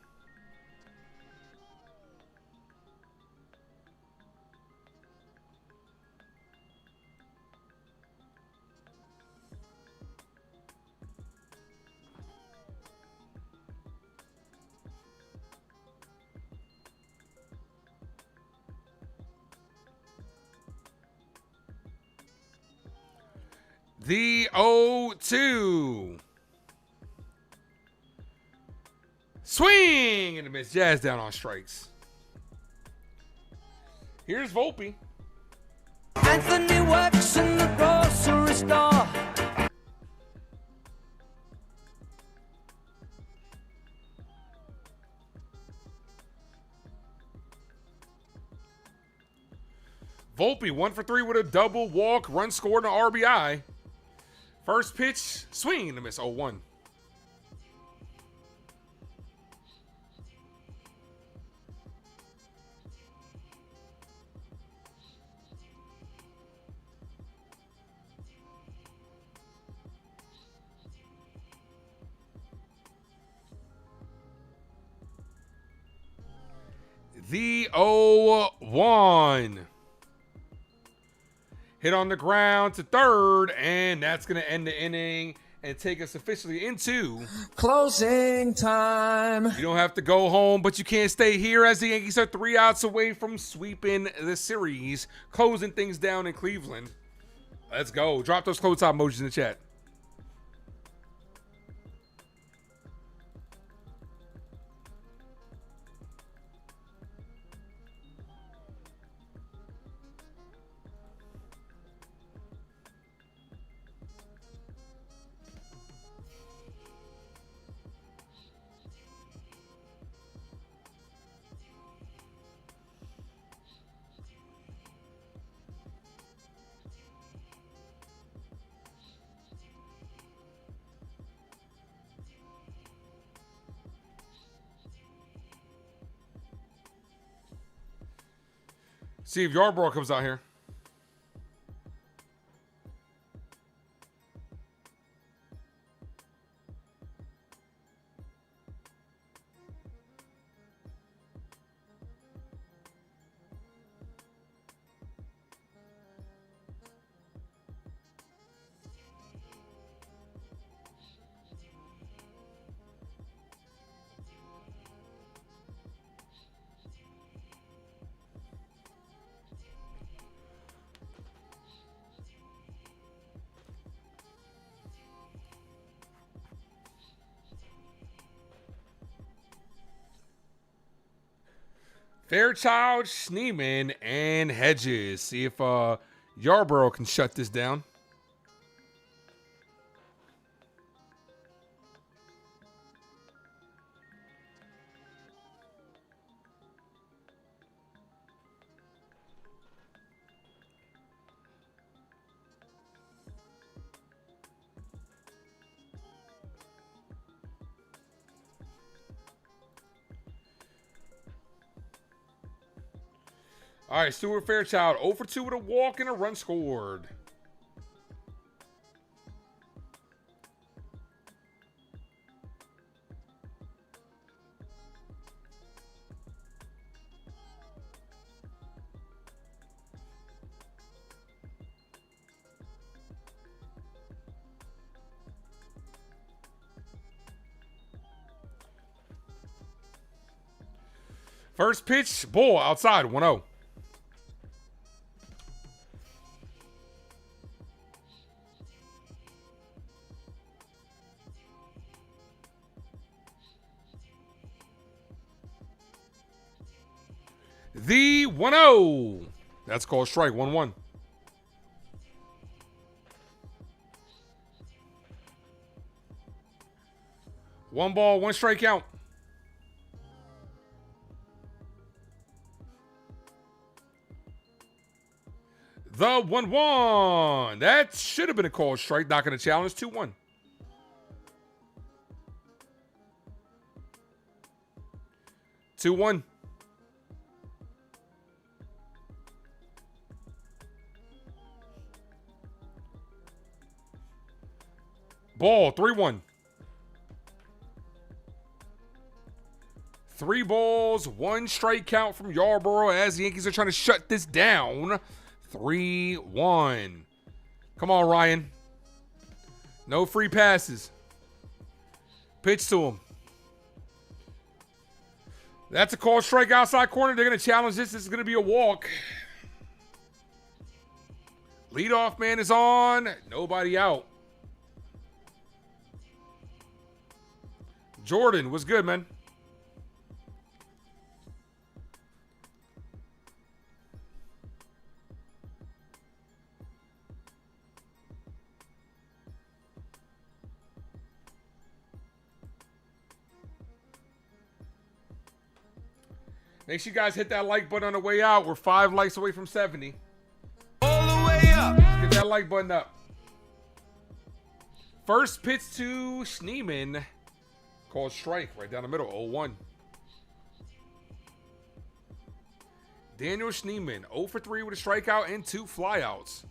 The 0-2. Swing and a miss. Jazz down on strikes. Here's Volpe. Anthony works in the grocery store. Volpe 1 for 3 with a double, walk, run scored, and an RBI. First pitch, swing and a miss, 0-1. The 0-1. Hit on the ground to third, and that's going to end the inning and take us officially into closing time. You don't have to go home, but you can't stay here as the Yankees are 3 outs away from sweeping the series, closing things down in Cleveland. Let's go. Drop those close out emojis in the chat. See if Yarbrough comes out here. Fairchild, Schneeman, and Hedges. See if Yarbrough can shut this down. All right, Stuart Fairchild, 0 for 2 with a walk and a run scored. First pitch, ball outside, 1-0. The 1-0. That's called strike, 1-1. One ball, one strike count. The 1-1. That should have been a called strike. Not going to challenge. 2-1. Ball, 3-1. 3 balls, 1 strike count from Yarborough as the Yankees are trying to shut this down. 3-1. Come on, Ryan. No free passes. Pitch to him. That's a call strike outside corner. They're going to challenge this. This is going to be a walk. Leadoff man is on. Nobody out. Jordan, what's good, man? Make sure you guys hit that like button on the way out. We're 5 likes away from 70. All the way up. Let's get that like button up. First pitch to Schneemann. Called strike right down the middle, 0-1. Daniel Schneemann, 0 for 3 with a strikeout and 2 flyouts.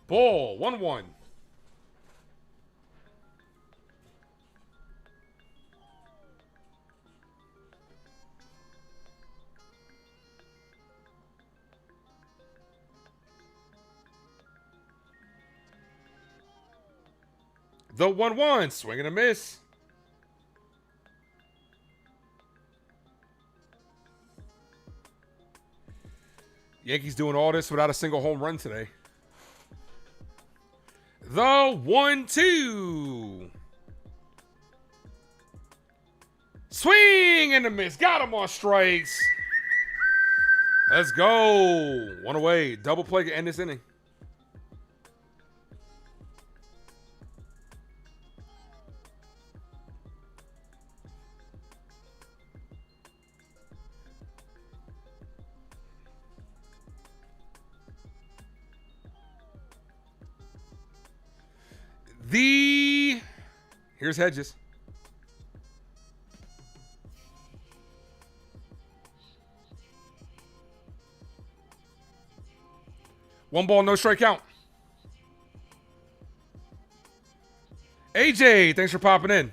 Ball, 1-1. The 1-1, swing and a miss. Yankees doing all this without a single home run today. The 1-2. Swing and a miss. Got him on strikes. Let's go. 1 away. Double play to end this inning. Here's Hedges. One ball, no strike count. AJ, thanks for popping in.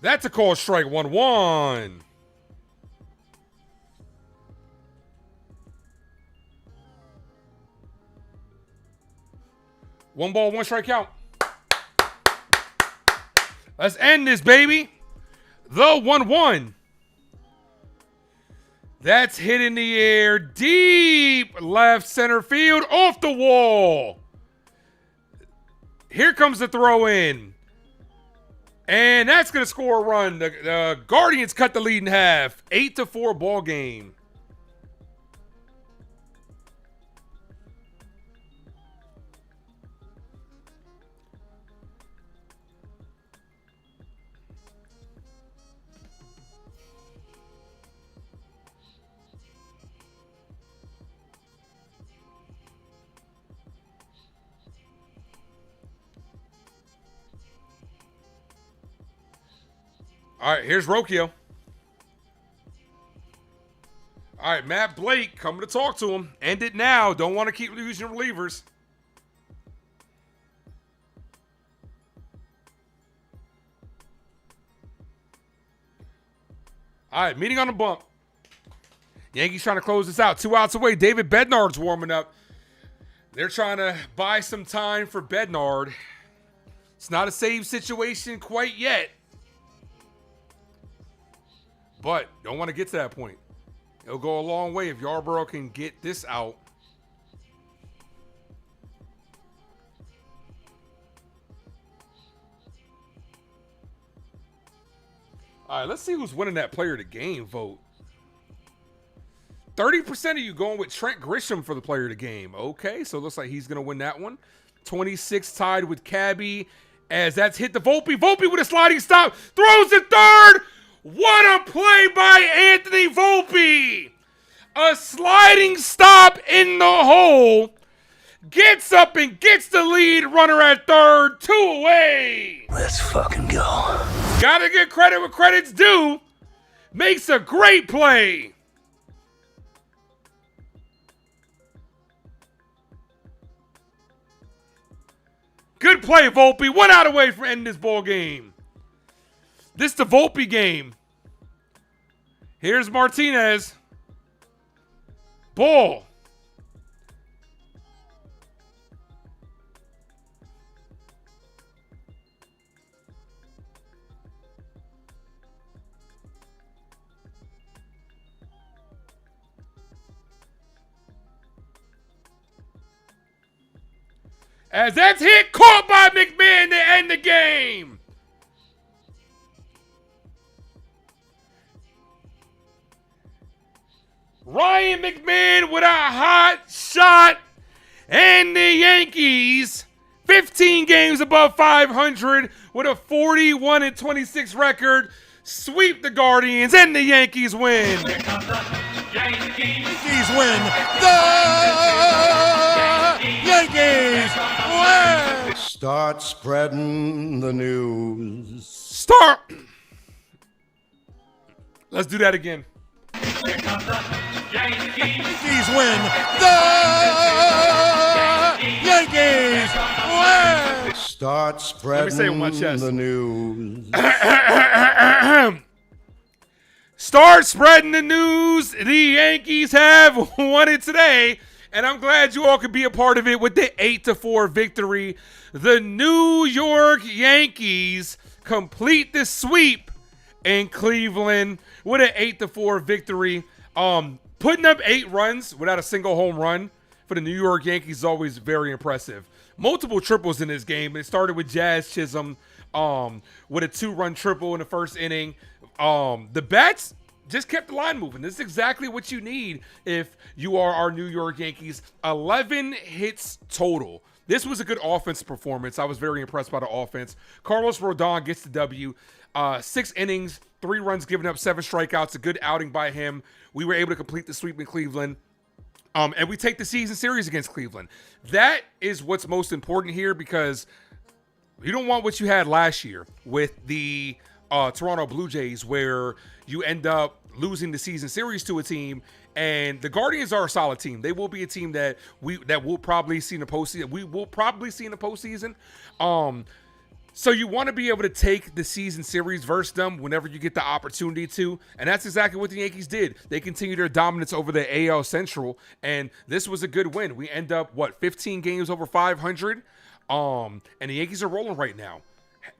That's a call strike, 1-1. One ball, one strike count. Let's end this, baby. The 1-1. That's hit in the air. Deep left center field. Off the wall. Here comes the throw in. And that's going to score a run. The Guardians cut the lead in half. 8-4 ball game. All right, here's Rocchio. All right, Matt Blake coming to talk to him. End it now. Don't want to keep losing relievers. All right, meeting on the bump. Yankees trying to close this out. 2 outs away. David Bednard's warming up. They're trying to buy some time for Bednard. It's not a save situation quite yet. But don't want to get to that point. It'll go a long way if Yarborough can get this out. All right, let's see who's winning that player of the game vote. 30% of you going with Trent Grisham for the player of the game. Okay, so it looks like he's going to win that one. 26 tied with Cabby as that's hit the Volpe. Volpe with a sliding stop. Throws it third. What a play by Anthony Volpe. A sliding stop in the hole. Gets up and gets the lead runner at third. 2 away. Let's fucking go. Gotta give credit where credit's due. Makes a great play. Good play, Volpe. 1 out away from ending this ball game. This is the Volpe game. Here's Martinez. Ball. As that's hit, caught by McMahon to end the game. Ryan McMahon with a hot shot. And the Yankees, 15 games above 500 with a 41-26 record, sweep the Guardians and the Yankees win. Yankees win. The Yankees win. Start spreading the news. Start. Let's do that again. Yankees win. The Yankees win. Start spreading the news. Start spreading the news. The Yankees have won it today, and I'm glad you all could be a part of it with the 8-4 victory. The New York Yankees complete the sweep in Cleveland with an 8-4 victory. Putting up 8 runs without a single home run for the New York Yankees is always very impressive. Multiple triples in this game. It started with Jazz Chisholm with a 2-run triple in the first inning. The bats just kept the line moving. This is exactly what you need if you are our New York Yankees. 11 hits total. This was a good offensive performance. I was very impressed by the offense. Carlos Rodon gets the W. 6 innings, 3 runs given up, 7 strikeouts. A good outing by him. We were able to complete the sweep in Cleveland. And we take the season series against Cleveland. That is what's most important here, because you don't want what you had last year with the Toronto Blue Jays, where you end up losing the season series to a team. And the Guardians are a solid team. They will be a team that we'll probably see in the postseason. We will probably see in the postseason. So you want to be able to take the season series versus them whenever you get the opportunity to. And that's exactly what the Yankees did. They continued their dominance over the AL Central. And this was a good win. We end up, 15 games over 500. And the Yankees are rolling right now.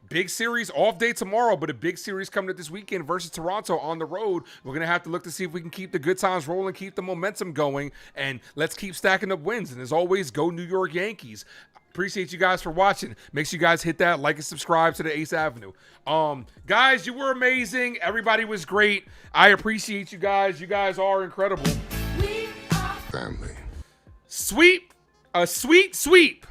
Big series, off day tomorrow, but a big series coming up this weekend versus Toronto on the road. We're going to have to look to see if we can keep the good times rolling, keep the momentum going, and let's keep stacking up wins. And as always, go New York Yankees. Appreciate you guys for watching. Make sure you guys hit that like and subscribe to the Ace Avenue. Guys, you were amazing. Everybody was great. I appreciate you guys. You guys are incredible. We are family. A sweet sweep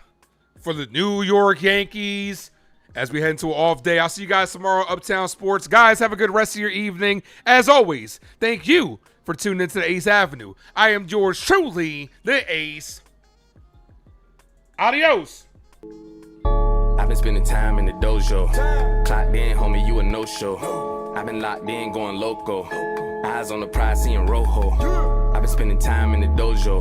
for the New York Yankees as we head into an off day. I'll see you guys tomorrow, Uptown Sports. Guys, have a good rest of your evening. As always, thank you for tuning into the Ace Avenue. I am yours truly, the Ace. Adios. I've been spending time in the dojo. Clocked in, homie, you a no-show. I've been locked in, going loco. Eyes on the prize, seeing rojo. I've been spending time in the dojo.